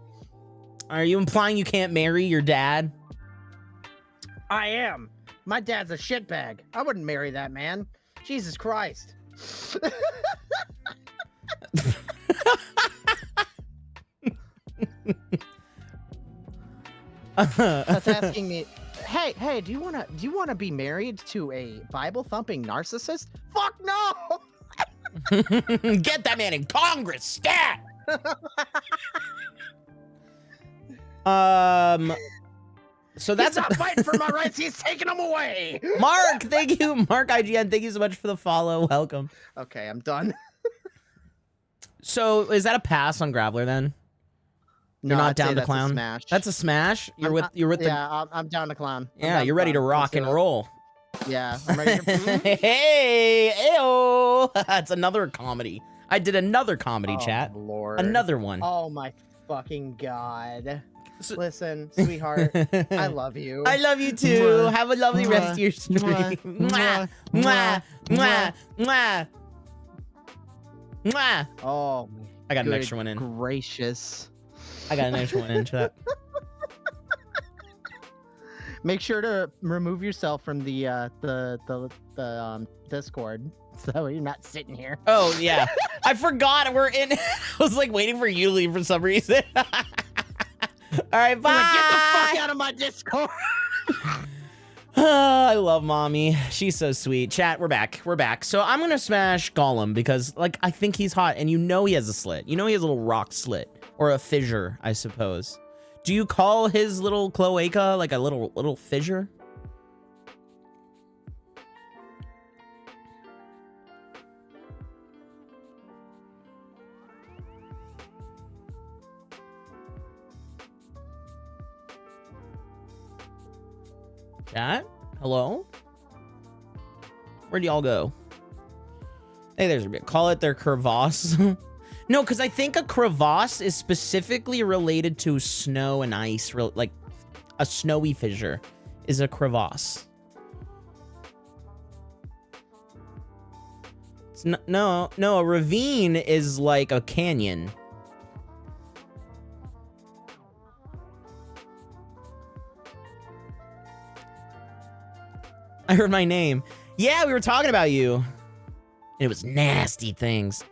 Are you implying you can't marry your dad? I am. My dad's a shitbag. I wouldn't marry that man. Jesus Christ. That's asking me Hey, do you wanna be married to a Bible thumping narcissist? Fuck no! Get that man in Congress, stat! So that's He's not fighting for my rights. He's taking them away. Mark, thank you. Mark IGN, thank you so much for the follow. Welcome. Okay, I'm done. So is that a pass on Graveler then? You're No, not I'd say down to that's a clown? smash. That's a smash? You're with the Yeah, I'm down to clown. I'm Yeah, down you're to ready to clown. rock Let's and do it. roll. Yeah, I'm ready to. Hey, ayo. That's another comedy. I did another comedy, chat. Lord. Another one. Oh my fucking god. Listen, sweetheart, I love you. I love you too. Mwah. Have a lovely rest of your stream. Mwah. Mwah. Mwah. Mwah. Mwah. Mwah. Oh, I got an good extra one in. Gracious. I got an extra one in, chat. Make sure to remove yourself from the Discord so you're not sitting here. Oh yeah, I forgot we're in. I was like waiting for you to leave for some reason. All right, bye. Like, get the fuck out of my Discord. I love mommy. She's so sweet. Chat, we're back. We're back. So I'm gonna smash Gollum because like I think he's hot, and you know he has a slit. You know he has a little rock slit or a fissure, I suppose. Do you call his little cloaca like a little fissure? Chat? Hello? Where'd y'all go? Hey, there's a bit. Call it their crevasse. No, because I think a crevasse is specifically related to snow and ice. Like a snowy fissure is a crevasse. It's no, a ravine is like a canyon. I heard my name. Yeah, we were talking about you. It was nasty things.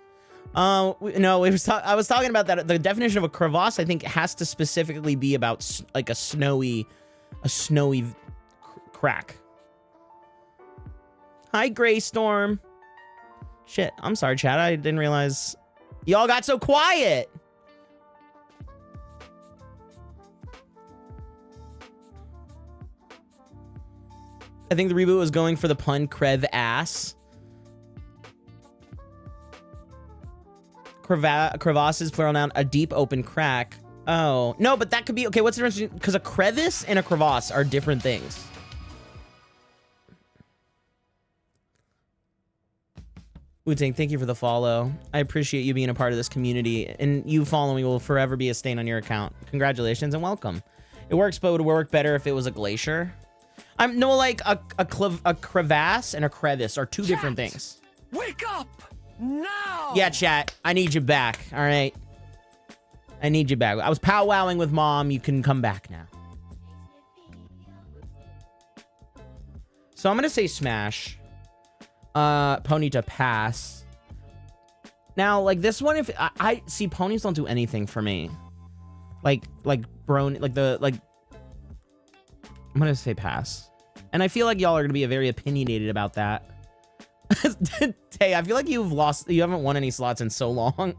No, I was talking about that. The definition of a crevasse, I think, has to specifically be about like a snowy crack. Hi, Greystorm. Shit, I'm sorry, chat. I didn't realize y'all got so quiet. I think the reboot was going for the pun crev ass. Crevasses, plural noun, a deep open crack. Oh, no, but that could be, okay, what's the difference? Because a crevice and a crevasse are different things. Wu-Tang, thank you for the follow. I appreciate you being a part of this community, and you following will forever be a stain on your account. Congratulations and welcome. It works, but it would work better if it was a glacier. Like a crevasse and a crevice are two different things. Wake up now! Yeah, chat. I need you back. All right. I need you back. I was powwowing with mom. You can come back now. So I'm gonna say smash. Pony to pass. Now, like this one, if I see ponies don't do anything for me. I'm gonna say pass. And I feel like y'all are gonna be very opinionated about that. Tay, I feel like you haven't won any slots in so long.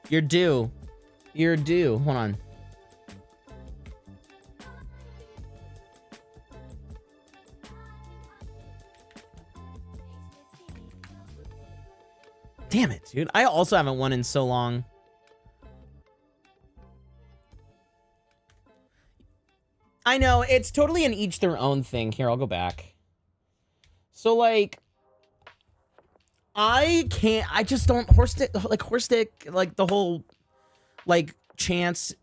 You're due. You're due. Hold on. Damn it, dude. I also haven't won in so long. I know, it's totally an each their own thing. Here, I'll go back. So, like, I just don't horse stick, like the whole, like, chance,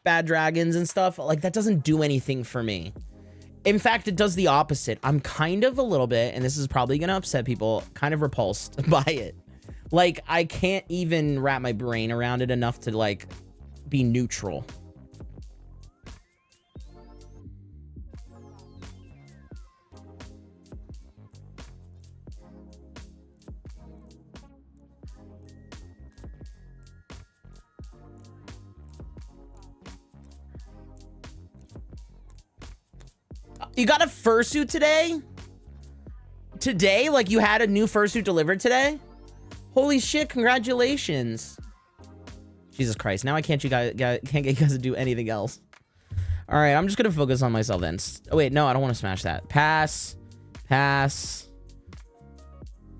bad dragons and stuff. Like, that doesn't do anything for me. In fact, it does the opposite. I'm kind of a little bit, and this is probably going to upset people, kind of repulsed by it. Like, I can't even wrap my brain around it enough to, like, be neutral. You got a fursuit today? Today? Like you had a new fursuit delivered today? Holy shit, congratulations. Jesus Christ, now I can't get you guys to do anything else. All right, I'm just gonna focus on myself then. Oh wait, no, I don't want to smash that. Pass, pass,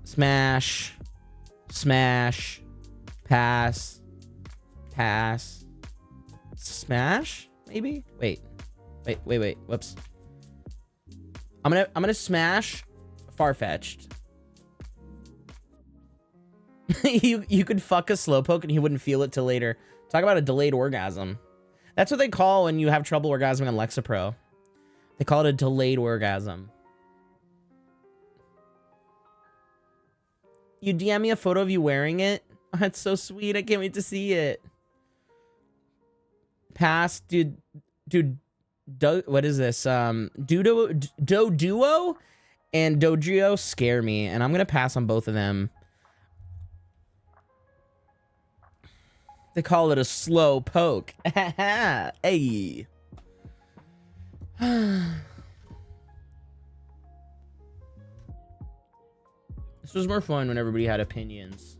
smash, smash, pass, pass, smash, maybe? Wait. Whoops. I'm gonna smash Farfetch'd. you could fuck a slowpoke and he wouldn't feel it till later. Talk about a delayed orgasm. That's what they call when you have trouble orgasming on Lexapro. They call it a delayed orgasm. You DM me a photo of you wearing it? Oh, that's so sweet. I can't wait to see it. Pass, dude. What is this? Doduo and Dodrio scare me, and I'm gonna pass on both of them. They call it a slow poke. Hey. This was more fun when everybody had opinions.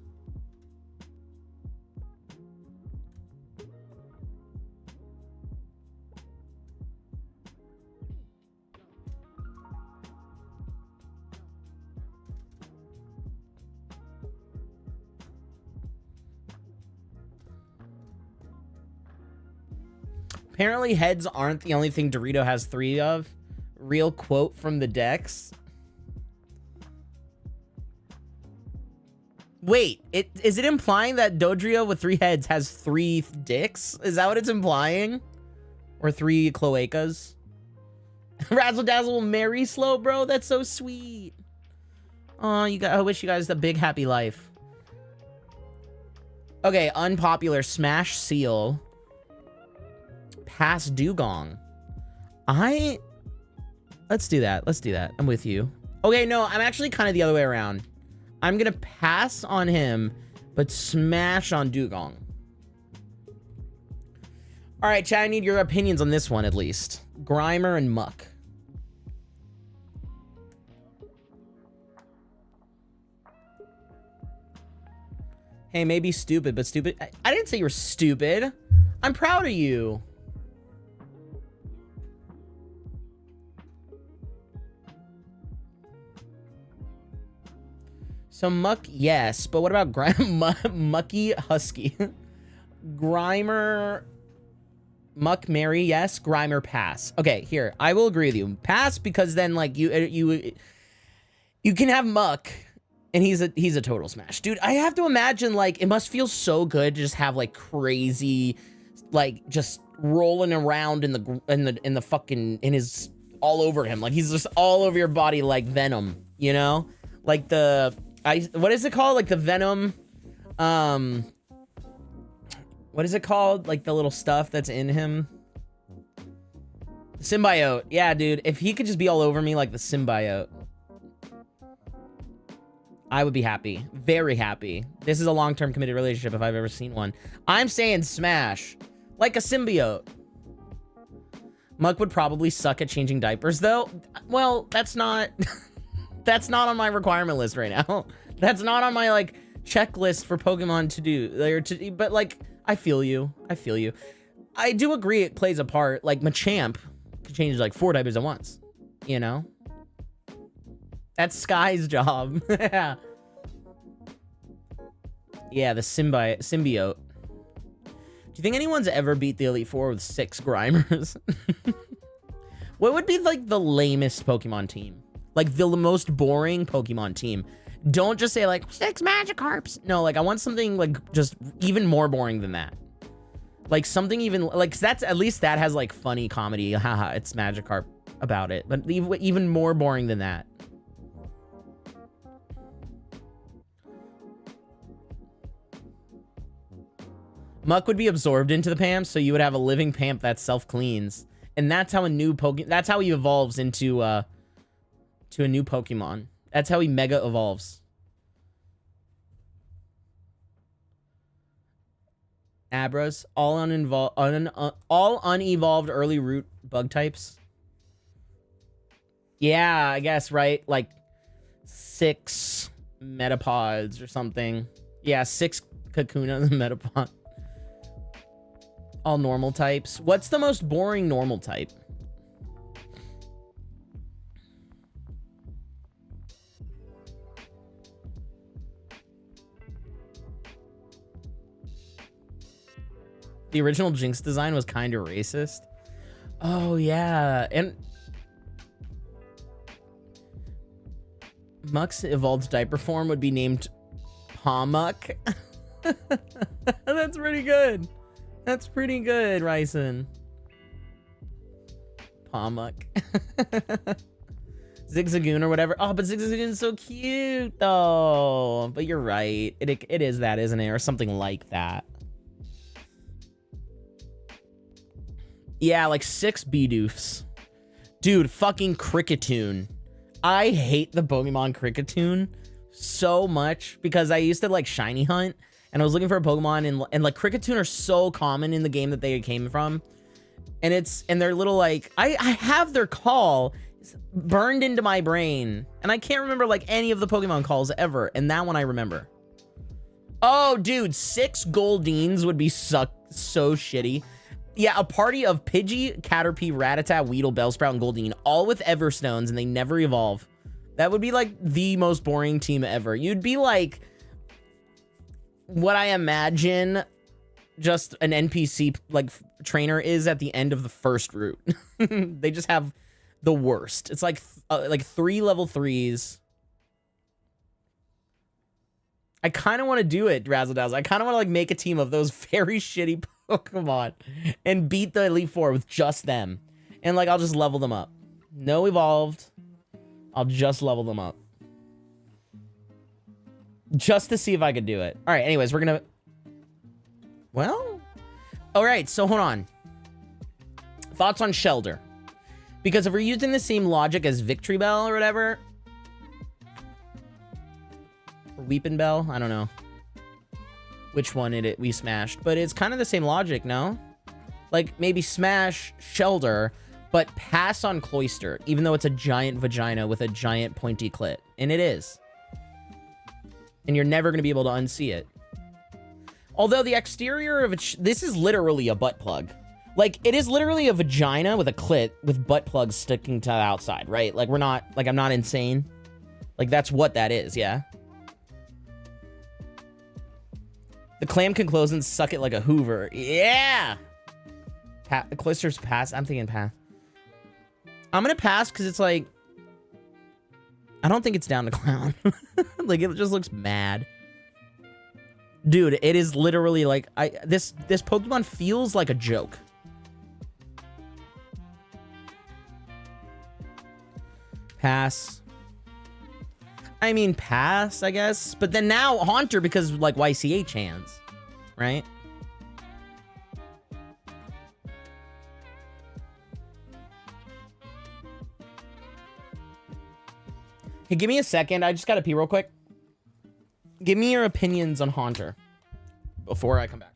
Apparently heads aren't the only thing Dorito has 3 of. Real quote from the Dex. Wait, is it implying that Dodrio with 3 heads has 3 dicks? Is that what it's implying? Or 3 cloacas? Razzle Dazzle will marry Slow, bro. That's so sweet. Oh, I wish you guys a big happy life. Okay, unpopular. Smash Seal. Pass Dugong. Let's do that. I'm with you. Okay, no, I'm actually kind of the other way around. I'm gonna pass on him, but smash on Dugong. All right, chat, I need your opinions on this one at least. Grimer and Muck. Hey, maybe stupid, but stupid. I didn't say you were stupid. I'm proud of you. So Muck, yes, but what about Mucky Husky? Grimer, Muck, Mary, yes. Grimer, pass. Okay, here, I will agree with you. Pass because then like you can have Muck, and he's a total smash, dude. I have to imagine like it must feel so good to just have like crazy, like just rolling around in the fucking in his all over him, like he's just all over your body like Venom, you know, like the. What is it called? Like the Venom, what is it called? Like the little stuff that's in him. Symbiote. Yeah, dude. If he could just be all over me like the symbiote, I would be happy. Very happy. This is a long-term committed relationship if I've ever seen one. I'm saying smash. Like a symbiote. Muck would probably suck at changing diapers though. Well, that's not... That's not on my requirement list right now. That's not on my like checklist for Pokemon to do. But like, I feel you. I do agree it plays a part. Like Machamp could change like 4 diapers at once. You know? That's Sky's job. Yeah, the symbiote. Do you think anyone's ever beat the Elite Four with 6 Grimers? What would be like the lamest Pokemon team? Like the most boring Pokemon team. Don't just say like 6 Magikarps. No, like I want something like just even more boring than that. Like something even like that's at least that has like funny comedy. Haha, it's Magikarp about it. But even more boring than that. Muck would be absorbed into the Pamp, so you would have a living Pamp that self-cleans. And that's how a new that's how he evolves into to a new Pokemon. That's how he mega evolves. Abras, all unevolved early root bug types. Yeah, I guess, right? Like 6 metapods or something. Yeah, 6 Kakuna metapod. All normal types. What's the most boring normal type? The original Jinx design was kind of racist. Oh, yeah. And Muck's evolved diaper form would be named Pawmuck. That's pretty good. That's pretty good, Ryson. Pawmuck. Zigzagoon or whatever. Oh, but Zigzagoon's so cute, though. But you're right. It is that, isn't it? Or something like that. Yeah, like 6 Bidoofs. Dude, fucking Kricketune. I hate the Pokemon Kricketune so much because I used to like shiny hunt and I was looking for a Pokemon and like Kricketune are so common in the game that they came from. And they're little like, I have their call burned into my brain and I can't remember like any of the Pokemon calls ever. And that one I remember. Oh, dude, 6 Goldines would be so shitty. Yeah, a party of Pidgey, Caterpie, Rattata, Weedle, Bellsprout, and Goldeen, all with Everstones, and they never evolve. That would be, like, the most boring team ever. You'd be, like, what I imagine just an NPC, like, trainer is at the end of the first route. They just have the worst. It's, like 3 level 3s. I kind of want to do it, Razzle Dazzle. I kind of want to, like, make a team of those very shitty Pokemon and beat the Elite Four with just them. And like, I'll just level them up. No evolved. I'll just level them up. Just to see if I could do it. All right, anyways, we're gonna... Well... All right, so hold on. Thoughts on Shellder. Because if we're using the same logic as Victory Bell or whatever... Or Weepin' Bell, I don't know which one we smashed, but it's kind of the same logic, no? Like, maybe smash Shellder, but pass on Cloyster, even though it's a giant vagina with a giant pointy clit. And it is. And you're never going to be able to unsee it. Although the exterior of it, this is literally a butt plug. Like, it is literally a vagina with a clit with butt plugs sticking to the outside, right? Like, we're not, like, I'm not insane. Like, that's what that is, yeah? The clam can close and suck it like a Hoover. Yeah! Cloyster's pass. I'm thinking pass. I'm gonna pass because it's like... I don't think it's down to clown. Like, it just looks mad. Dude, it is literally like... This Pokemon feels like a joke. Pass. I mean, pass, I guess. But then now, Haunter, because, like, YCH hands. Right? Hey, give me a second. I just gotta pee real quick. Give me your opinions on Haunter before I come back.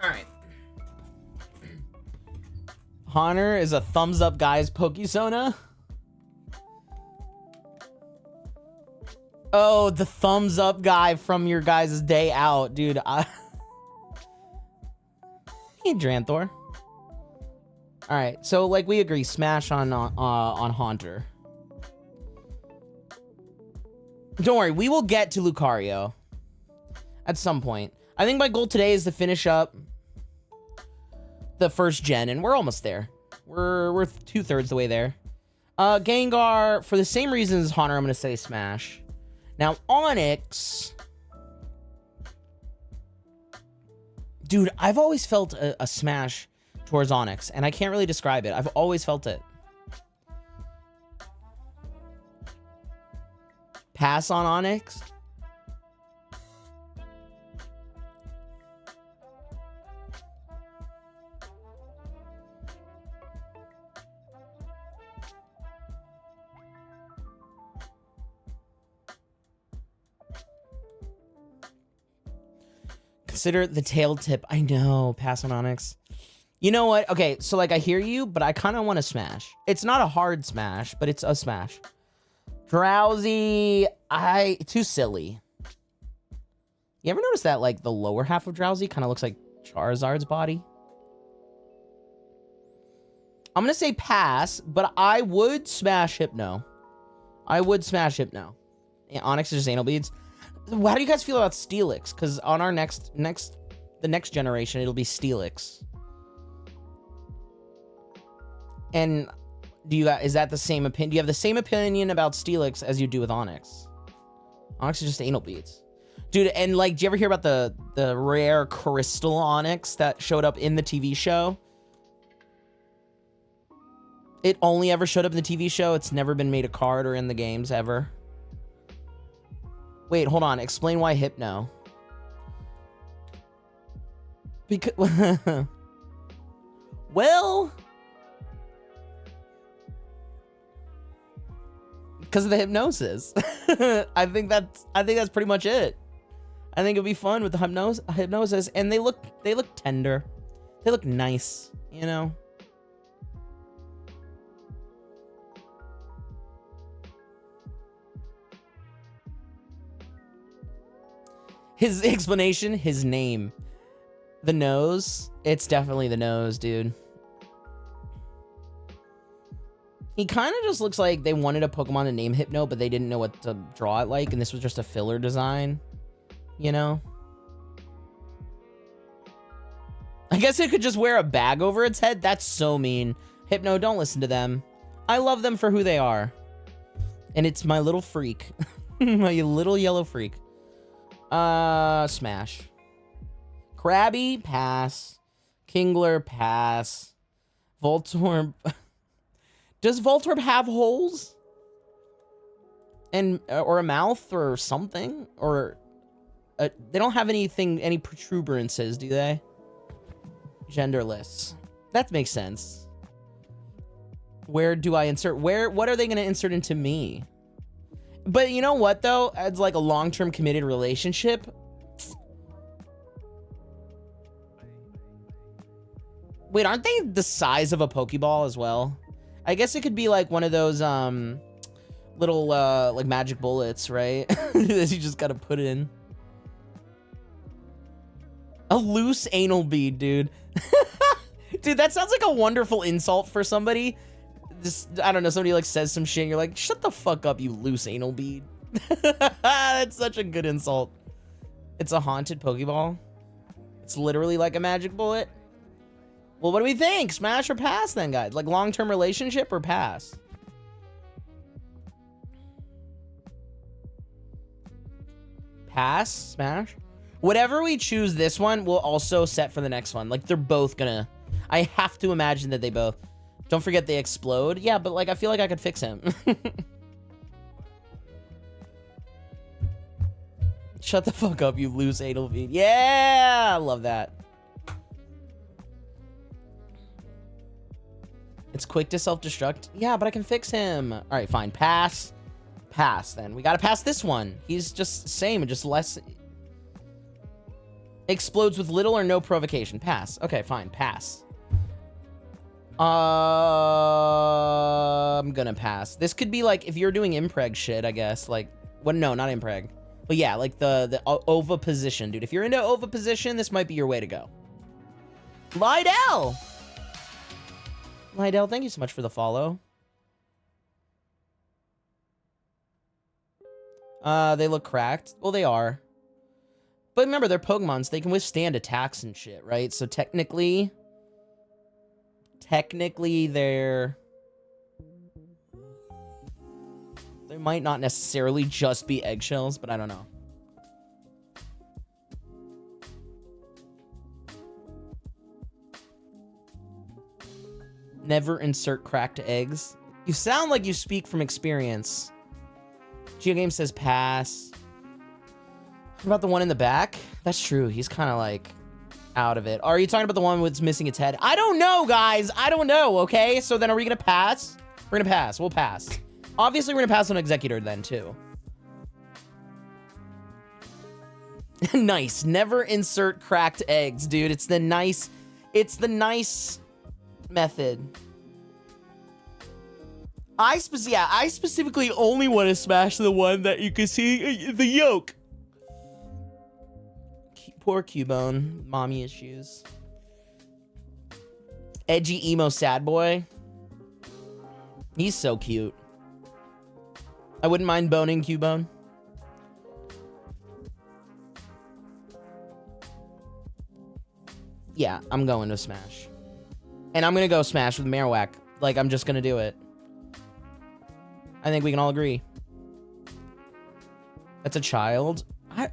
Alright. Haunter is a thumbs up guy's Pokesona. Oh, the thumbs up guy from your guys' day out, dude. Hey, Dranthor. All right, so like we agree, smash on Haunter. Don't worry, we will get to Lucario at some point. I think my goal today is to finish up the first gen, and we're almost there. We're 2/3 the way there. Gengar, for the same reasons as Haunter, I'm gonna say smash. Now Onix, dude, I've always felt a smash towards Onix, and I can't really describe it. I've always felt it. Pass on Onix. Consider the tail tip. I know, pass on Onix. You know what? Okay, so like I hear you, but I kind of want to smash. It's not a hard smash, but it's a smash. Drowsy, too silly. You ever notice that like the lower half of Drowsy kind of looks like Charizard's body? I'm gonna say pass, but I would smash Hypno. I would smash Hypno. Yeah, Onix is just anal beads. How do you guys feel about Steelix? Because on our the next generation, it'll be Steelix. And is that the same opinion? Do you have the same opinion about Steelix as you do with Onix? Onix is just anal beads. Dude, and like, do you ever hear about the rare crystal Onix that showed up in the TV show? It only ever showed up in the TV show. It's never been made a card or in the games ever. Wait, hold on. Explain why Hypno. Because, well, because of the hypnosis. I think that's pretty much it. I think it'd be fun with the hypnosis, and they look tender. They look nice, you know. His explanation, his name. The nose. It's definitely the nose, dude. He kind of just looks like they wanted a Pokemon to name Hypno, but they didn't know what to draw it like, and this was just a filler design. You know? I guess it could just wear a bag over its head. That's so mean. Hypno, don't listen to them. I love them for who they are. And it's my little freak. My little yellow freak. Smash. Krabby, pass. Kingler, pass. Voltorb. Does Voltorb have holes? And or a mouth or something? Or they don't have any protuberances, do they? Genderless. That makes sense. Where do I insert? What are they going to insert into me? But you know what, though? As like a long-term committed relationship. Wait, aren't they the size of a Pokeball as well? I guess it could be like one of those little like magic bullets, right? That you just gotta put in. A loose anal bead, dude. Dude, that sounds like a wonderful insult for somebody. Just, I don't know, somebody like says some shit and you're like, shut the fuck up, you loose anal bead. That's such a good insult. It's a haunted Pokeball. It's literally like a magic bullet. Well, what do we think? Smash or pass then, guys? Like long-term relationship or pass? Pass? Smash? Whatever we choose this one, we'll also set for the next one. Like, they're both gonna... I have to imagine that they both... Don't forget they explode. Yeah, but, like, I feel like I could fix him. Shut the fuck up, you loose anal bead. Yeah! I love that. It's quick to self-destruct. Yeah, but I can fix him. All right, fine. Pass. Pass, then. We gotta pass this one. He's just same, just less... Explodes with little or no provocation. Pass. Okay, fine. Pass. I'm gonna pass. This could be like if you're doing impreg shit, I guess. Like, well, no, not impreg. But yeah, like the OVA position, dude. If you're into OVA position, this might be your way to go. Lydell! Lydell, thank you so much for the follow. They look cracked. Well, they are. But remember, they're Pokemon, so they can withstand attacks and shit, right? So technically, they might not necessarily just be eggshells, but I don't know. Never insert cracked eggs. You sound like you speak from experience. GeoGame says pass. What about the one in the back? That's true. He's kind of like out of it. Are you talking about the one that's missing its head? I don't know, guys. I don't know, okay? So then are we going to pass? We're going to pass. We'll pass. Obviously, we're going to pass on Executor then, too. Nice. Never insert cracked eggs, dude. It's the nice method. I specifically only want to smash the one that you can see the yolk. Poor Cubone. Mommy issues. Edgy emo sad boy. He's so cute. I wouldn't mind boning Cubone. Yeah, I'm going to smash. And I'm going to go smash with Marowak. Like, I'm just going to do it. I think we can all agree. That's a child. I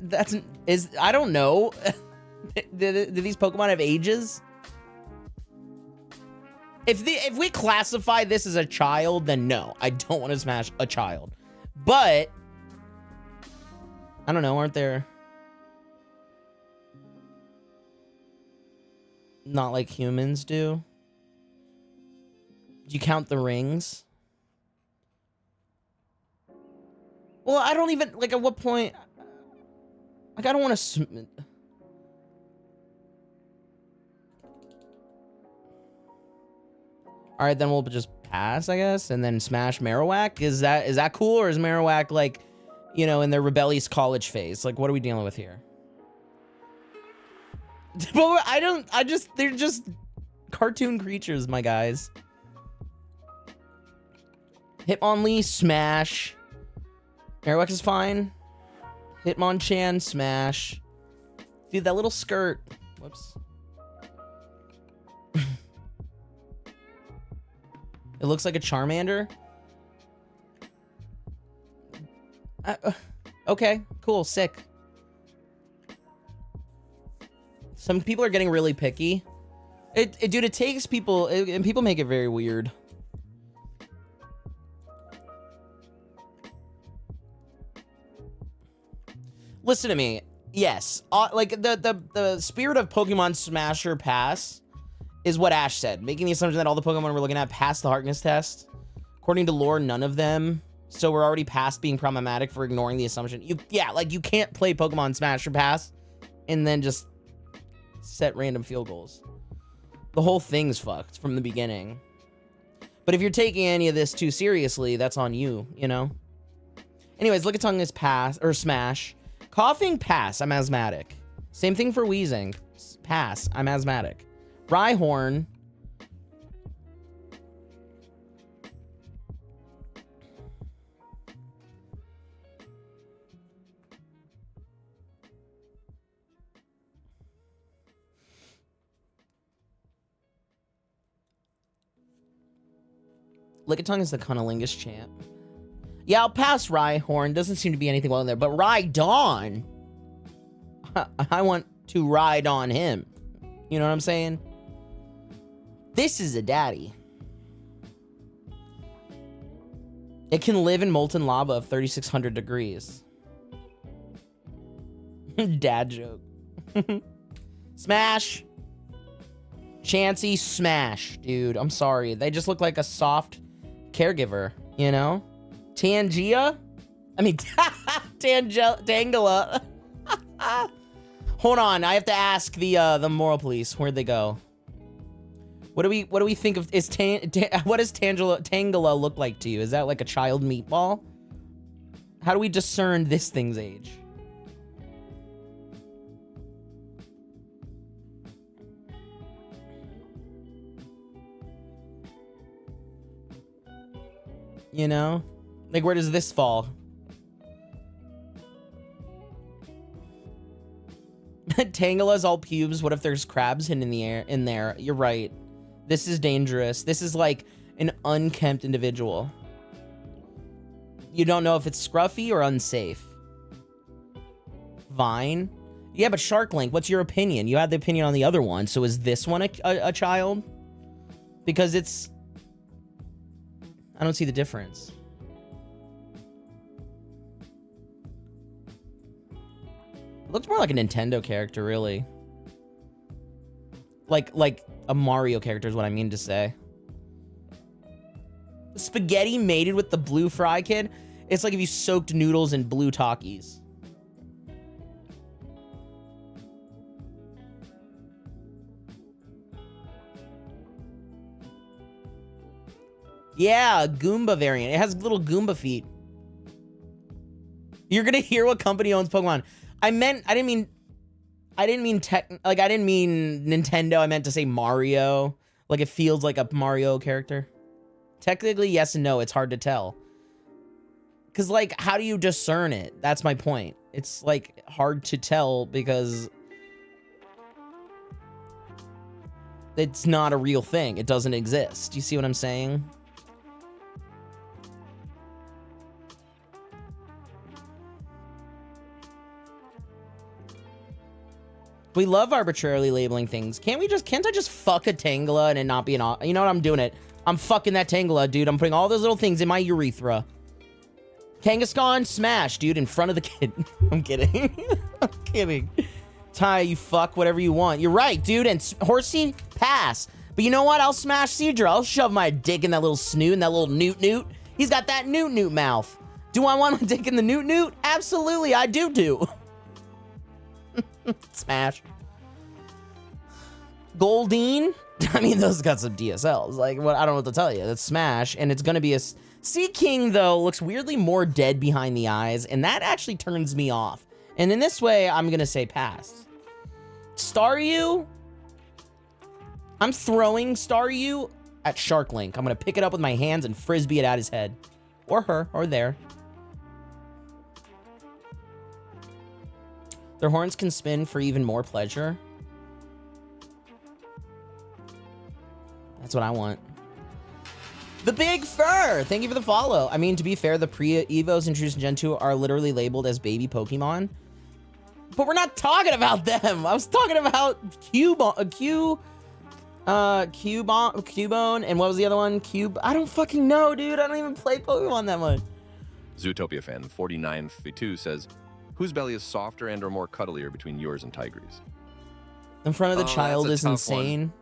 don't know. do these Pokemon have ages? If we classify this as a child, then no, I don't want to smash a child. But I don't know, aren't there? Not like humans do. Do you count the rings? Well, I don't even, like, at what point? Like, I don't want to... Alright, then we'll just pass, I guess, and then smash Marowak? Is that cool, or is Marowak, like, you know, in their rebellious college phase? Like, what are we dealing with here? But they're just cartoon creatures, my guys. Hitmonlee, smash. Marowak is fine. Hitmonchan, smash. Dude, that little skirt. Whoops. It looks like a Charmander. Okay, cool, sick. Some people are getting really picky. Dude, it takes people, and people make it very weird. Listen to me. Yes, like the spirit of Pokemon Smash or Pass is what Ash said, making the assumption that all the Pokemon we're looking at passed the Harkness test. According to lore, none of them. So we're already past being problematic for ignoring the assumption. You can't play Pokemon Smash or Pass and then just set random field goals. The whole thing's fucked from the beginning. But if you're taking any of this too seriously, that's on you, you know? Anyways, Lickitung is pass, or smash. Coughing, pass, I'm asthmatic. Same thing for wheezing. Pass, I'm asthmatic. Rhyhorn. Lickitung is the cunnilingus champ. Yeah, I'll pass Rhyhorn. Doesn't seem to be anything well in there. But Rhydon, I want to ride on him. You know what I'm saying? This is a daddy. It can live in molten lava of 3,600 degrees. Dad joke. Smash. Chansey, smash, dude. I'm sorry. They just look like a soft caregiver, you know? Tangela? I mean, Tangela. Hold on, I have to ask the moral police. Where'd they go? What do we think of? What does Tangela look like to you? Is that like a child meatball? How do we discern this thing's age? you know? Like, where does this fall? Tangela's all pubes. What if there's crabs hidden in there? You're right. This is dangerous. This is like an unkempt individual. You don't know if it's scruffy or unsafe. Vine? Yeah, but Shark Link, what's your opinion? You had the opinion on the other one, so is this one a child? Because it's... I don't see the difference. It looks more like a Nintendo character, really. Like a Mario character is what I mean to say. Spaghetti mated with the blue fry kid? It's like if you soaked noodles in blue Takis. Yeah, a Goomba variant. It has little Goomba feet. You're gonna hear what company owns Pokemon. I didn't mean Nintendo. I meant to say Mario. Like, it feels like a Mario character. Technically, yes and no. It's hard to tell. Because, like, how do you discern it? That's my point. It's, like, hard to tell because it's not a real thing. It doesn't exist. You see what I'm saying? We love arbitrarily labeling things. Can't I just fuck a Tangela and it not be an... You know what? I'm doing it. I'm fucking that Tangela, dude. I'm putting all those little things in my urethra. Kangaskhan, smash, dude, in front of the kid. I'm kidding. I'm kidding. Ty, you fuck whatever you want. You're right, dude. And Horsey, pass. But you know what? I'll smash Seadra. I'll shove my dick in that little snoot and that little newt. He's got that newt mouth. Do I want my dick in the newt? Absolutely, I do. Smash. Goldeen? I mean, those got some DSLs. Like, what? I don't know what to tell you. That's Smash, and it's gonna be a... Sea King, though, looks weirdly more dead behind the eyes, and that actually turns me off. And in this way, I'm gonna say pass. Staryu? I'm throwing Staryu at Shark Link. I'm gonna pick it up with my hands and frisbee it at his head. Or her, or there. Their horns can spin for even more pleasure. That's what I want. The Big Fur! Thank you for the follow. I mean, to be fair, the pre-Evos introduced in Gen 2 are literally labeled as baby Pokemon. But we're not talking about them. I was talking about Cubone, and what was the other one? I don't fucking know, dude. I don't even play Pokemon that much. Zootopia fan 4952 says, whose belly is softer and or more cuddlier between yours and Tigre's? In front of the child is insane.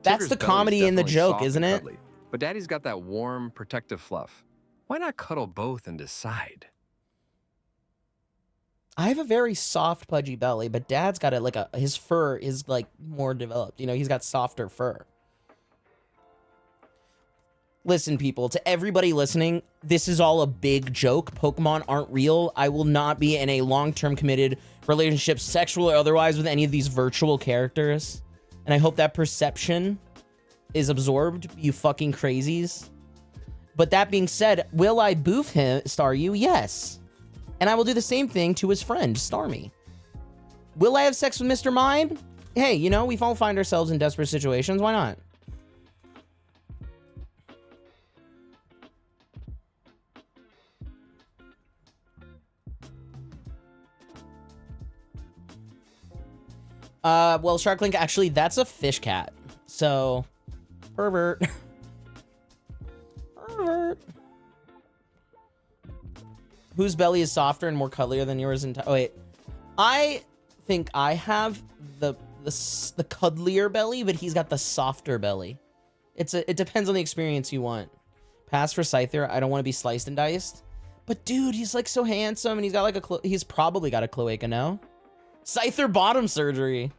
That's the comedy in the joke, isn't it? Cuddly, but Daddy's got that warm, protective fluff. Why not cuddle both and decide? I have a very soft, pudgy belly, but Dad's got his fur is like more developed. You know, he's got softer fur. Listen, people, to everybody listening, this is all a big joke. Pokemon aren't real. I will not be in a long-term committed relationship, sexual or otherwise, with any of these virtual characters. And I hope that perception is absorbed, you fucking crazies. But that being said, will I boof him, Staryu? Yes. And I will do the same thing to his friend, Starmie. Will I have sex with Mr. Mime? Hey, you know, we all find ourselves in desperate situations. Why not? Well, Shark Link, actually, that's a fish cat. So, pervert. Pervert. Whose belly is softer and more cuddlier than yours? Oh, wait. I think I have the cuddlier belly, but he's got the softer belly. It depends on the experience you want. Pass for Scyther. I don't want to be sliced and diced. But dude, he's like so handsome, and he's got like he's probably got a cloaca, no? Scyther bottom surgery.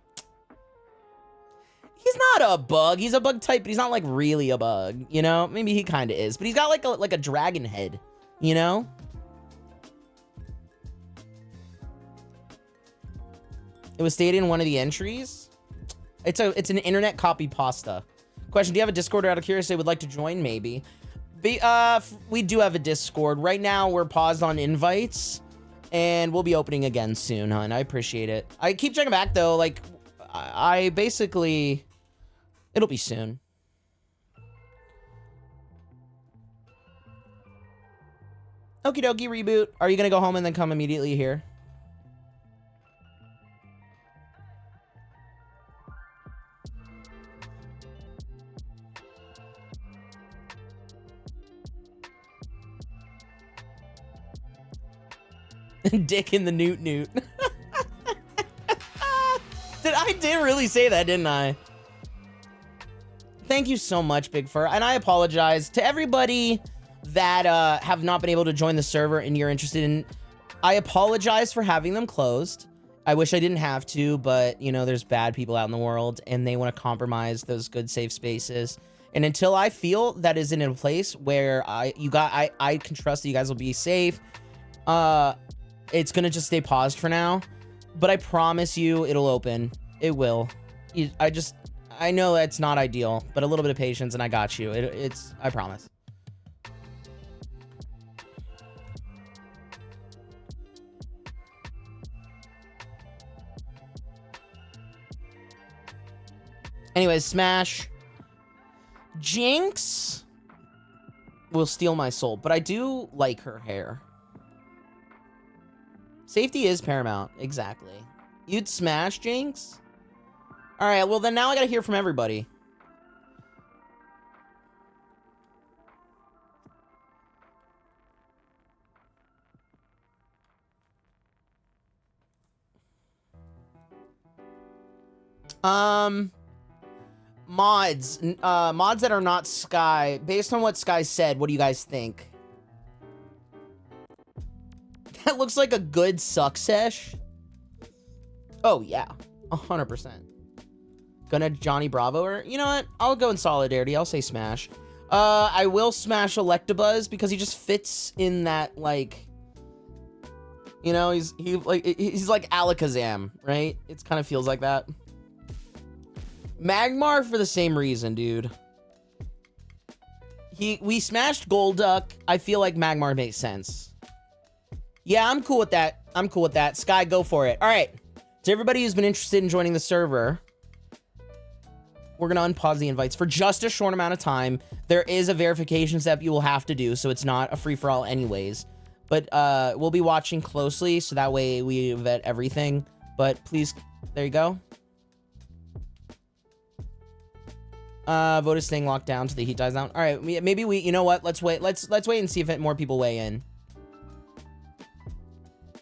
He's not a bug. He's a bug type, but he's not like really a bug, you know? Maybe he kind of is, but he's got like a dragon head, you know? It was stated in one of the entries. It's an internet copy pasta. Question, do you have a Discord, or out of curiosity would like to join? Maybe. We do have a Discord. Right now, we're paused on invites, and we'll be opening again soon, hon. I appreciate it. I keep checking back, though. Like, I basically... It'll be soon. Okie dokie, reboot. Are you gonna go home and then come immediately here? Dick in the newt. I did really say that, didn't I? Thank you so much, Big Fur. And I apologize to everybody that have not been able to join the server and you're interested in. I apologize for having them closed. I wish I didn't have to, but you know, there's bad people out in the world and they want to compromise those good safe spaces. And until I feel that is in a place where I can trust that you guys will be safe, it's gonna just stay paused for now. But I promise you it'll open. It will. I know that's not ideal, but a little bit of patience and I got you. I promise. Anyways, Smash. Jinx will steal my soul, but I do like her hair. Safety is paramount. Exactly. You'd smash, Jinx? Alright, well then now I gotta hear from everybody. Mods. Mods that are not Sky. Based on what Sky said, what do you guys think? That looks like a good success. Oh, yeah. 100%. Gonna Johnny Bravo her? You know what? I'll go in solidarity. I'll say smash. I will smash Electabuzz because he just fits in that, like... You know, he's like Alakazam, right? It kind of feels like that. Magmar for the same reason, dude. We smashed Golduck. I feel like Magmar makes sense. Yeah, I'm cool with that. I'm cool with that. Sky, go for it. All right. To everybody who's been interested in joining the server, we're going to unpause the invites for just a short amount of time. There is a verification step you will have to do, so it's not a free-for-all anyways. But we'll be watching closely, so that way we vet everything. But please, there you go. Vote is staying locked down till the heat dies down. All right, maybe we, you know what? Let's wait. Let's wait and see if more people weigh in.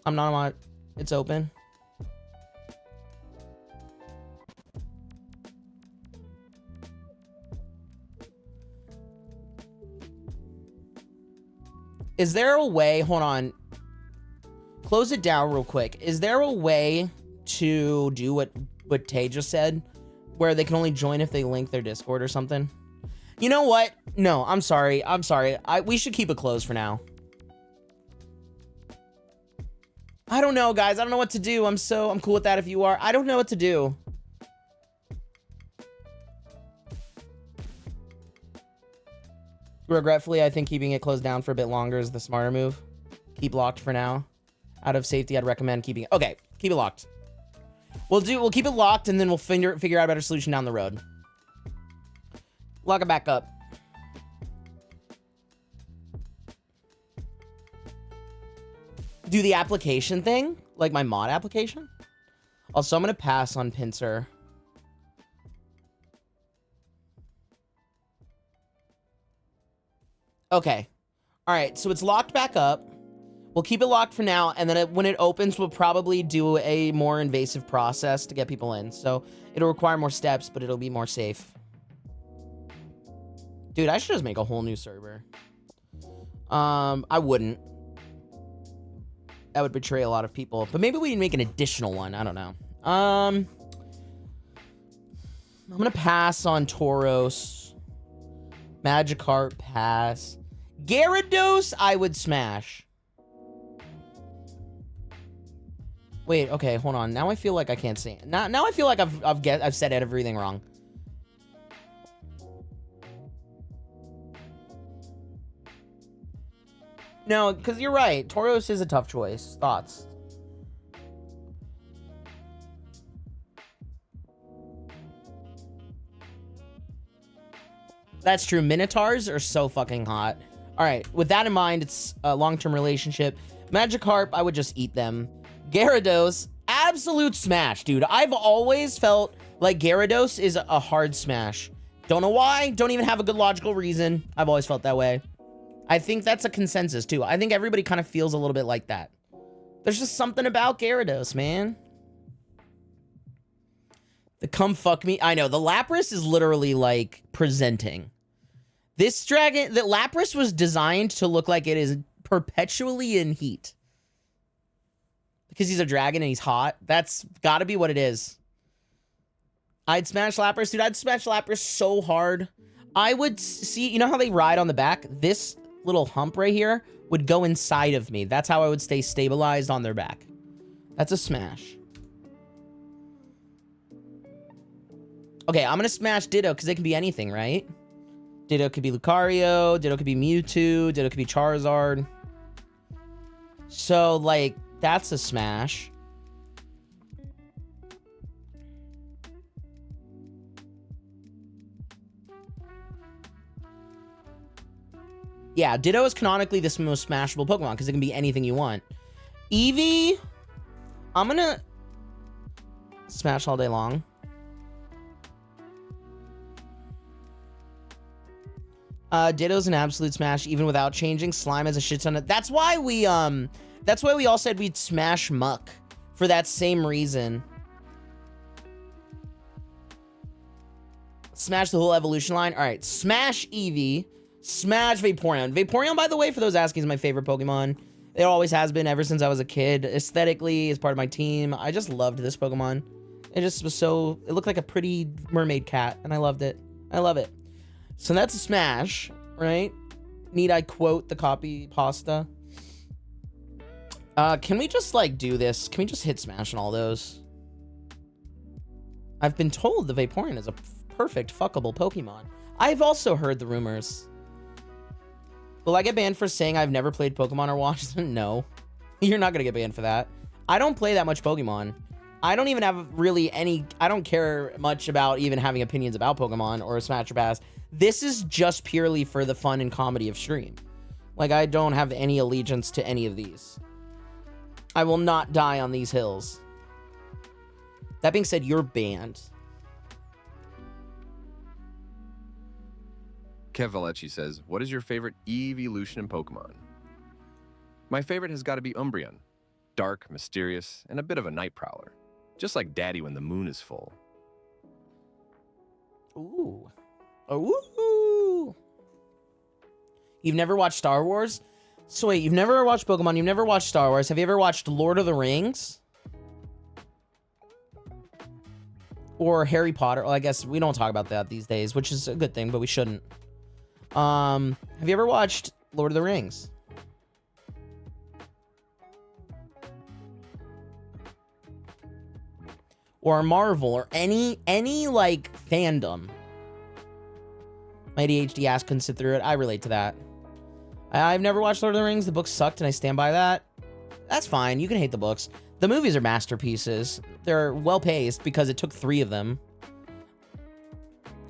I'm not on. It's open. Is there a way? Hold on. Close it down real quick. Is there a way to do what Tay just said, where they can only join if they link their Discord or something? You know what? No, I'm sorry. I'm sorry. We should keep it closed for now. I don't know, guys. I don't know what to do. I'm cool with that if you are. I don't know what to do. Regretfully, I think keeping it closed down for a bit longer is the smarter move. Keep locked for now. Out of safety, I'd recommend keeping it. Okay, keep it locked. We'll keep it locked and then we'll figure out a better solution down the road. Lock it back up. Do the application thing, like my mod application. Also, I'm gonna pass on Pinsir. Okay. All right, so it's locked back up. We'll keep it locked for now, and then when it opens, we'll probably do a more invasive process to get people in. So it'll require more steps, but it'll be more safe. Dude, I should just make a whole new server. I wouldn't. That would betray a lot of people. But maybe we can make an additional one. I don't know. I'm going to pass on Tauros. Magikarp, pass. Gyarados, I would smash. Wait, okay, hold on. Now I feel like I can't say it. Now I feel like I've said everything wrong. No, because you're right. Tauros is a tough choice. Thoughts? That's true. Minotaurs are so fucking hot. All right. With that in mind, it's a long-term relationship. Magikarp, I would just eat them. Gyarados, absolute smash, dude. I've always felt like Gyarados is a hard smash. Don't know why. Don't even have a good logical reason. I've always felt that way. I think that's a consensus, too. I think everybody kind of feels a little bit like that. There's just something about Gyarados, man. The come fuck me. I know. The Lapras is literally, like, presenting. This dragon, the Lapras was designed to look like it is perpetually in heat. Because he's a dragon and he's hot. That's got to be what it is. I'd smash Lapras. Dude, I'd smash Lapras so hard. I would see, you know how they ride on the back? This little hump right here would go inside of me. That's how I would stay stabilized on their back. That's a smash. Okay, I'm going to smash Ditto because it can be anything, right? Ditto could be Lucario. Ditto could be Mewtwo. Ditto could be Charizard. So, like, that's a smash. Yeah, Ditto is canonically the most smashable Pokemon because it can be anything you want. Eevee, I'm going to smash all day long. Ditto's an absolute smash even without changing. Slime has a shit ton of... That's why we all said we'd smash Muck for that same reason. Smash the whole evolution line. All right, smash Eevee. Smash Vaporeon. Vaporeon, by the way, for those asking, is my favorite Pokemon. It always has been ever since I was a kid. Aesthetically, as part of my team, I just loved this Pokemon. It just was so... It looked like a pretty mermaid cat, and I loved it. I love it. So that's a smash, right? Need I quote the copy pasta? Can we just, like, do this? Can we just hit smash on all those? I've been told the Vaporeon is a perfect fuckable Pokemon. I've also heard the rumors. Will I get banned for saying I've never played Pokemon or watched them? No. You're not gonna get banned for that. I don't play that much Pokemon. I don't even have really any... I don't care much about even having opinions about Pokemon or Smash or Pass. This is just purely for the fun and comedy of stream. Like, I don't have any allegiance to any of these. I will not die on these hills. That being said, you're banned. Kev Valecci says, what is your favorite evolution in Pokemon? My favorite has got to be Umbreon. Dark, mysterious, and a bit of a night prowler. Just like Daddy when the moon is full. Ooh. Ooh. You've never watched Star Wars? So wait, you've never watched Pokemon, you've never watched Star Wars. Have you ever watched Lord of the Rings? Or Harry Potter? Well, I guess we don't talk about that these days, which is a good thing, but we shouldn't. Have you ever watched Lord of the Rings? Or Marvel, or any like fandom? My ADHD ass couldn't sit through it. I relate to that. I've never watched Lord of the Rings. The books sucked, and I stand by that. That's fine. You can hate the books. The movies are masterpieces. They're well-paced because it took 3 of them.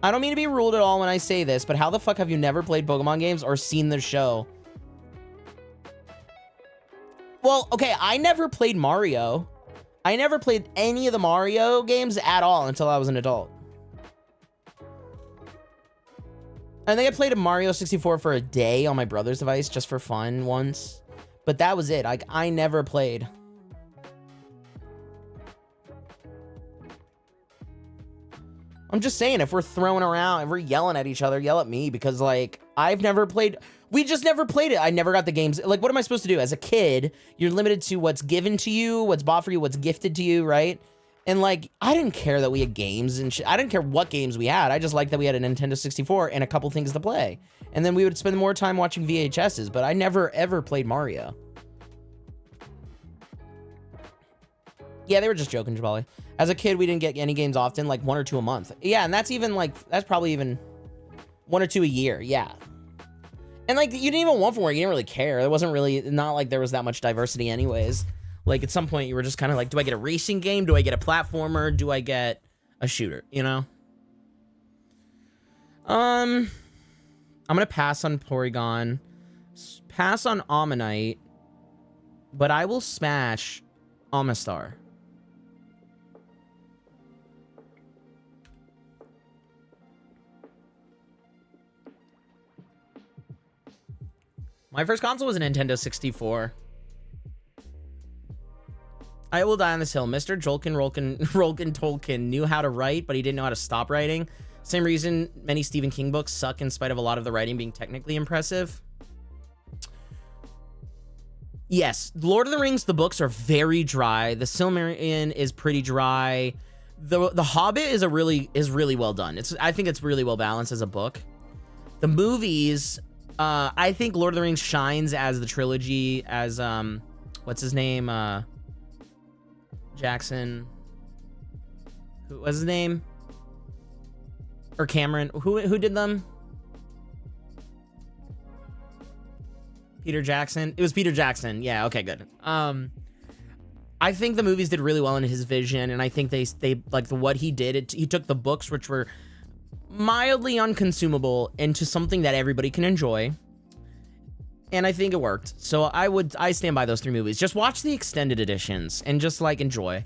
I don't mean to be rude at all when I say this, but how the fuck have you never played Pokemon games or seen the show? Well, okay, I never played Mario. I never played any of the Mario games at all until I was an adult. I think I played a Mario 64 for a day on my brother's device just for fun once. But that was it. Like, I never played. I'm just saying, if we're throwing around, if we're yelling at each other, yell at me, because, like, I've never played... We just never played it. I never got the games. Like, what am I supposed to do? As a kid, you're limited to what's given to you, what's bought for you, what's gifted to you, right? And, like, I didn't care that we had games and shit. I didn't care what games we had. I just liked that we had a Nintendo 64 and a couple things to play. And then we would spend more time watching VHSs, but I never, ever played Mario. Yeah, they were just joking, Jabali. As a kid, we didn't get any games often, like 1 or 2 a month. Yeah, and that's even, like, that's probably even 1 or 2 a year, yeah. And like, you didn't even want from work. You didn't really care. It wasn't really, not like there was that much diversity anyways. Like at some point you were just kind of like, do I get a racing game? Do I get a platformer? Do I get a shooter? You know? I'm gonna pass on Porygon, pass on Ammonite, but I will smash Amistar. My first console was a Nintendo 64. I will die on this hill. Mr. Rolkin Tolkien knew how to write, but he didn't know how to stop writing. Same reason many Stephen King books suck in spite of a lot of the writing being technically impressive. Yes, Lord of the Rings, the books are very dry. The Silmarillion is pretty dry. The Hobbit is really well done. I think it's really well balanced as a book. The movies, I think Lord of the Rings shines as the trilogy, as what's his name? Jackson. Who was his name? Or Cameron? Who did them? Peter Jackson. It was Peter Jackson. Yeah. Okay. Good. I think the movies did really well in his vision, and I think they like what he did. He took the books, which were mildly unconsumable, into something that everybody can enjoy, and I think it worked. So I stand by those 3 movies. Just watch the extended editions and just like enjoy.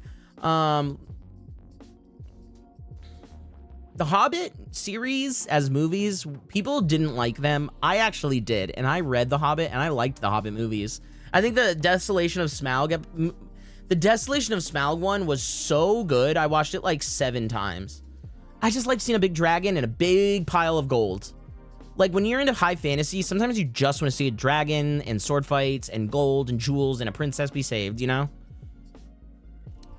The Hobbit series as movies, people didn't like them. I actually did, and I read The Hobbit, and I liked the Hobbit movies. I think the Desolation of Smaug one was so good. I watched it like 7 times. I just like seeing a big dragon and a big pile of gold. Like when you're into high fantasy, sometimes you just want to see a dragon and sword fights and gold and jewels and a princess be saved, you know?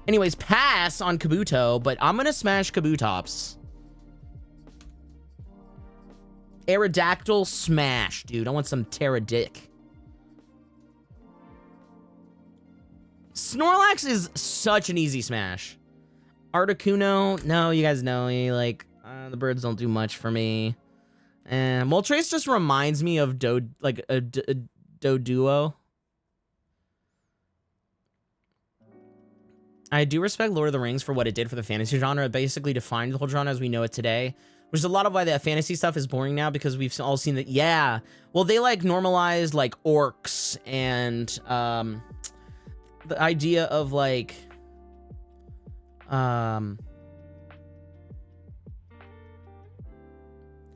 Anyways, pass on Kabuto, but I'm gonna smash Kabutops. Aerodactyl smash, dude. I want some Pterodic. Snorlax is such an easy smash. Articuno, no, you guys know me. Like, the birds don't do much for me. And Moltres just reminds me of Doduo. I do respect Lord of the Rings for what it did for the fantasy genre. It basically defined the whole genre as we know it today. Which is a lot of why that fantasy stuff is boring now, because we've all seen that. Yeah, well, they like normalized like orcs and the idea of like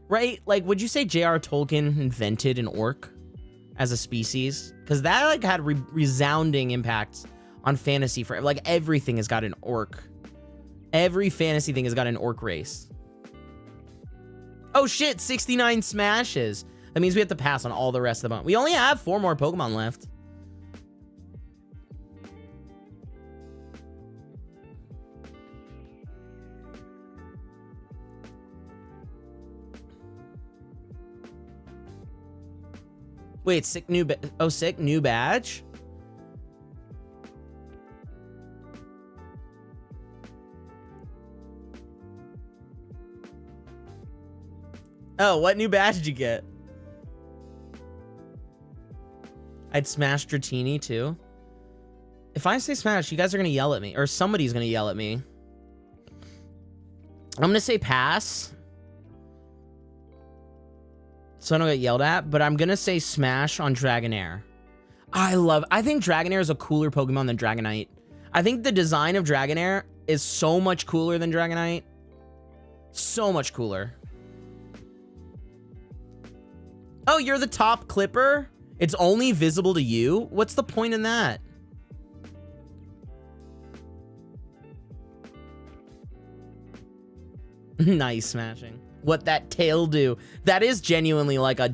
right, like would you say J.R. Tolkien invented an orc as a species? Because that like had resounding impacts on fantasy for like everything has got an orc. Every fantasy thing has got an orc race. Oh shit, 69 smashes. That means we have to pass on all the rest of them. We only have 4 more Pokemon left. Wait, sick new badge? Oh, what new badge did you get? I'd smash Dratini too. If I say smash, you guys are gonna yell at me, or somebody's gonna yell at me. I'm gonna say pass, so I don't get yelled at, but I'm gonna say smash on Dragonair. I think Dragonair is a cooler Pokemon than Dragonite. I think the design of Dragonair is so much cooler than Dragonite. So much cooler. Oh, you're the top clipper? It's only visible to you? What's the point in that? Nice smashing. What that tail do? That is genuinely like a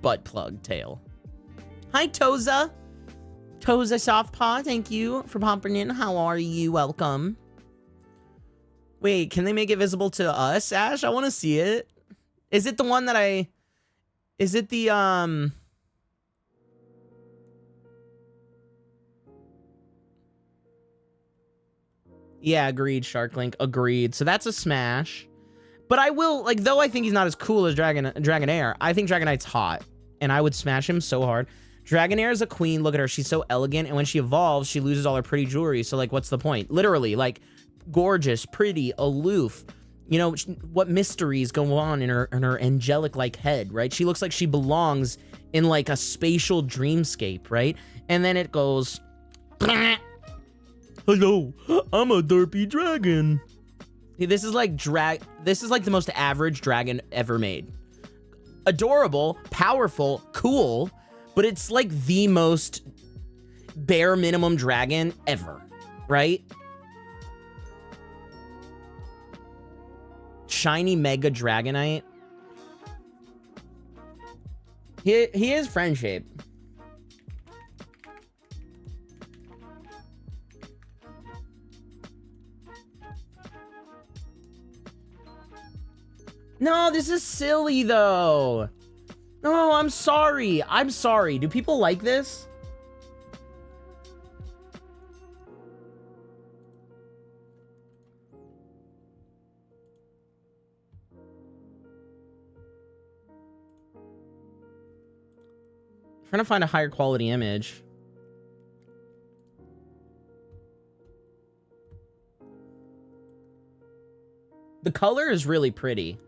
butt plug tail. Hi, Toza. Toza Softpaw, thank you for popping in. How are you? Welcome. Wait, can they make it visible to us, Ash? I want to see it. Is it the one that I... Is it the, Yeah, agreed, Sharklink. Agreed. So that's a smash. But I will, like, though I think he's not as cool as Dragonair, I think Dragonite's hot. and I would smash him so hard. Dragonair is a queen. Look at her. She's so elegant. And when she evolves, she loses all her pretty jewelry. So, like, what's the point? Literally, like, gorgeous, pretty, aloof. You know, what mysteries go on in her angelic, like, head, right? She looks like she belongs in, like, a spatial dreamscape, right? And then it goes, hello, I'm a derpy dragon. This is like the most average dragon ever made. Adorable, powerful, cool, but it's like the most bare minimum dragon ever, right? Shiny Mega Dragonite. He is friend shape. No, this is silly though. No, I'm sorry. I'm sorry. Do people like this? Trying to find a higher quality image. The color is really pretty.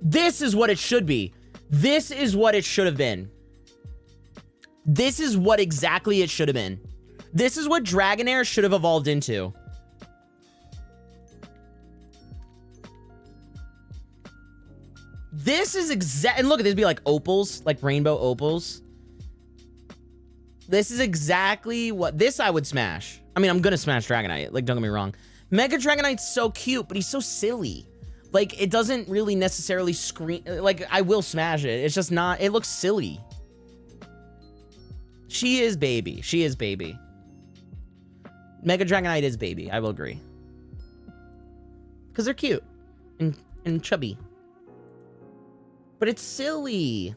This is what it should be. This is what it should have been. This is what exactly it should have been. This is what Dragonair should have evolved into. This is exact. And look at this, be like opals, like rainbow opals. This is exactly what this I would smash. I mean, I'm gonna smash Dragonite. Like, don't get me wrong. Mega Dragonite's so cute, but he's so silly. Like, it doesn't really necessarily scream. Like, I will smash it. It's just not. It looks silly. She is baby. She is baby. Mega Dragonite is baby. I will agree. Because they're cute and chubby. But it's silly.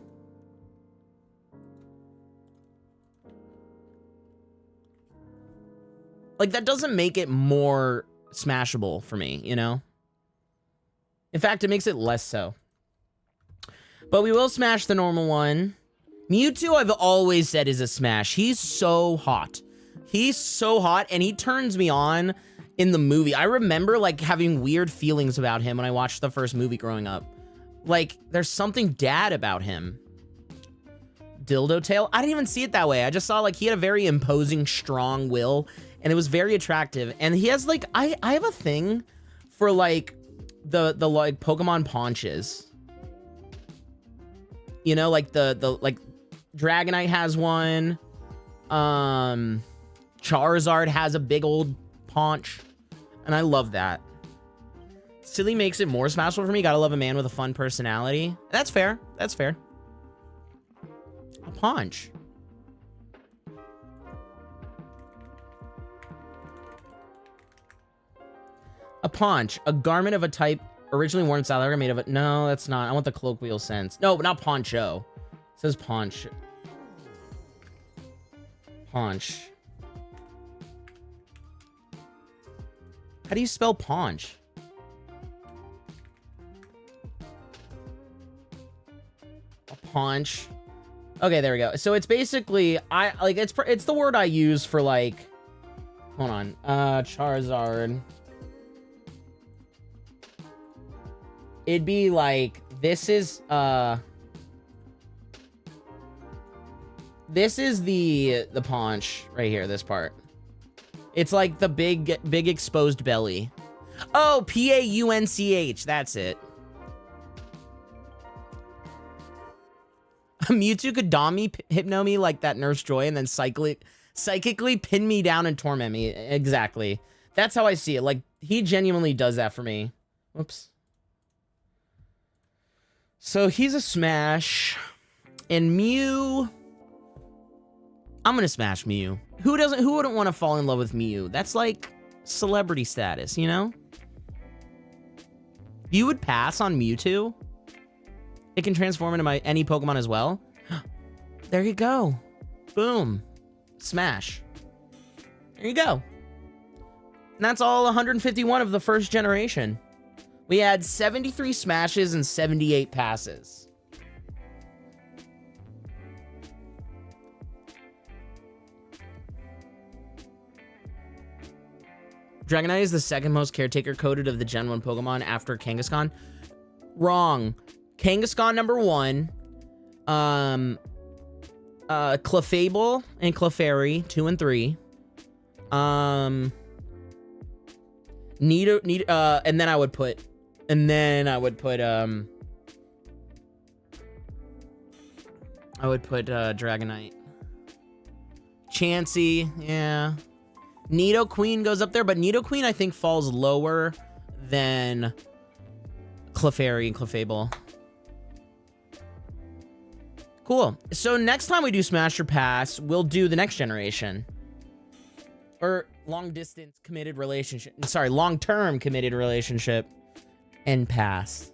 Like, that doesn't make it more smashable for me, you know? In fact, it makes it less so. But we will smash the normal one. Mewtwo, I've always said, is a smash. He's so hot. He's so hot, and he turns me on in the movie. I remember, like, having weird feelings about him when I watched the first movie growing up. Like, there's something dad about him. Dildo tail? I didn't even see it that way. I just saw, like, he had a very imposing, strong will, and it was very attractive. And he has, like, I have a thing for, like, the like Pokemon paunches. You know, like like Dragonite has one. Charizard has a big old paunch, and I love that. Silly makes it more smashable for me. Gotta love a man with a fun personality. That's fair. That's fair. A paunch. A paunch, a garment of a type originally worn in South Africa, made of it. No, that's not. I want the colloquial sense. No, but not poncho. It says paunch. Paunch. How do you spell paunch? A paunch. Okay, there we go. So it's basically it's the word I use for, like, hold on. Charizard. It'd be like, this is the paunch right here, this part. It's like the big exposed belly. Oh, Paunch, that's it. Mewtwo could dom me, hypno me like that Nurse Joy, and then psychically pin me down and torment me. Exactly. That's how I see it. Like, he genuinely does that for me. Whoops. So he's a smash. And Mew, I'm gonna smash Mew. Who wouldn't want to fall in love with Mew? That's like celebrity status, you know? You would pass on Mewtwo? It can transform into any Pokemon as well? There you go. Boom. Smash. There you go. And that's all 151 of the first generation. We had 73 smashes and 78 passes. Dragonite is the second most caretaker coded of the Gen 1 Pokemon after Kangaskhan. Wrong. Kangaskhan number 1. Clefable and Clefairy 2 and 3. And then I would put Dragonite. Chansey, yeah. Nidoqueen goes up there, but Nidoqueen I think falls lower than Clefairy and Clefable. Cool. So next time we do Smash or Pass, we'll do the next generation. Or long-distance committed relationship. Sorry, long-term committed relationship and Pass.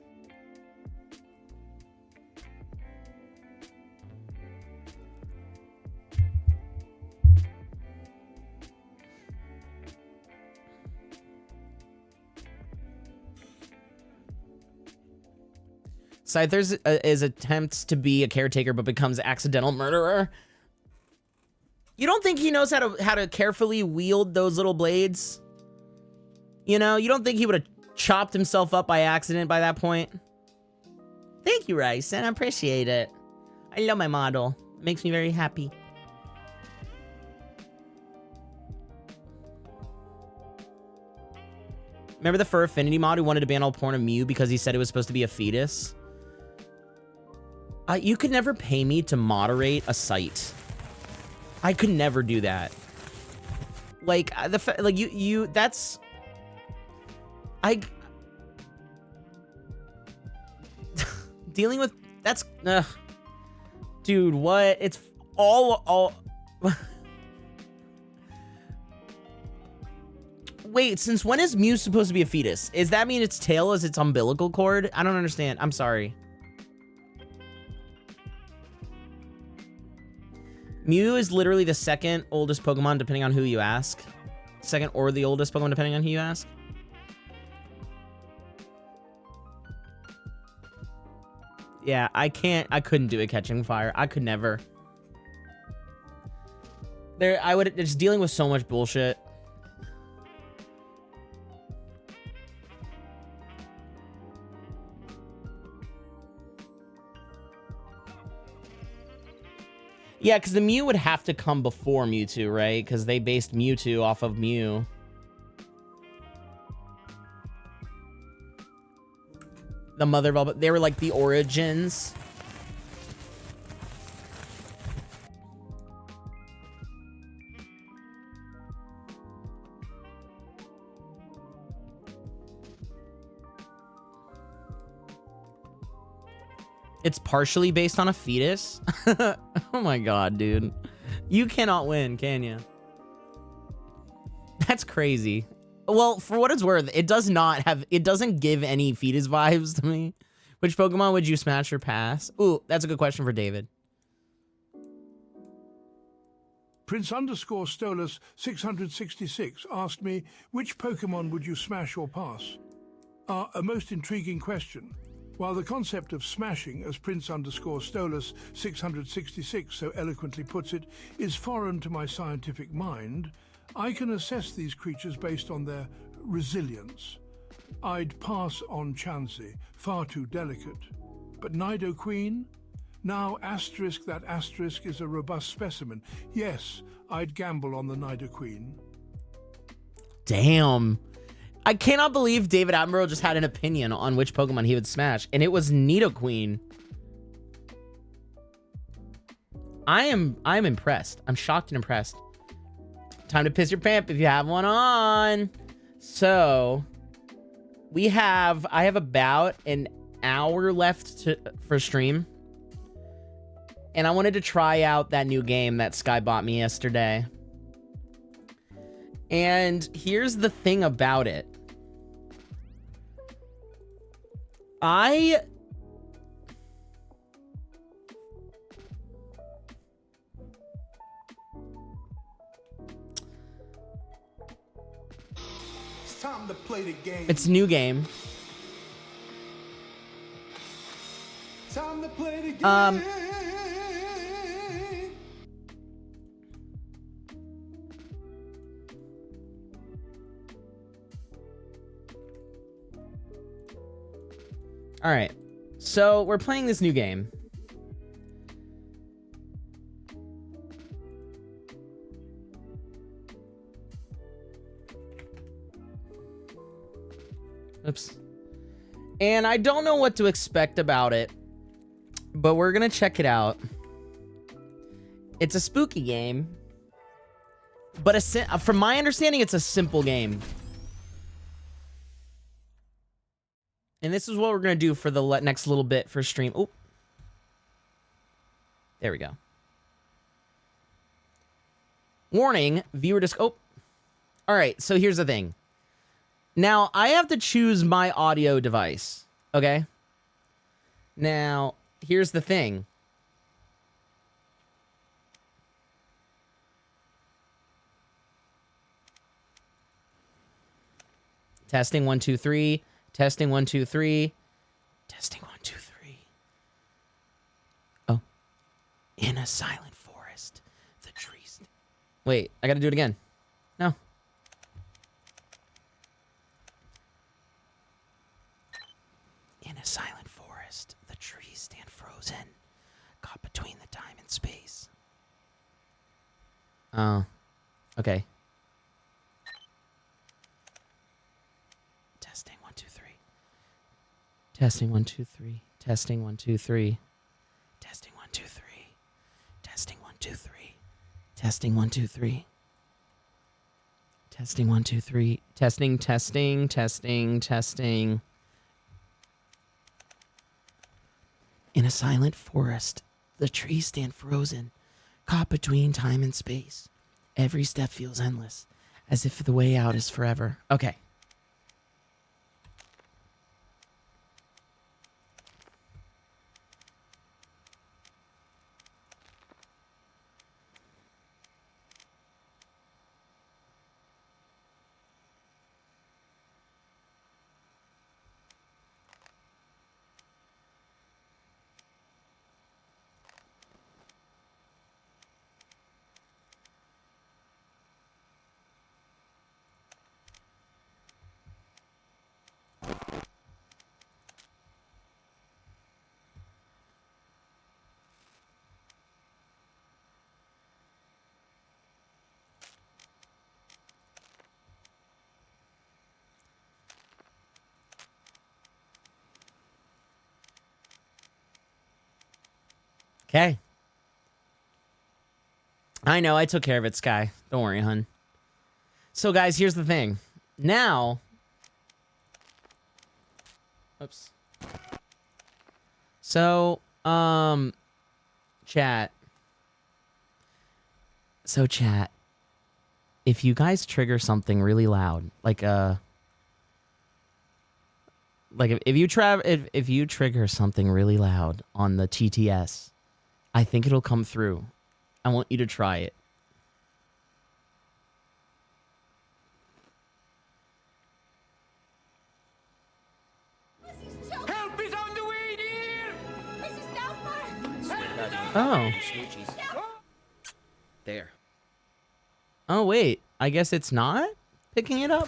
Scyther's is attempts to be a caretaker but becomes accidental murderer. You don't think he knows how to carefully wield those little blades? You know, you don't think he would have chopped himself up by accident by that point? Thank you, Rice, and I appreciate it. I love my model. It makes me very happy. Remember the Fur Affinity mod who wanted to ban all porn of Mew because he said it was supposed to be a fetus? You could never pay me to moderate a site. I could never do that. Like that's dealing with that's dude, what? It's all Wait, since when is Mew supposed to be a fetus? Does that mean its tail is its umbilical cord? I don't understand. I'm sorry. Mew is literally the second oldest Pokemon, depending on who you ask. Second or the oldest Pokemon, depending on who you ask. Yeah, I couldn't do it catching fire. I could never. It's dealing with so much bullshit. Yeah, because the Mew would have to come before Mewtwo, right? Because they based Mewtwo off of Mew. The mother of all, but they were like the origins. It's partially based on a fetus. Oh my god, dude. You cannot win, can you? That's crazy. Well, for what it's worth, it doesn't give any fetus vibes to me. Which Pokemon would you smash or pass? Ooh, that's a good question for David. Prince_Stolas 666 asked me, which Pokemon would you smash or pass? A most intriguing question. While the concept of smashing, as Prince_Stolas 666 so eloquently puts it, is foreign to my scientific mind, I can assess these creatures based on their resilience. I'd pass on Chansey, far too delicate. But Nidoqueen? Now asterisk that asterisk is a robust specimen. Yes, I'd gamble on the Nidoqueen. Damn. I cannot believe David Attenborough just had an opinion on which Pokemon he would smash, and it was Nidoqueen. I'm impressed. I'm shocked and impressed. Time to piss your pants if you have one on. So, I have about an hour left for stream. And I wanted to try out that new game that Sky bought me yesterday. And here's the thing about it. It's time to play the game. It's a new game. Time to play the game. All right. So we're playing this new game. Oops. And I don't know what to expect about it, but we're gonna check it out. It's a spooky game, but from my understanding, it's a simple game. And this is what we're gonna do for the next little bit for stream. Oh, there we go. Warning, viewer oh. All right, so here's the thing. Now, I have to choose my audio device, okay? Now, here's the thing. Testing 1 2 3. Testing 1 2 3. Testing 1 2 3. Oh. In a silent forest, the trees. Wait, I gotta do it again. No. In a silent forest, the trees stand frozen, caught between the time and space. Oh. Okay. Testing 1 2 3. Testing 1 2 3. Testing 1 2 3. Testing 1 2 3. Testing 1 2 3. Testing 1 2 3. Testing 1 2 3. Testing, testing, testing, testing. In a silent forest, the trees stand frozen, caught between time and space. Every step feels endless, as if the way out is forever. Okay. Okay. I know, I took care of it, Sky. Don't worry, hun. So, guys, here's the thing. Now... Oops. So, chat. So, chat. If you guys trigger something really loud, like if you trigger something really loud on the TTS, I think it'll come through. I want you to try it. Help is on the way, dear! Mrs. Doubtfire! Oh. There. Oh, wait. I guess it's not picking it up?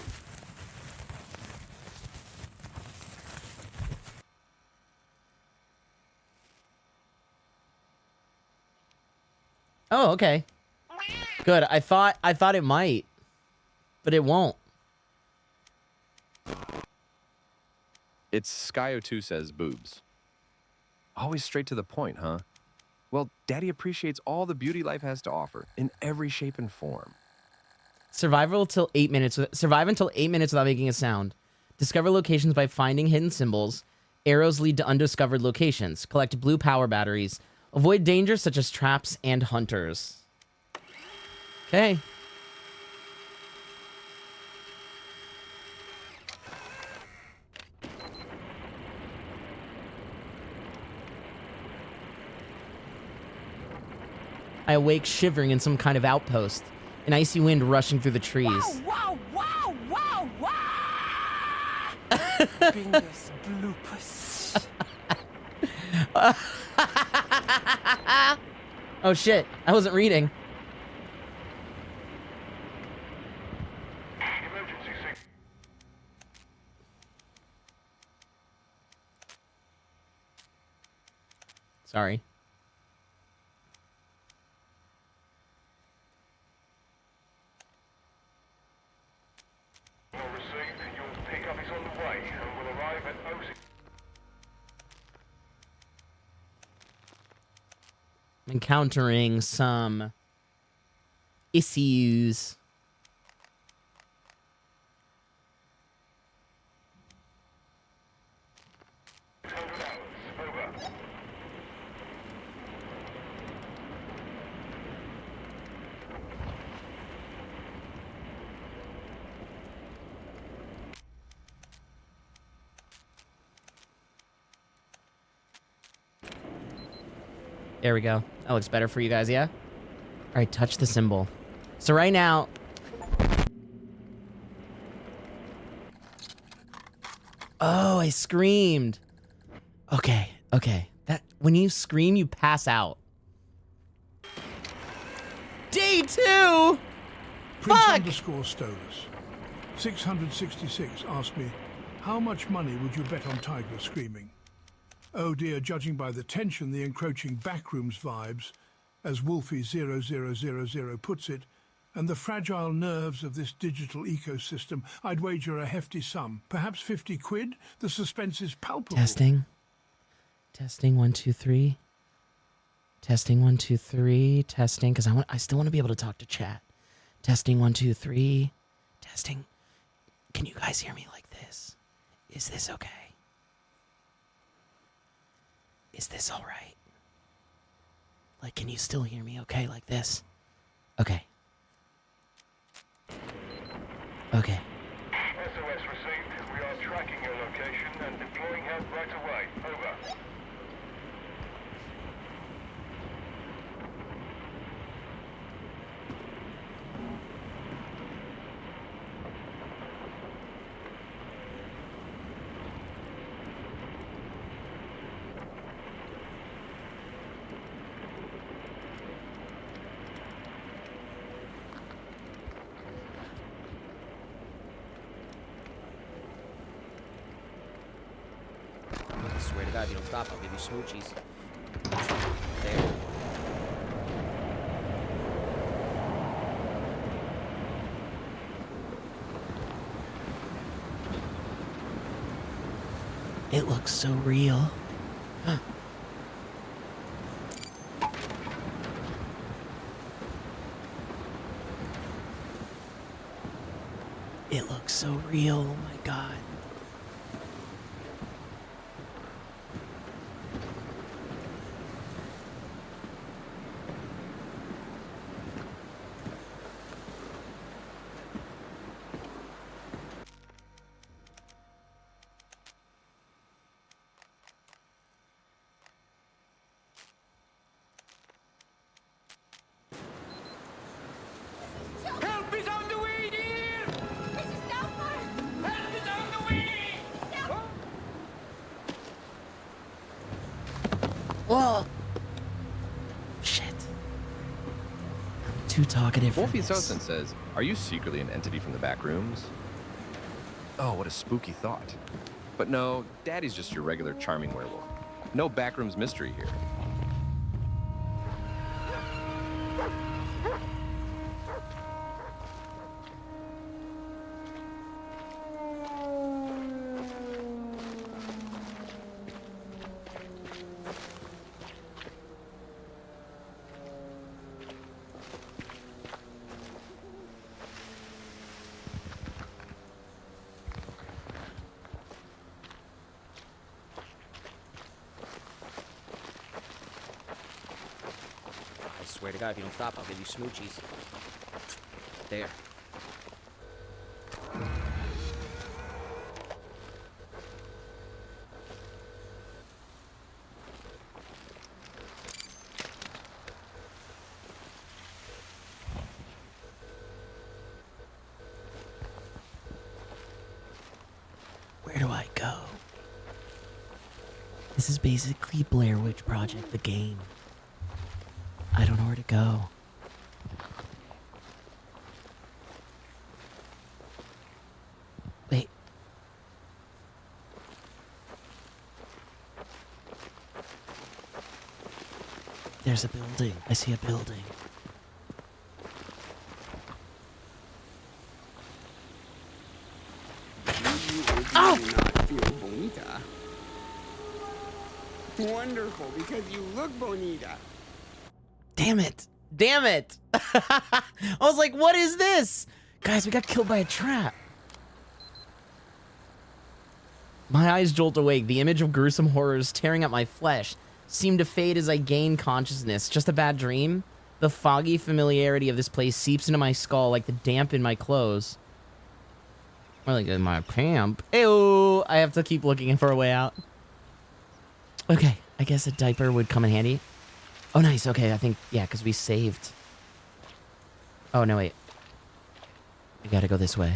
Oh, okay. Good. I thought it might, but it won't. It's Skyo2 says boobs. Always straight to the point, huh? Well, Daddy appreciates all the beauty life has to offer in every shape and form. Survive until 8 minutes without making a sound. Discover locations by finding hidden symbols. Arrows lead to undiscovered locations. Collect blue power batteries. Avoid dangers such as traps and hunters. Okay. I awake shivering in some kind of outpost. An icy wind rushing through the trees. Wow, wow, wow, wow! Bingus bloopers. Oh shit, I wasn't reading. Sorry. Encountering some issues. There we go. That looks better for you guys, yeah? All right, touch the symbol. So right now... Oh, I screamed. Okay, okay. That when you scream, you pass out. Day 2! Prince Fuck! underscore Stolas. 666 asked me, how much money would you bet on Tiger screaming? Oh dear, judging by the tension, the encroaching backrooms vibes, as Wolfie0000 puts it, and the fragile nerves of this digital ecosystem, I'd wager a hefty sum. Perhaps 50 quid? The suspense is palpable. Testing. Testing, 1, 2, 3. Testing, 1, 2, 3. Testing, because I still want to be able to talk to chat. Testing, 1, 2, 3. Testing. Can you guys hear me like this? Is this okay? Is this all right? Like, can you still hear me okay like this? Okay. Okay. SOS received. We are tracking your location and deploying help right away. Over. I swear to God, if you don't stop, I'll give you smoochies. There. It looks so real. It looks so real, oh my God. Help is on the way, dear! This is Doubtfire! Help is on the way! Whoa! Shit. I'm too talkative for Wolfie this. Sosen says, are you secretly an entity from the back rooms? Oh, what a spooky thought. But no, Daddy's just your regular charming werewolf. No backrooms mystery here. I swear to God, if you don't stop, I'll give you smoochies. There. Where do I go? This is basically Blair Witch Project, the game. I don't know where to go. Wait. There's a building. I see a building. Oh! Not feel bonita. Wonderful, because you look bonita. Damn it. Damn it. I was like, what is this? Guys, we got killed by a trap. My eyes jolt awake. The image of gruesome horrors tearing at my flesh seemed to fade as I gained consciousness. Just a bad dream? The foggy familiarity of this place seeps into my skull like the damp in my clothes. Or like in my pamp. Ew! I have to keep looking for a way out. Okay, I guess a diaper would come in handy. Oh, nice. Okay, I think, yeah, because we saved. Oh, no, wait. We gotta go this way.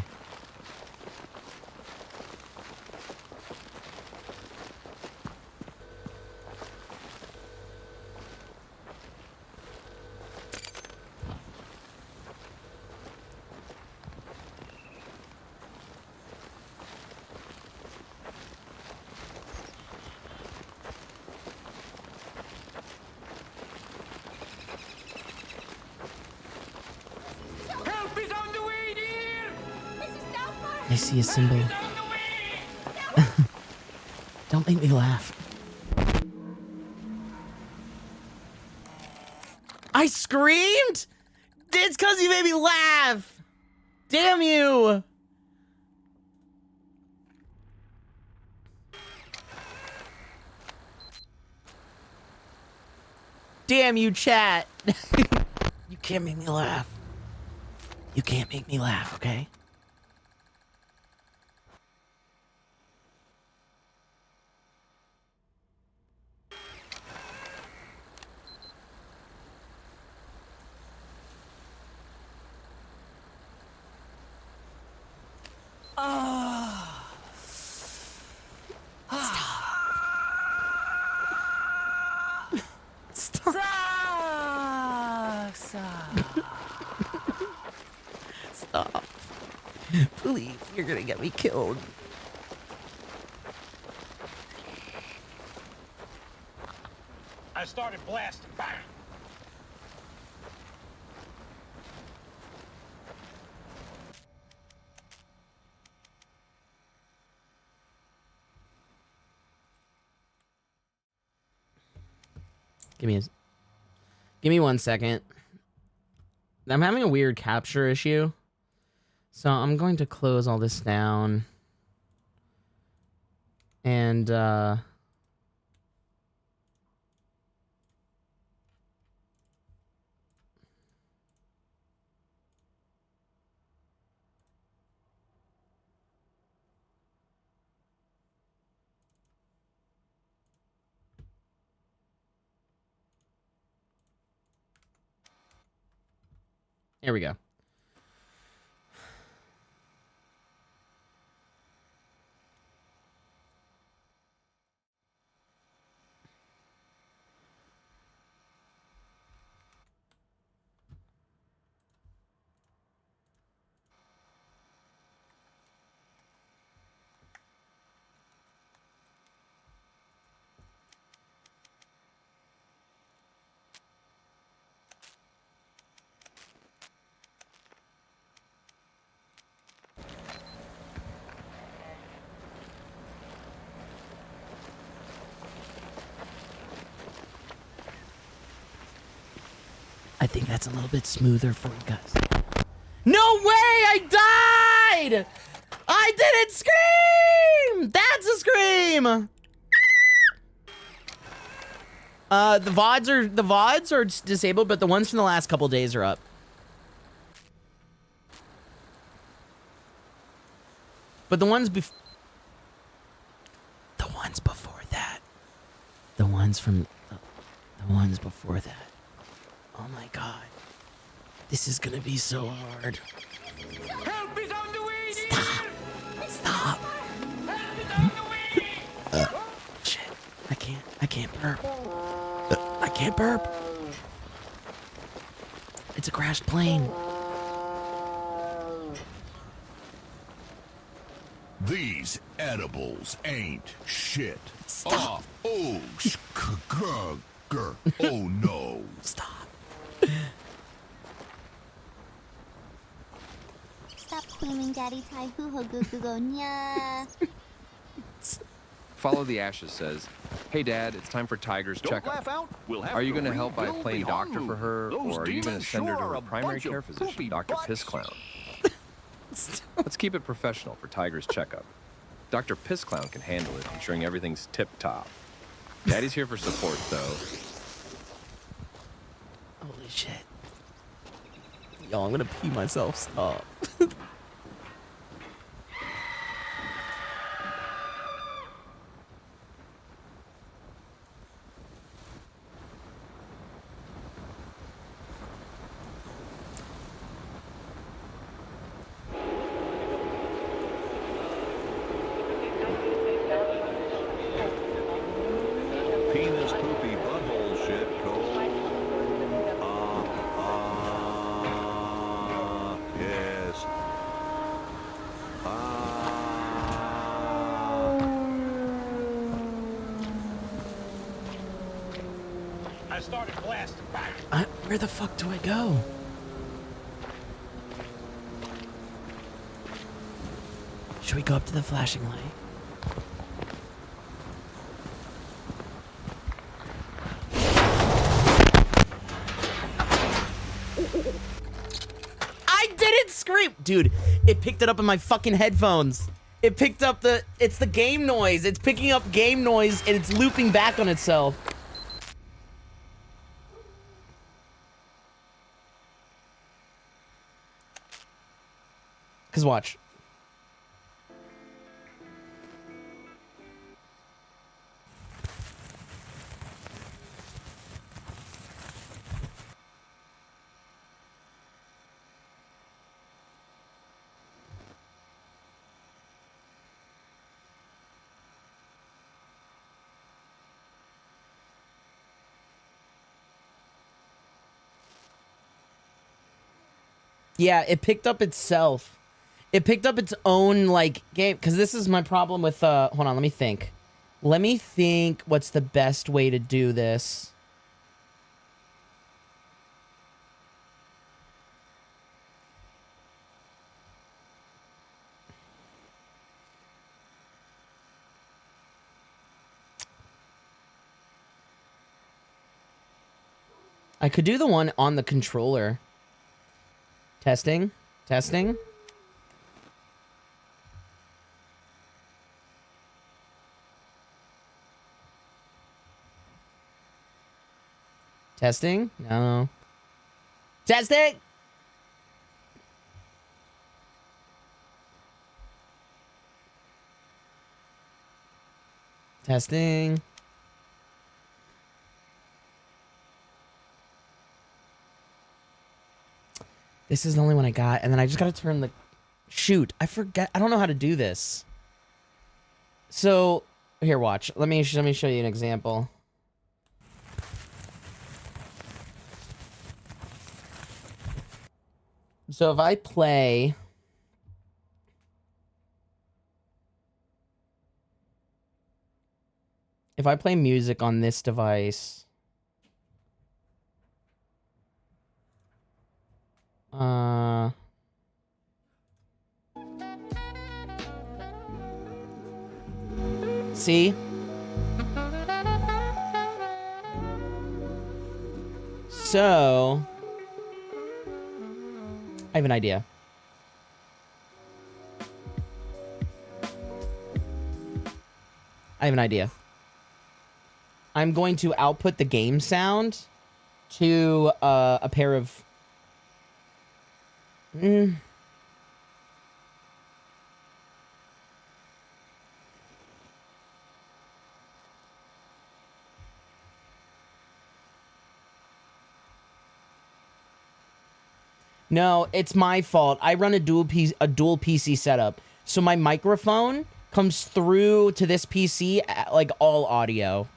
I see a symbol. Don't make me laugh. I screamed? It's because you made me laugh. Damn you. Damn you, chat. You can't make me laugh. You can't make me laugh, okay? Stop. Please, you're gonna get me killed. I started blasting. Bang! Give me 1 second. I'm having a weird capture issue. So I'm going to close all this down. And here we go. I think that's a little bit smoother for you guys. No way! I died! I didn't scream! That's a scream! The VODs are disabled, but the ones from the last couple days are up. But the ones before that. The ones before that. Oh my god. This is gonna be so hard. Help is on the way! Stop! Stop! Shit. I can't burp. I can't burp. It's a crashed plane. These edibles ain't shit. Stop. Oh, fucker. Oh no. Stop. Stop claiming Daddy Tai Hoo Ho Goo Goo Go Nya. Follow the Ashes says, "Hey Dad, it's time for Tiger's checkup. Are you going to help by playing doctor for her, or are you going to send her to her primary care physician, Dr. Piss Clown? Let's keep it professional for Tiger's checkup. Dr. Piss Clown can handle it, ensuring everything's tip-top. Daddy's here for support, though." Holy shit. Yo, I'm gonna pee myself. Stop. Penis poopy butthole shit, Cole. Yes. I started blasting. Where the fuck do I go? Should we go up to the flashing light? I didn't scream! Dude, it picked it up in my fucking headphones. It picked up it's the game noise. It's picking up game noise and it's looping back on itself. Cause watch. Yeah, it picked up itself. It picked up its own, like, game. Because this is my problem with, hold on, let me think. Let me think what's the best way to do this. I could do the one on the controller. Testing. Testing. Testing? No. Testing! Testing. This is the only one I got, and then I just gotta turn the... Shoot, I forget. I don't know how to do this. So, here, watch. Let me show you an example. So if I play... If I play music on this device... See? So... I have an idea. I'm going to output the game sound to a pair of... No, it's my fault. I run a dual PC setup. So my microphone comes through to this PC like all audio.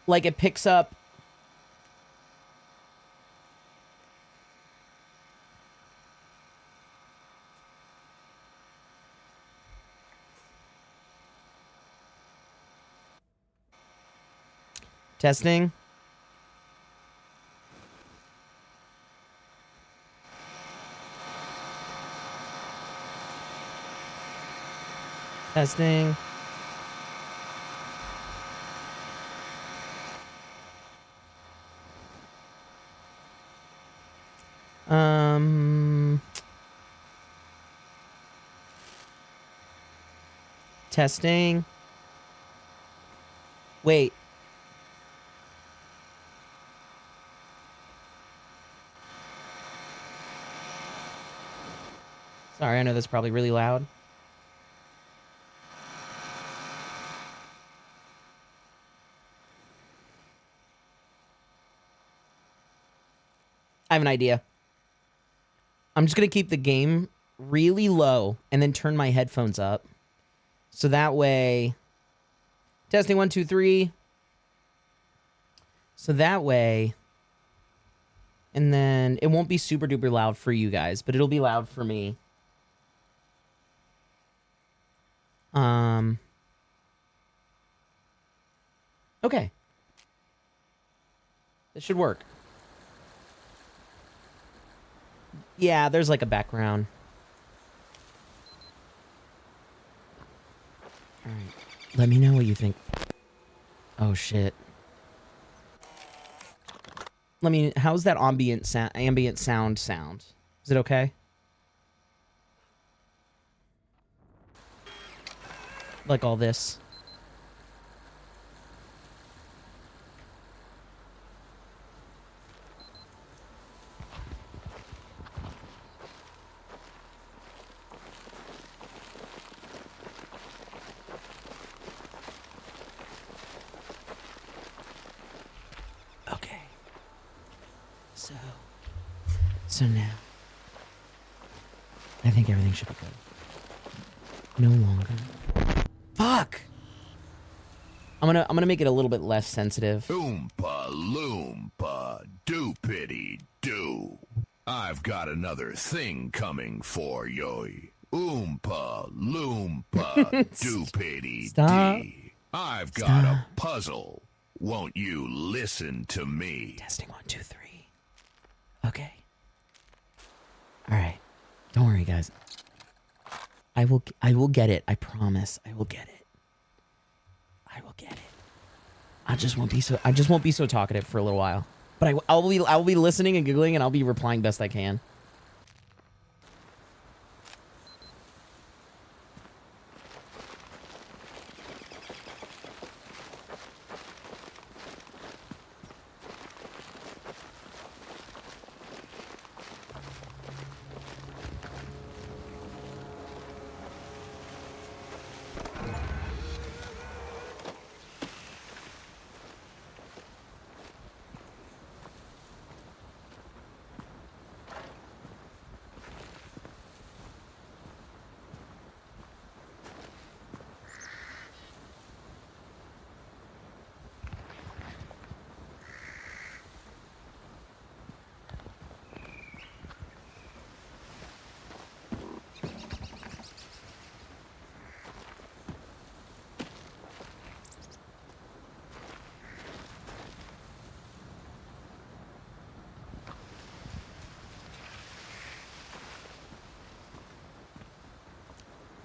Like it picks up... Testing. Testing. Testing. Wait. Sorry, I know that's probably really loud. I have an idea. I'm just going to keep the game really low and then turn my headphones up. So that way... Testing 1, 2, 3. So that way... And then it won't be super duper loud for you guys, but it'll be loud for me. Okay. This should work. Yeah, there's like a background. All right. Let me know what you think. Oh shit. How's that ambient sound sound? Is it okay? Like all this. Okay. So now I think everything should be good. No longer. Fuck! I'm gonna make it a little bit less sensitive. Oompa loompa doopity doo. I've got another thing coming for yo. Oompa loompa doopity dee. I've got a puzzle. Won't you listen to me? Testing 1, 2, 3. Okay. Alright. Don't worry, guys. I will get it. I promise. I will get it. I will get it. I just won't be so talkative for a little while. But I'll be listening and giggling, and I'll be replying best I can.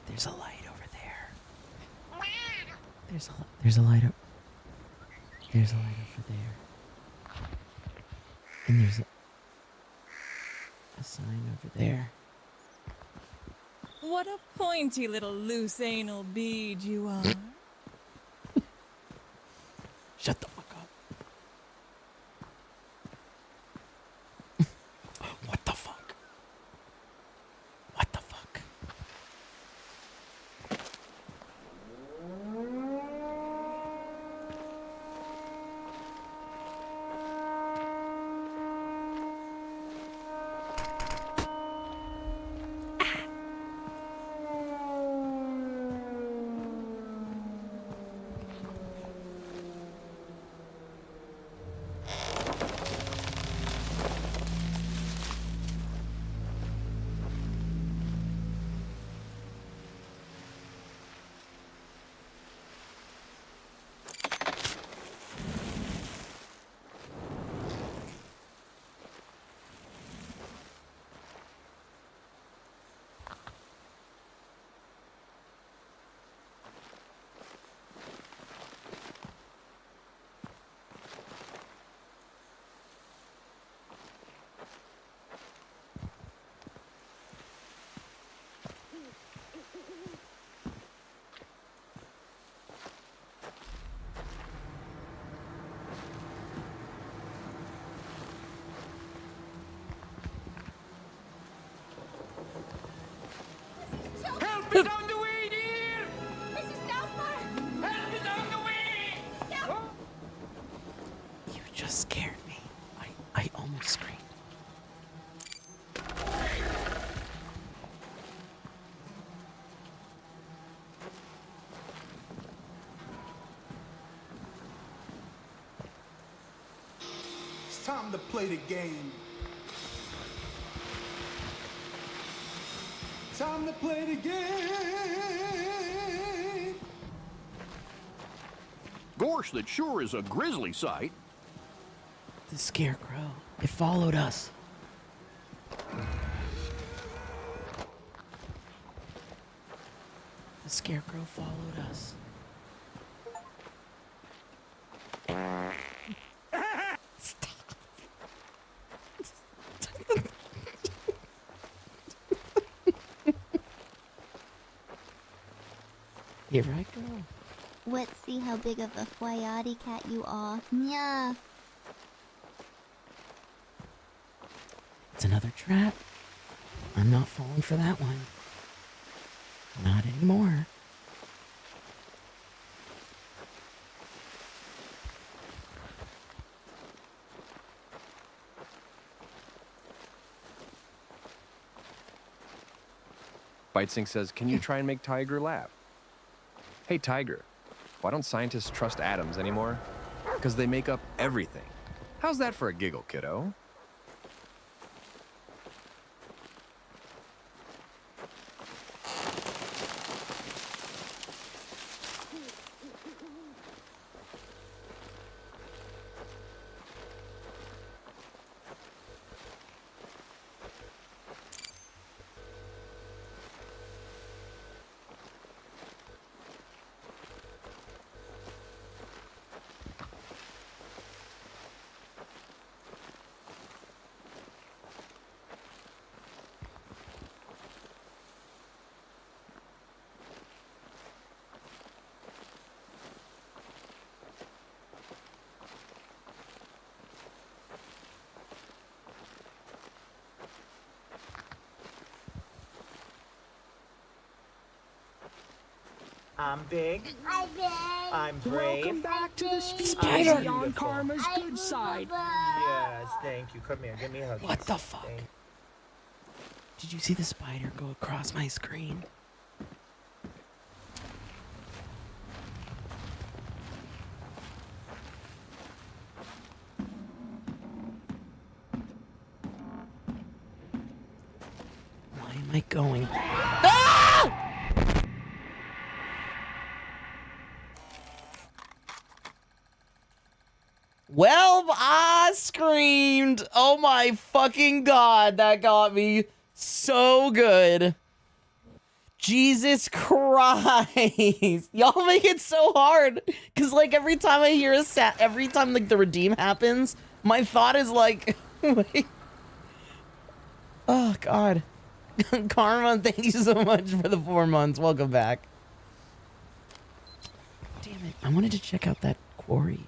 There's a light over there. There's a light over there. And there's a sign over there. What a pointy little loose anal bead you are. Shut the fuck up. What the fuck? What the fuck? It's time to play the game. Time to play the game. Gosh, that sure is a grisly sight. The scarecrow. It followed us. The scarecrow followed us. Here I go. Let's see how big of a flyati cat you are. Yeah. It's another trap. I'm not falling for that one. Not anymore. BiteSync says, can you try and make Tiger laugh? Hey, Tiger, why don't scientists trust atoms anymore? Because they make up everything. How's that for a giggle, kiddo? I'm big. I'm big. I'm brave. Welcome back to the Spider. speakeasy on Karma's good side. Yes, thank you. Come here, give me a hug. What the fuck? Did you see the spider go across my screen? Why am I going? Ah! Well, I screamed. Oh my fucking god, that got me so good. Jesus Christ. Y'all make it so hard. Cause like every time I hear every time like the redeem happens, my thought is like, wait. Oh god. Karma, thank you so much for the 4 months. Welcome back. Damn it. I wanted to check out that quarry.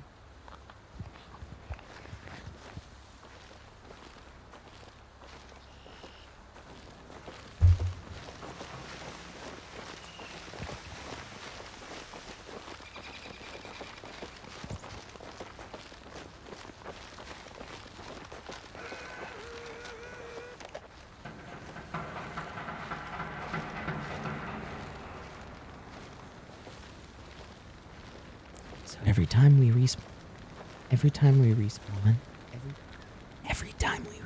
Every time we respawn, every time we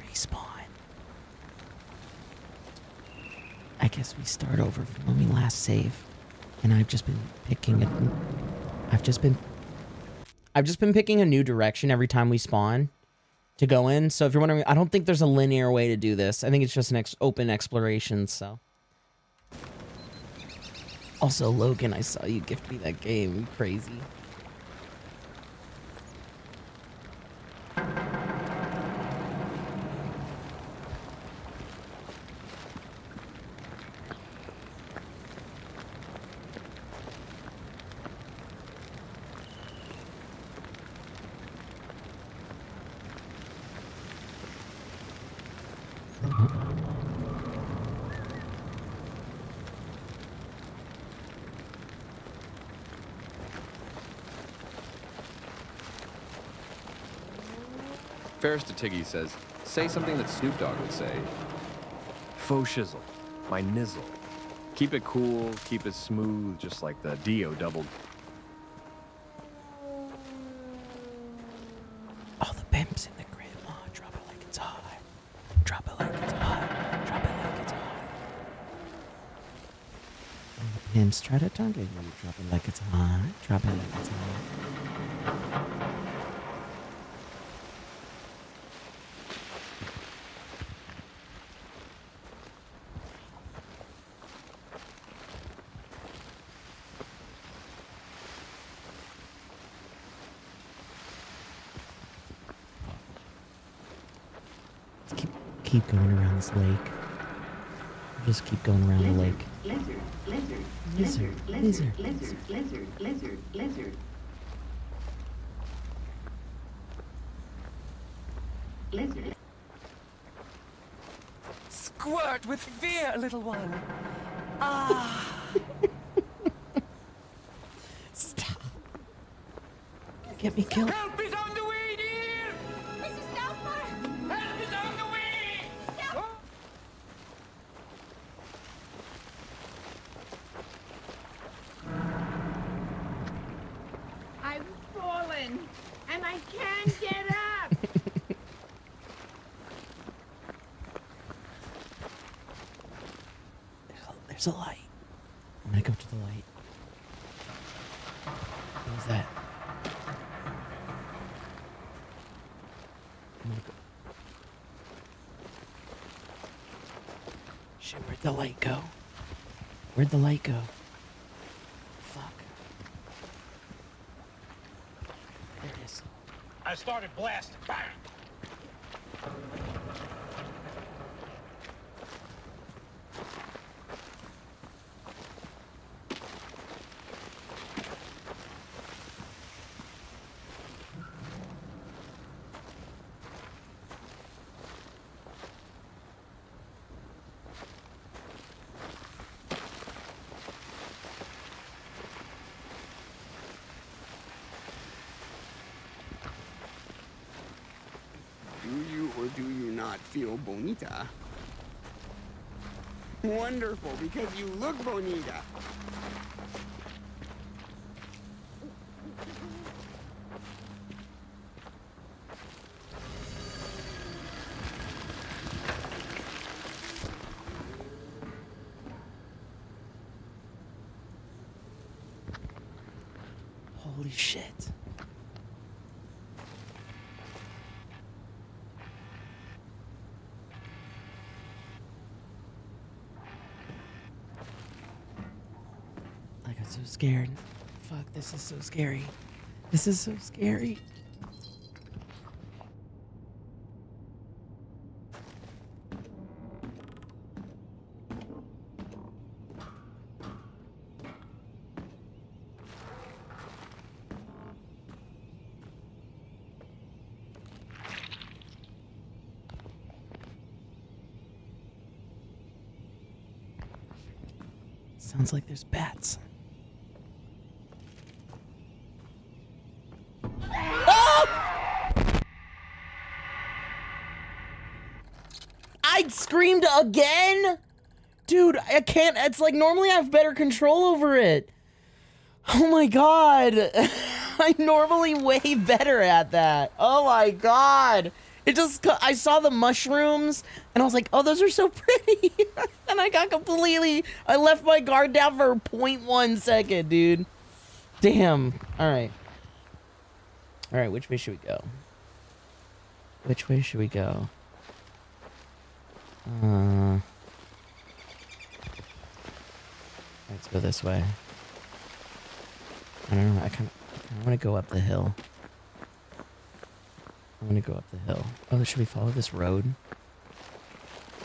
respawn, I guess we start over from when we last save, and I've just been picking picking a new direction every time we spawn to go in. So if you're wondering, I don't think there's a linear way to do this. I think it's just an open exploration. So. Also, Logan, I saw you gift me that game. You crazy. Ferris to Tiggy says, say something that Snoop Dogg would say. Faux shizzle, my nizzle. Keep it cool, keep it smooth, just like the Dio doubled. Oh, the pimp's in the grid. pimps try to target you. Drop it like it's hot. Drop it like it's hot. Let's keep going around this lake. Just keep going around the lake. Lizard. Squirt with fear, little one. Ah. Stop. Get me killed. Help is on the way, dear! Mrs. Doubtfire! Help is on the way! I've fallen, and I can't get up. There's a light. I'm gonna go to the light. What was that? I'm gonna go. Shit, where'd the light go? Where'd the light go? Fuck. There it is. I started blasting. Bang! Do you or do you not feel bonita? Wonderful, because you look bonita. Holy shit. I got so scared. Fuck, this is so scary. This is so scary. Sounds like there's bats. I screamed again? Dude, I can't. It's like normally I have better control over it. Oh my god. I'm normally way better at that. Oh my god. It just, I saw the mushrooms and I was like, oh, those are so pretty. And I got completely, I left my guard down for 0.1 second, dude. Damn. All right. All right, which way should we go? Which way should we go? Let's go this way. I don't know, I kind of want to go up the hill. I want to go up the hill. Oh, should we follow this road?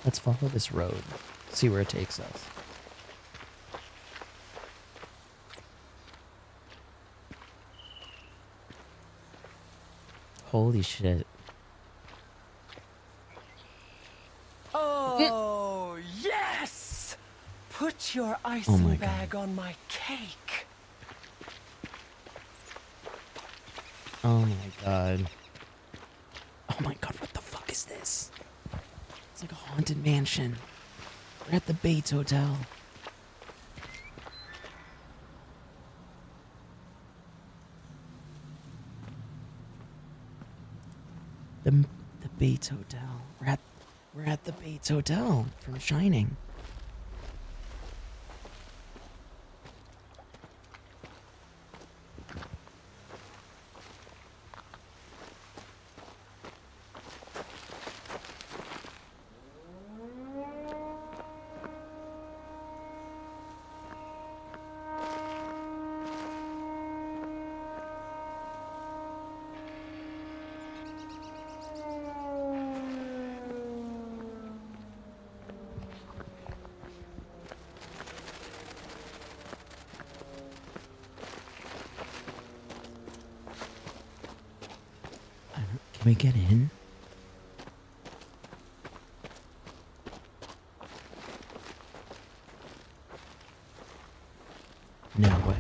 Let's follow this road. See where it takes us. Holy shit. Oh, yes! Put your icing bag on my cake. Oh my god. Oh my god, what the fuck is this? It's like a haunted mansion. We're at the Bates Hotel. The Bates Hotel. We're at the Bates Hotel from Shining. Can we get in? No way.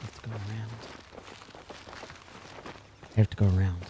Let's go around. I have to go around.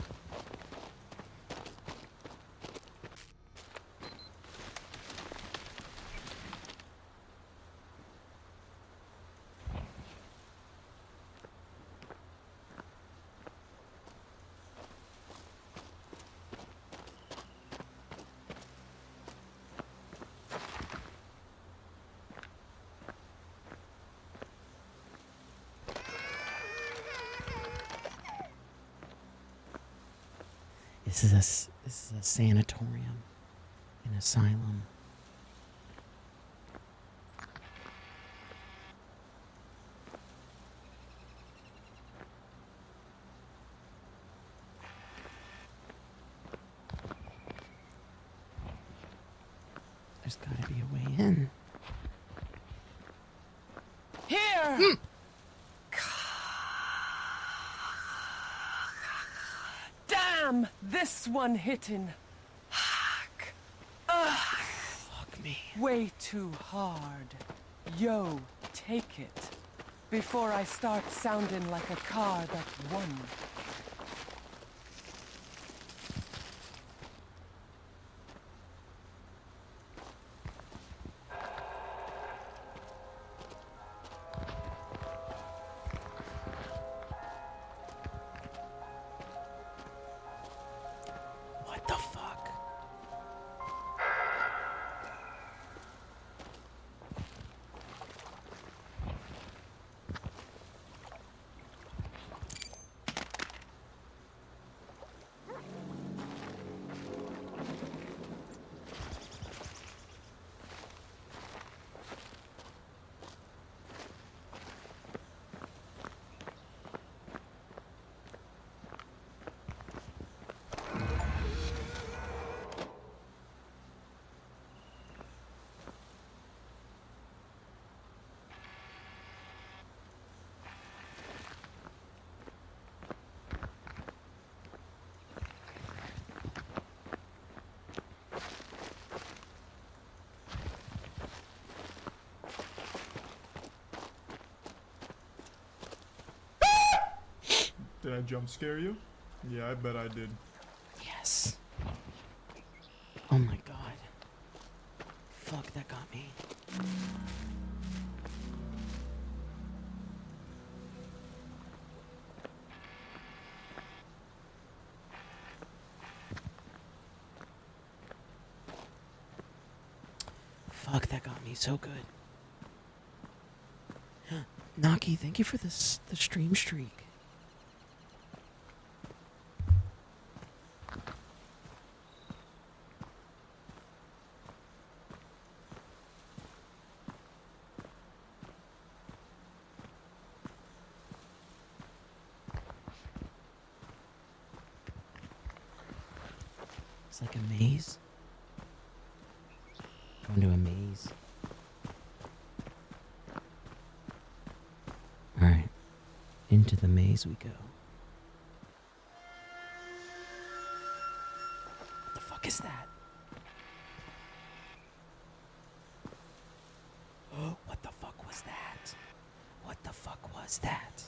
This is a sanatorium, an asylum. There's gotta be a way in. Here! Damn, this one hitting. Fuck me. Way too hard. Yo, take it. Before I start sounding like a car that won. What the fuck? Did I jump scare you? Yeah, I bet I did. Yes. Oh my god. Fuck, that got me. Fuck, that got me so good. Naki, thank you for the stream streak. It's like a maze. Going to a maze. Alright. Into the maze we go. What the fuck is that? Oh, what the fuck was that? What the fuck was that?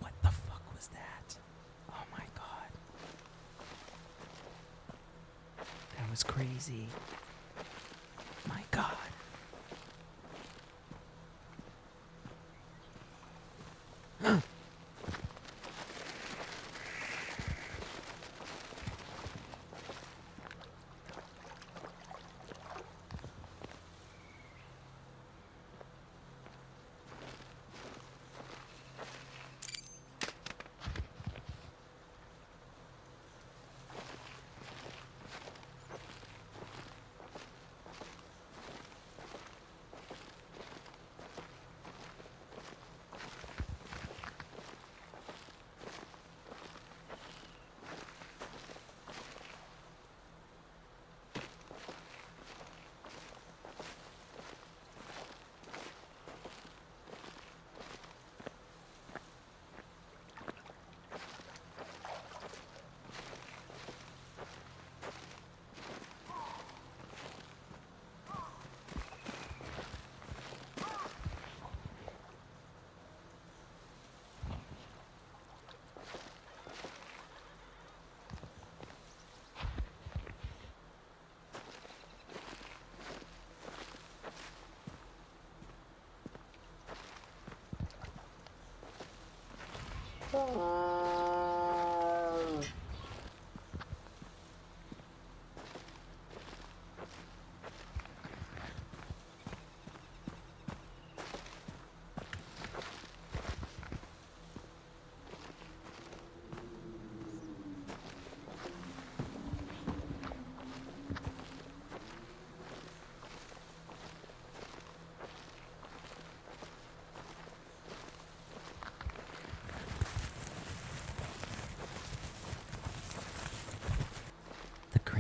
What the fuck was that? Oh my god. That was crazy. My god.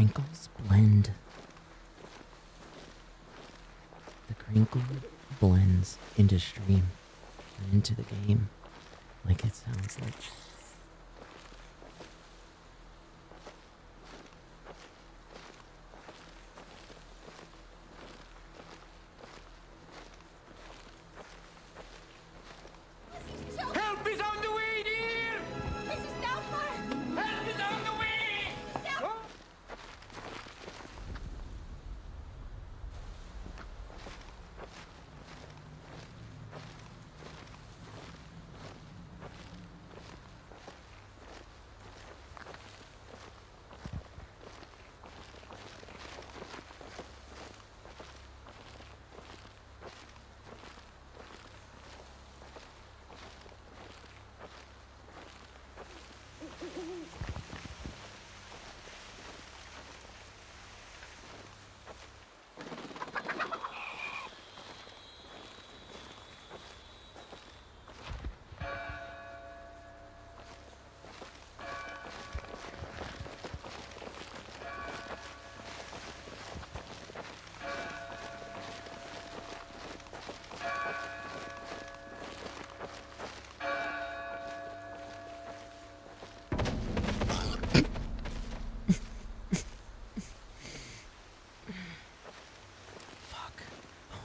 crinkles blend. The crinkle blends into stream and into the game like it sounds like. Help is on the way, dear! Mrs. Doubtfire! Help is on the way!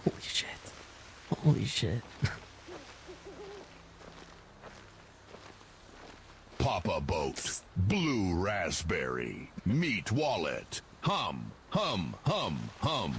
Holy shit. Holy shit. Papa Boat, Blue Raspberry, Meat Wallet, Hum, Hum, Hum, Hum.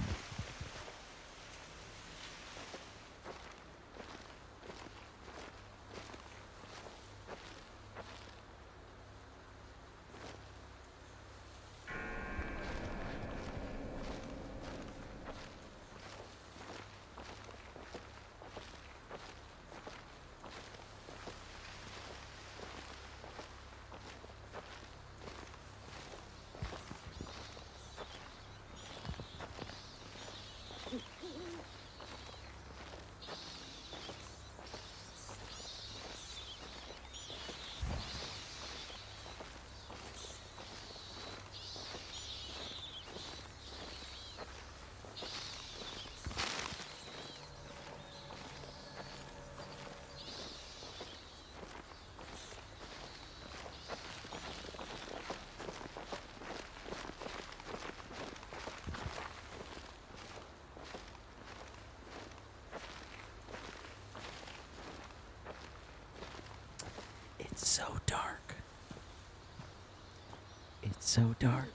It's so dark. It's so dark.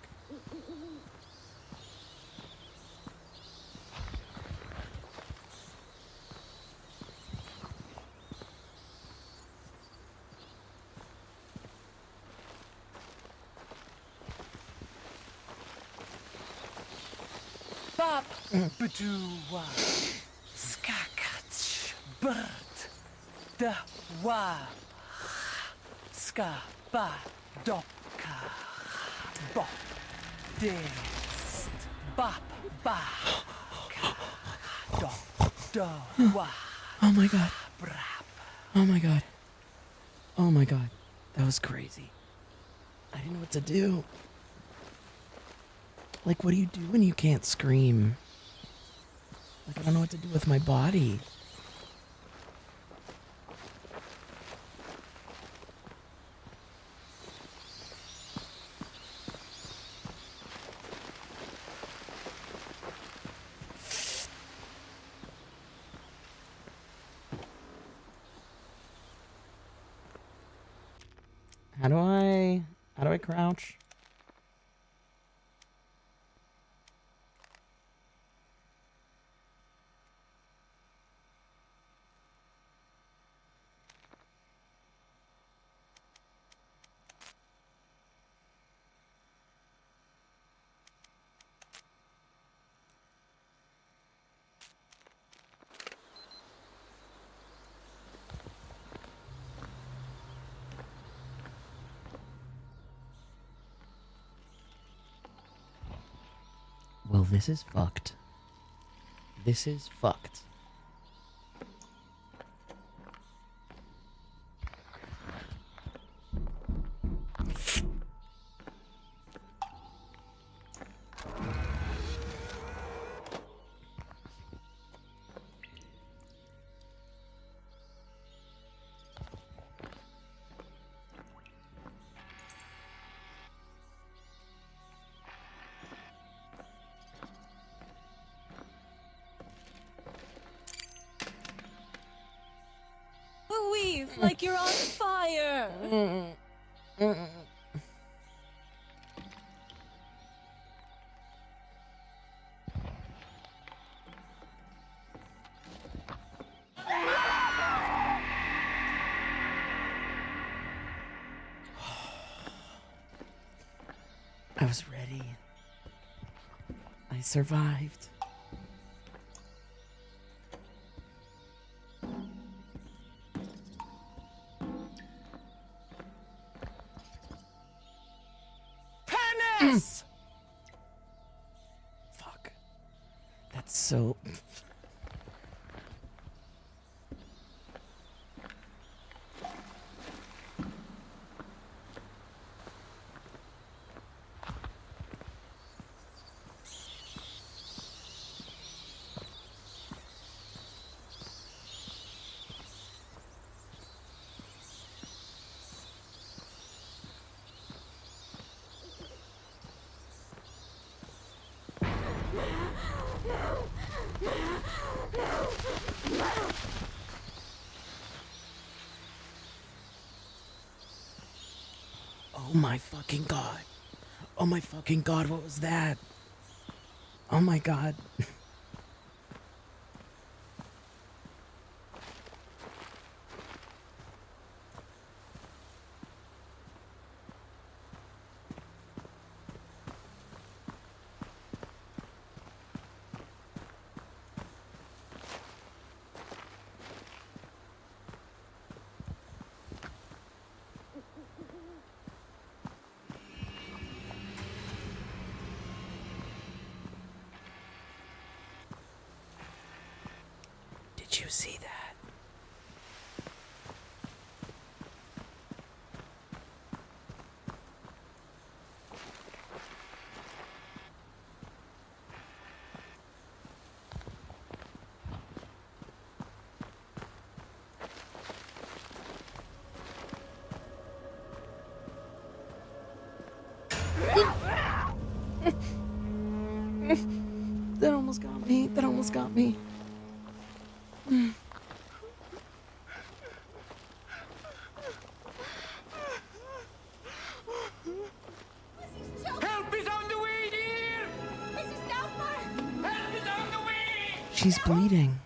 Bop, badoo-wah, skakach, bird, da wa, ska, ba, dopka, bop, dist, bop, ba, ka, dop, do, wa. Oh my god. Oh my god. Oh my god. That was crazy. I didn't know what to do. Like, what do you do when you can't scream? Like, I don't know what to do with my body. How do I crouch? Well, this is fucked. This is fucked. like you're on fire. I was ready. I survived. Penis! Fuck. That's so... Oh my fucking god. Oh my fucking god, what was that? Oh my god. Did you see that? That almost got me. That almost got me. Help is on the way, dear! Mrs. Doubtfire! Help is on the way! She's bleeding.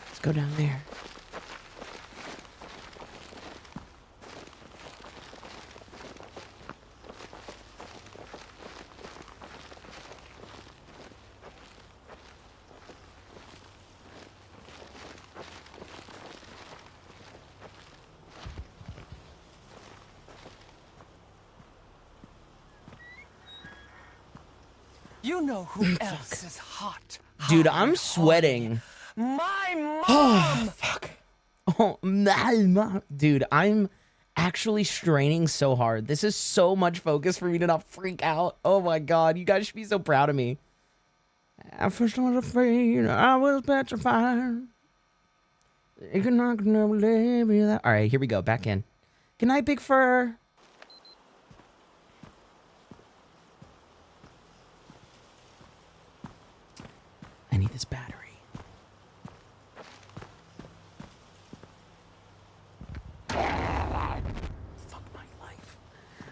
Let's go down there. You know who else is hot? Dude, I'm sweating. My Oh, mom! fuck. Oh, my mom. Dude, I'm actually straining so hard. This is so much focus for me to not freak out. Oh my god, you guys should be so proud of me. At first I was afraid, I was petrified. You can not never leave me that. All right, here we go. Back in. Good night, Big Fur. I need this battery. Fuck my life.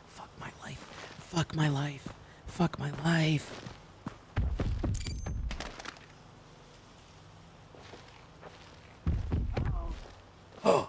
Fuck my life. Fuck my life. Fuck my life. Oh.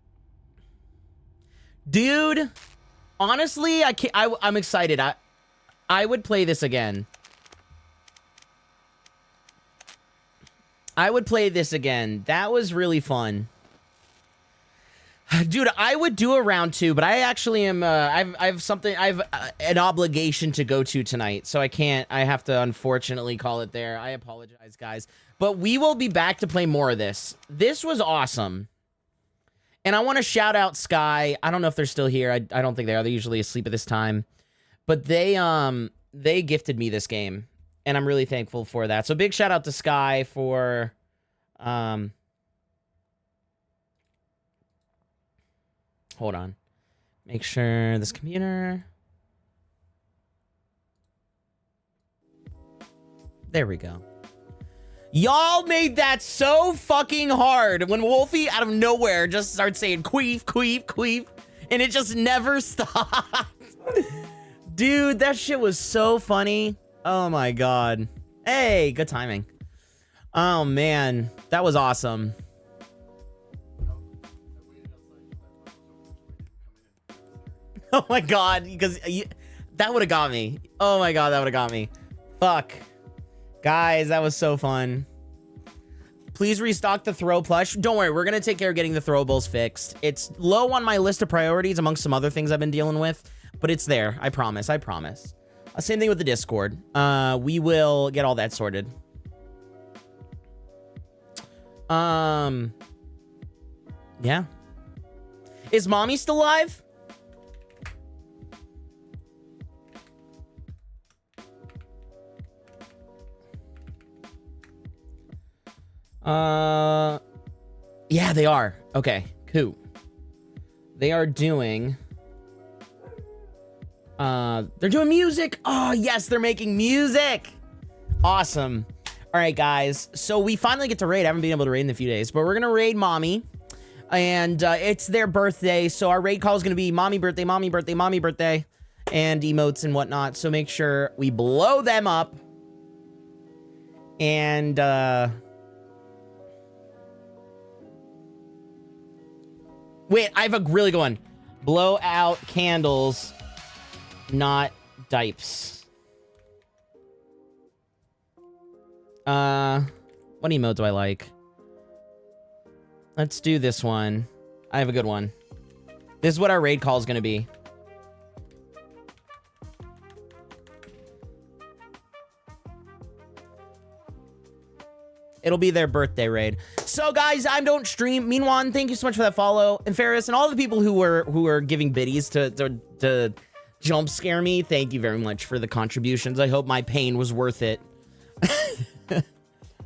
Dude, honestly, I'm excited. I would play this again. I would play this again. That was really fun. Dude, I would do a round 2, but I actually am, I've an obligation to go to tonight, so I have to unfortunately call it there. I apologize, guys. But we will be back to play more of this. This was awesome. And I want to shout out Sky. I don't know if they're still here. I don't think they are. They're usually asleep at this time. But they gifted me this game, and I'm really thankful for that. So big shout out to Sky for, hold on. Make sure this computer. There we go. Y'all made that so fucking hard when Wolfie out of nowhere just starts saying queef, queef, queef, and it just never stopped. Dude, that shit was so funny. Oh my god. Hey, good timing. Oh man, that was awesome. Oh my god, because that would have got me. Oh my god, that would have got me. Fuck. Guys, that was so fun. Please restock the throw plush. Don't worry, we're going to take care of getting the throwables fixed. It's low on my list of priorities amongst some other things I've been dealing with, but it's there. I promise. I promise. Same thing with the Discord. We will get all that sorted. Yeah. Is mommy still alive? Yeah, they are. Okay, cool. They are doing... they're doing music. Oh, yes, they're making music. Awesome. All right, guys. So we finally get to raid. I haven't been able to raid in a few days, but we're going to raid mommy. And it's their birthday, so our raid call is going to be mommy birthday, mommy birthday, mommy birthday, and emotes and whatnot. So make sure we blow them up. And, wait, I have a really good one. Blow out candles, not dipes. What emote do I like? Let's do this one. I have a good one. This is what our raid call is going to be. It'll be their birthday raid. So guys, I don't stream. Meanwhile, thank you so much for that follow. And Ferris and all the people who were giving biddies to jump scare me. Thank you very much for the contributions. I hope my pain was worth it.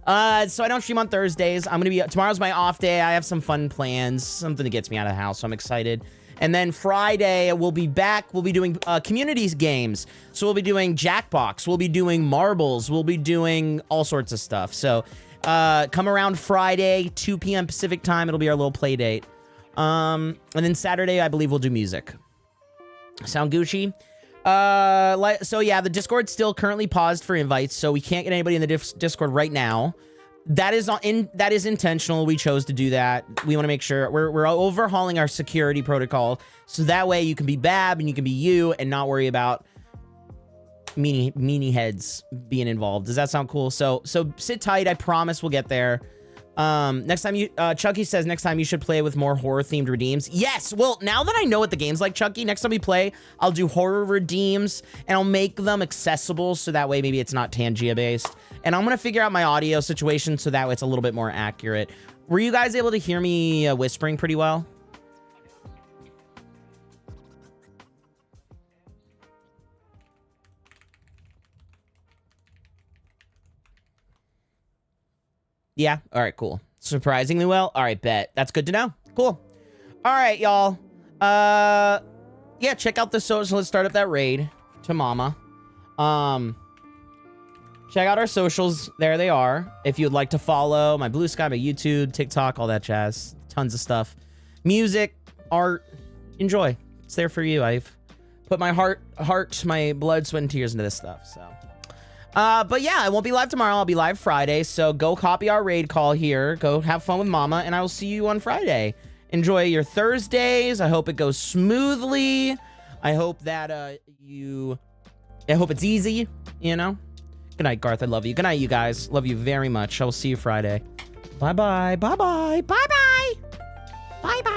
So I don't stream on Thursdays. Tomorrow's my off day. I have some fun plans, something that gets me out of the house. So I'm excited. And then Friday, we'll be back. We'll be doing communities games. So we'll be doing Jackbox. We'll be doing marbles. We'll be doing all sorts of stuff. So come around Friday, 2 p.m. Pacific time. It'll be our little play date. And then Saturday, I believe we'll do music. Sound Gucci? So yeah, the Discord's still currently paused for invites, so we can't get anybody in the Discord right now. That is intentional. We chose to do that. We want to make sure we're overhauling our security protocol, so that way you can be Bab and you can be you and not worry about meanie heads being involved. Does that sound cool? So sit tight. I promise we'll get there. Next time Chucky says next time you should play with more horror themed redeems. Yes. Well, now that I know what the game's like, Chucky, next time we play, I'll do horror redeems and I'll make them accessible. So that way, maybe it's not Tangia based, and I'm going to figure out my audio situation. So that way it's a little bit more accurate. Were you guys able to hear me whispering pretty well? Yeah. All right, cool. Surprisingly well. All right, bet. That's good to know. Cool. All right, y'all. Yeah, check out the social. Let's start up that raid to mama. Check out our socials. There they are. If you'd like to follow my Blue Sky, my YouTube, TikTok, all that jazz. Tons of stuff. Music, art. Enjoy. It's there for you. I've put my heart, my blood, sweat, and tears into this stuff, so. But yeah, I won't be live tomorrow. I'll be live Friday. So go copy our raid call here. Go have fun with mama, and I will see you on Friday. Enjoy your Thursdays. I hope it goes smoothly. I hope that I hope it's easy, you know? Good night, Garth. I love you. Good night, you guys. Love you very much. I will see you Friday. Bye-bye. Bye-bye. Bye-bye. Bye-bye.